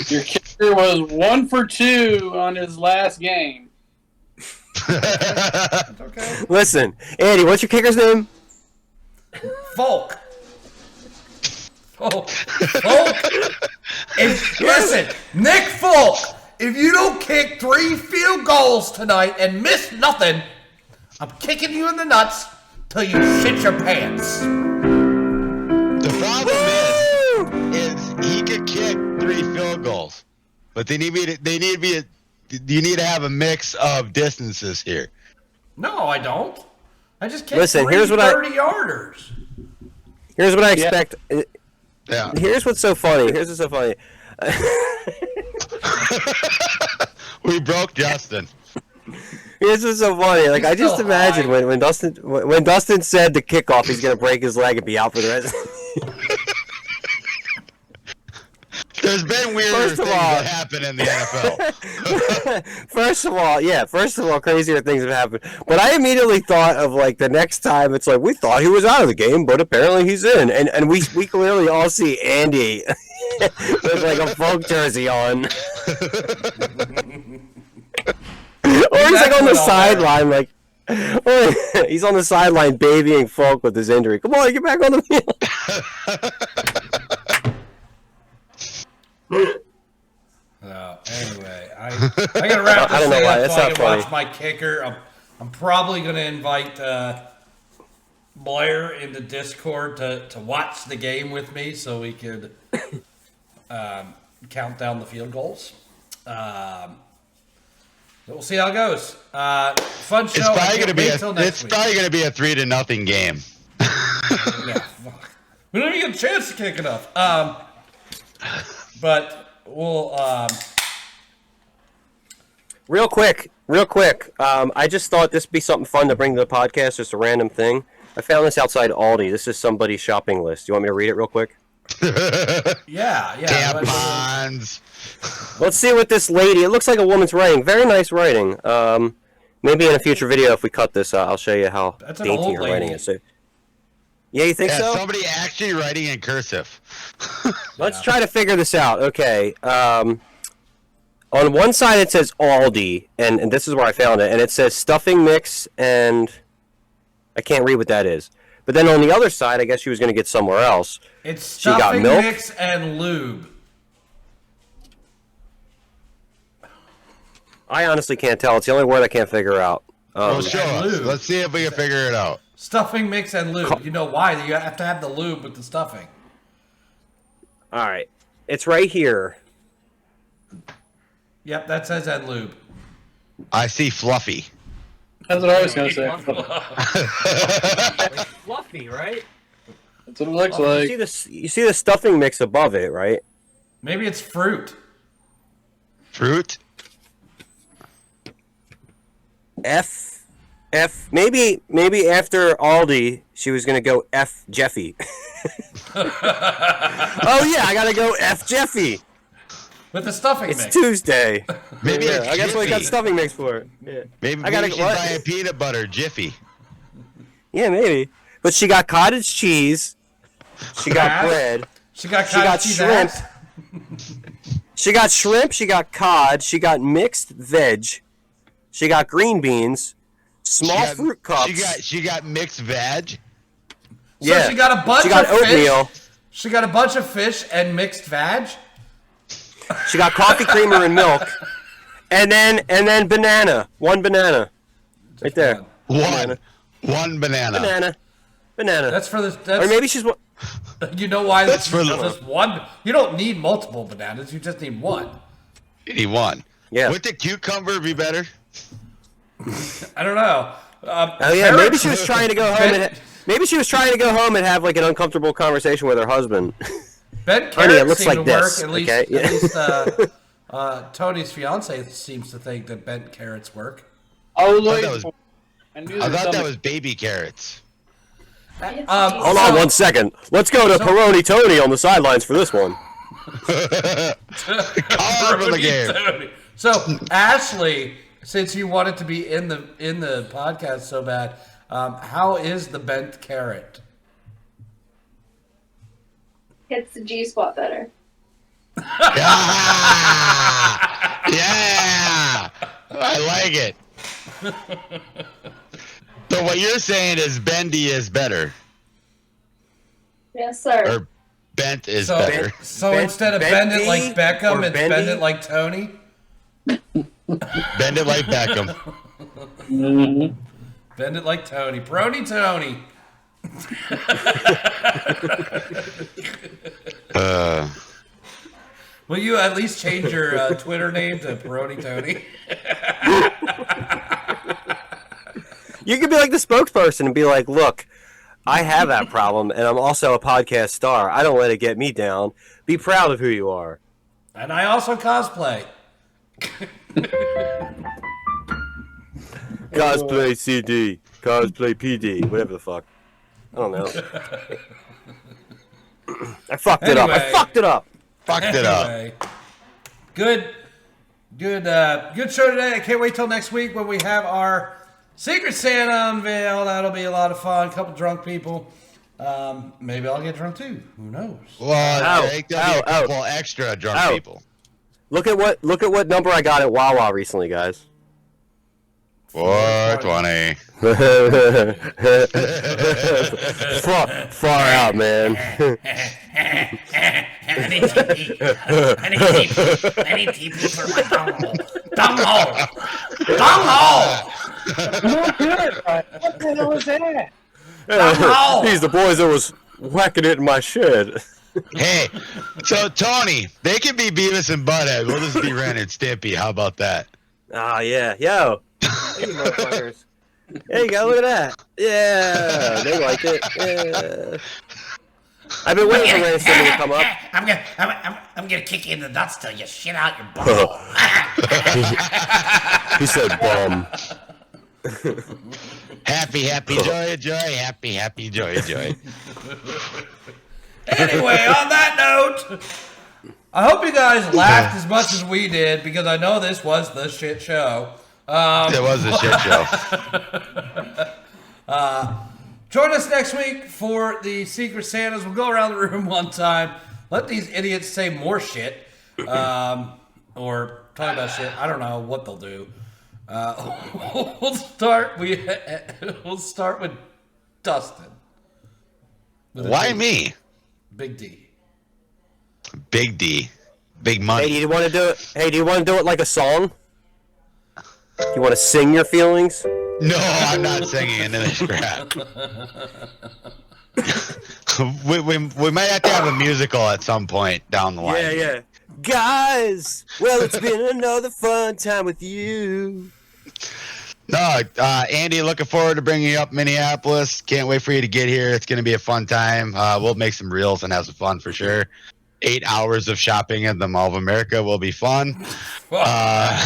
Speaker 5: Your kicker was 1 for 2 on his last game.
Speaker 1: Okay.
Speaker 6: Listen, Andy, what's your kicker's name?
Speaker 1: Folk. Listen, Nick Folk, if you don't kick 3 field goals tonight and miss nothing, I'm kicking you in the nuts till you shit your pants.
Speaker 4: The problem is he could kick 3 field goals, but you need to have a mix of distances here.
Speaker 1: No, I don't. I just kicked
Speaker 6: Listen,
Speaker 1: 3
Speaker 6: here's what
Speaker 1: 30-yarders.
Speaker 6: Here's what I expect.
Speaker 4: Yeah.
Speaker 6: Here's what's so funny.
Speaker 4: We broke Justin.
Speaker 6: Here's what's so funny. Like,
Speaker 1: He's
Speaker 6: I just
Speaker 1: still
Speaker 6: imagine
Speaker 1: high.
Speaker 6: when Dustin said the kickoff, he's gonna break his leg and be out for the rest.
Speaker 4: There's been weirder
Speaker 6: First
Speaker 4: things
Speaker 6: of all-
Speaker 4: that happen in the NFL.
Speaker 6: First of all, crazier things have happened. But I immediately thought of like the next time. It's like we thought he was out of the game, but apparently he's in, and we clearly all see Andy with like a folk jersey on. Or he's like on the sideline, like, or he's on the sideline babying Folk with his injury. Come on, get back on the field.
Speaker 1: Anyway, I gotta wrap
Speaker 6: I
Speaker 1: this
Speaker 6: don't know
Speaker 1: thing
Speaker 6: why,
Speaker 1: up
Speaker 6: that's
Speaker 1: so I
Speaker 6: not
Speaker 1: can watch
Speaker 6: funny.
Speaker 1: my kicker. I'm probably gonna invite Blair into Discord to watch the game with me so we could count down the field goals. We'll see how it goes. Fun show.
Speaker 4: It's probably going to be
Speaker 1: till next week.
Speaker 4: 3-0 game.
Speaker 1: Yeah, fuck. We don't even get a chance to kick enough. But we'll.
Speaker 6: Real quick. I just thought this would be something fun to bring to the podcast, just a random thing. I found this outside Aldi. This is somebody's shopping list. You want me to read it real quick?
Speaker 1: Yeah.
Speaker 4: Tampons.
Speaker 6: Let's see what this lady. It looks like a woman's writing. Very nice writing. Maybe in a future video, if we cut this, I'll show you how
Speaker 1: That's an
Speaker 6: dainty
Speaker 1: old
Speaker 6: her
Speaker 1: lady.
Speaker 6: writing is. So, yeah, you think so?
Speaker 4: Somebody actually writing in cursive.
Speaker 6: Let's try to figure this out. Okay. On one side it says Aldi, and this is where I found it, and it says stuffing mix, and I can't read what that is. But then on the other side, I guess she was going to get somewhere else.
Speaker 1: It's
Speaker 6: She got
Speaker 1: stuffing
Speaker 6: milk?
Speaker 1: mix and lube.
Speaker 6: I honestly can't tell. It's the only word I can't figure out.
Speaker 4: Well, show
Speaker 1: and
Speaker 4: us.
Speaker 1: lube.
Speaker 4: Let's see if we can figure it out.
Speaker 1: Stuffing mix and lube. You know why? You have to have the lube with the stuffing.
Speaker 6: All right. It's right here.
Speaker 1: Yep, that says and lube.
Speaker 4: I see fluffy.
Speaker 5: That's what I was gonna say.
Speaker 7: Like fluffy, right?
Speaker 5: That's what it looks
Speaker 6: You
Speaker 5: like.
Speaker 6: see this? You see the stuffing mix above it, right?
Speaker 1: Maybe it's fruit.
Speaker 4: Fruit?
Speaker 6: Maybe after Aldi, she was gonna go F Jeffy. Oh yeah, I gotta go F Jeffy.
Speaker 1: With the stuffing
Speaker 6: It's
Speaker 1: mix.
Speaker 6: Tuesday.
Speaker 4: Maybe
Speaker 6: Yeah,
Speaker 4: it's
Speaker 6: I guess we got
Speaker 4: Jiffy.
Speaker 6: stuffing mix for it. Yeah.
Speaker 4: Maybe
Speaker 6: I gotta-
Speaker 4: we should
Speaker 6: what?
Speaker 4: buy a peanut butter Jiffy.
Speaker 6: Yeah, maybe. But she got cottage cheese. She got
Speaker 1: Crab.
Speaker 6: bread.
Speaker 1: She got
Speaker 6: She got
Speaker 1: cottage cheese
Speaker 6: shrimp.
Speaker 1: ass.
Speaker 6: She got shrimp. She got cod. She got mixed veg. She got green beans. Small fruit cups.
Speaker 4: She got mixed veg.
Speaker 6: yeah.
Speaker 1: So she got a bunch
Speaker 6: She got
Speaker 1: of
Speaker 6: oatmeal.
Speaker 1: fish. She got a bunch of fish and mixed veg.
Speaker 6: She got coffee creamer and milk. And then banana. One banana. Right there.
Speaker 4: One banana.
Speaker 6: Banana.
Speaker 1: That's for the.
Speaker 6: Or
Speaker 1: That's,
Speaker 6: maybe she's.
Speaker 1: you know why
Speaker 4: That's
Speaker 1: that's
Speaker 4: for the-
Speaker 1: just one. You don't need multiple bananas. You just need one.
Speaker 4: You need one.
Speaker 6: Yeah.
Speaker 4: Would the cucumber be better?
Speaker 1: I don't know.
Speaker 6: Oh yeah. Maybe she was trying to go home
Speaker 1: Ben-
Speaker 6: and. Maybe she was trying to go home and have like an uncomfortable conversation with her husband.
Speaker 1: Ben
Speaker 6: Honey, it
Speaker 1: carrots
Speaker 6: looks
Speaker 1: seem
Speaker 6: like
Speaker 1: to
Speaker 6: this,
Speaker 1: work. At least,
Speaker 6: okay?
Speaker 1: at least Tony's fiance seems to think that bent carrots work.
Speaker 5: I was
Speaker 4: that
Speaker 5: waiting
Speaker 4: was-
Speaker 5: for- I knew
Speaker 4: I
Speaker 5: there
Speaker 4: thought that
Speaker 5: something-
Speaker 4: was baby carrots.
Speaker 6: Hold on one second. Let's go to Peroni Tony on the sidelines for this one.
Speaker 4: Call her from the game.
Speaker 1: So Ashley, since you wanted to be in the podcast so bad, how is the bent carrot?
Speaker 8: It's the G spot better.
Speaker 4: Yeah! I like it. So what you're saying is bendy is better,
Speaker 8: Yes, sir.
Speaker 4: or bent is
Speaker 1: So,
Speaker 4: better.
Speaker 1: so
Speaker 6: Ben-
Speaker 1: instead of bend it like
Speaker 6: Bendy
Speaker 1: Beckham,
Speaker 6: or
Speaker 1: it's bend
Speaker 6: Bendy?
Speaker 1: it like Tony.
Speaker 4: Bend it like Beckham.
Speaker 1: Bend it like Tony. Brony Tony. Will you at least change your Twitter name to Peroni Tony?
Speaker 6: You could be like the spokesperson and be like, look, I have that problem, and I'm also a podcast star. I don't let it get me down. Be proud of who you are.
Speaker 1: And I also cosplay.
Speaker 6: Cosplay CD, cosplay PD, whatever the fuck. I don't know. I fucked it up. I
Speaker 1: Anyway.
Speaker 6: fucked it up.
Speaker 4: Fucked it up.
Speaker 1: Anyway, good show today. I can't wait till next week when we have our Secret Santa unveil. That'll be a lot of fun. A couple drunk people. Maybe I'll get drunk too. Who knows?
Speaker 4: Well,
Speaker 6: Ow,
Speaker 4: I think there'll be a
Speaker 6: ow,
Speaker 4: couple extra drunk
Speaker 6: Ow.
Speaker 4: people.
Speaker 6: Look at what number I got at Wawa recently, guys.
Speaker 4: 420.
Speaker 6: Far out, man.
Speaker 1: I need TP for my donghole.
Speaker 3: What the hell is that?
Speaker 6: These the boys that was whacking it in my shed.
Speaker 4: Hey, so Tony, they can be Beavis and Butthead. We'll just be Ren and Stimpy. How about that?
Speaker 6: Ah, yeah. Yo. Hey, you motherfuckers. There you go. Look at that. Yeah. They like it. Yeah. I've been waiting for Ren and Stimpy to come up.
Speaker 1: I'm gonna kick you in the nuts till you shit out your butthole.
Speaker 6: He said bum.
Speaker 4: Happy, joy, happy, joy.
Speaker 1: Anyway, on that note, I hope you guys laughed as much as we did because I know this was the shit show.
Speaker 4: It was a shit show.
Speaker 1: Join us next week for the Secret Santas. We'll go around the room one time, let these idiots say more shit, or talk about shit. I don't know what they'll do. We'll start with Dustin. With a
Speaker 4: Why
Speaker 1: D.
Speaker 4: me?
Speaker 1: Big D.
Speaker 4: Big D. Big money.
Speaker 6: Hey, do you want to do it? Hey, do you want to do it like a song? You want to sing your feelings?
Speaker 4: No, I'm not singing into this crap. we might have to have a musical at some point down the line.
Speaker 6: Yeah. Guys, well, it's been another fun time with you.
Speaker 4: No, Andy, looking forward to bringing you up Minneapolis. Can't wait for you to get here. It's going to be a fun time. We'll make some reels and have some fun for sure. 8 hours of shopping at the Mall of America will be fun. I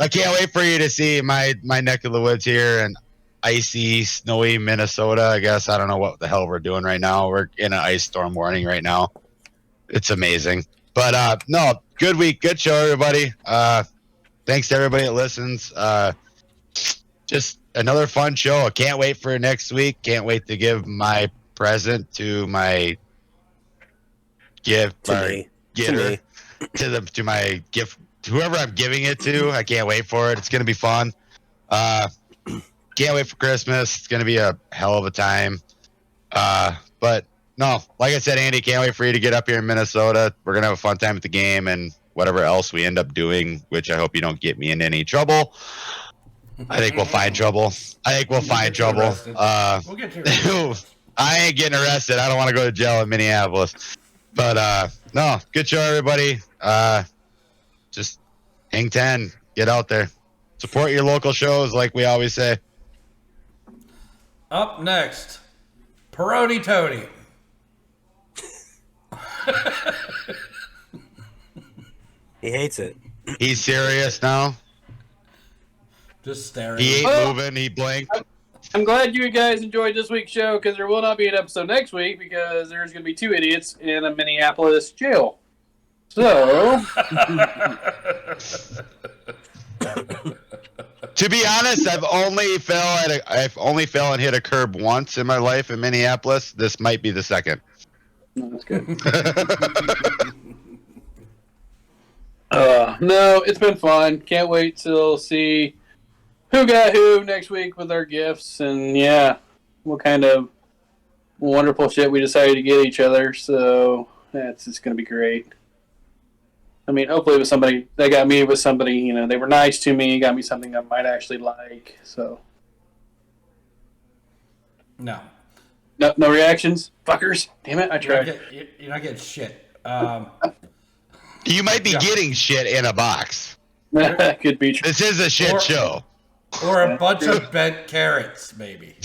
Speaker 4: can't wait for you to see my neck of the woods here in icy, snowy Minnesota. I guess I don't know what the hell we're doing right now. We're in an ice storm warning right now. It's amazing. But no, good week, good show, everybody. Thanks to everybody that listens. Just another fun show. I can't wait for next week. Can't wait to give my present to my gift to my gift, whoever I'm giving it to. I can't wait for it. It's gonna be fun. Can't wait for Christmas. It's gonna be a hell of a time. But no, like I said, Andy, can't wait for you to get up here in Minnesota. We're gonna have a fun time at the game and whatever else we end up doing, which I hope you don't get me in any trouble. I think we'll find trouble. We'll get you I ain't getting arrested. I don't want to go to jail in Minneapolis. But no, good show, everybody. Just hang 10. Get out there. Support your local shows like we always say.
Speaker 1: Up next, Peroni Tony.
Speaker 6: He hates it.
Speaker 4: He's serious now.
Speaker 1: Just staring.
Speaker 4: He ain't moving. He blinked.
Speaker 5: I'm glad you guys enjoyed this week's show because there will not be an episode next week because there's going to be 2 idiots in a Minneapolis jail. So,
Speaker 4: to be honest, I've only fell and hit a curb once in my life in Minneapolis. This might be the second.
Speaker 5: No, that's good. No, it's been fun. Can't wait till see who got who next week with our gifts, and yeah, what kind of wonderful shit we decided to get each other. So that's just gonna be great. I mean, hopefully it was somebody that got me with somebody. They were nice to me, got me something I might actually like. So
Speaker 1: No
Speaker 5: no reactions, fuckers. Damn it, I tried.
Speaker 1: You're not getting shit.
Speaker 4: You might be getting shit in a box.
Speaker 5: Could be true.
Speaker 4: This is a shit show.
Speaker 1: Or a bunch of bent carrots, maybe.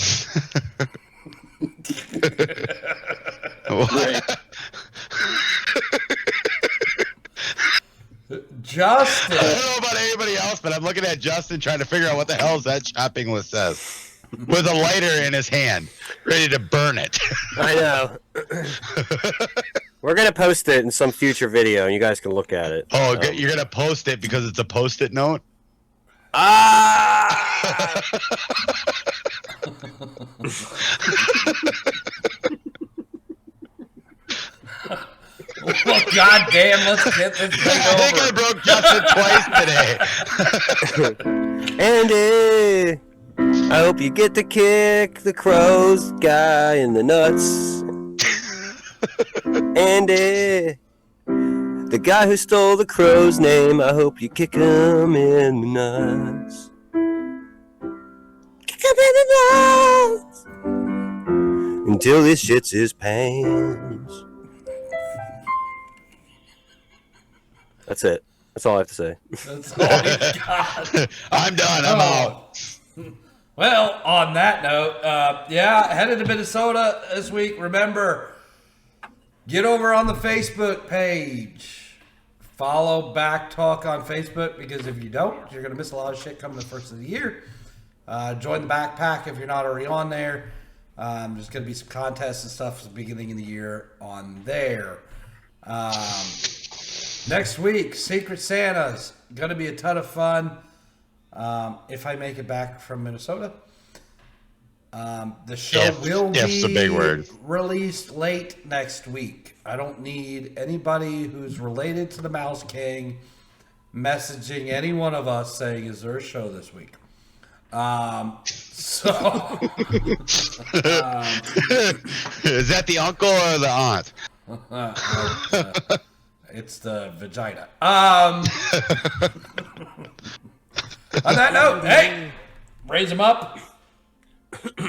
Speaker 1: Justin.
Speaker 4: I don't know about anybody else, but I'm looking at Justin trying to figure out what the hell that shopping list says. With a lighter in his hand, ready to burn it.
Speaker 6: I know. We're going to post it in some future video, and you guys can look at it.
Speaker 4: Oh, you're going to post it because it's a Post-it note?
Speaker 6: Ah!
Speaker 1: Well, goddamn, let's get this thing over.
Speaker 4: I think I broke Justin twice today.
Speaker 6: Andy, I hope you get to kick the crow's guy in the nuts. Andy, the guy who stole the crow's name, I hope you kick him in the nuts. Kick him in the nuts until he shits his pants. That's it. That's all I have to say.
Speaker 1: That's all you got.
Speaker 4: I'm done. I'm out.
Speaker 1: Well, on that note, headed to Minnesota this week. Remember, get over on the Facebook page. Follow BACC Talk on Facebook, because if you don't, you're going to miss a lot of shit coming the first of the year. Join the backpack if you're not already on there. There's going to be some contests and stuff at the beginning of the year on there. Next week, Secret Santa's going to be a ton of fun. If I make it back from Minnesota. The show will be
Speaker 4: a big word.
Speaker 1: Released late next week. I don't need anybody who's related to the Mouse King messaging any one of us saying, is there a show this week? Is
Speaker 4: that the uncle or the aunt?
Speaker 1: it's the vagina. On that note, hey, raise them up.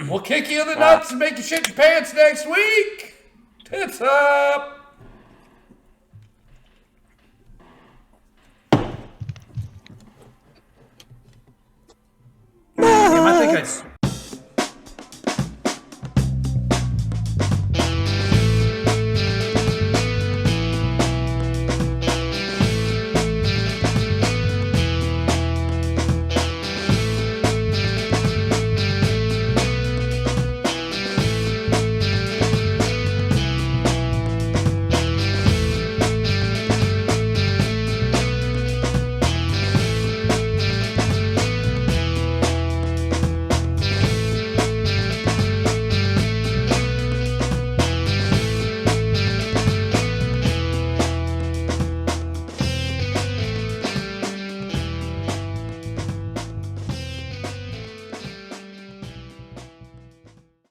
Speaker 1: We'll kick you in the nuts and make you shit your pants next week. Tits up.
Speaker 7: Damn, I think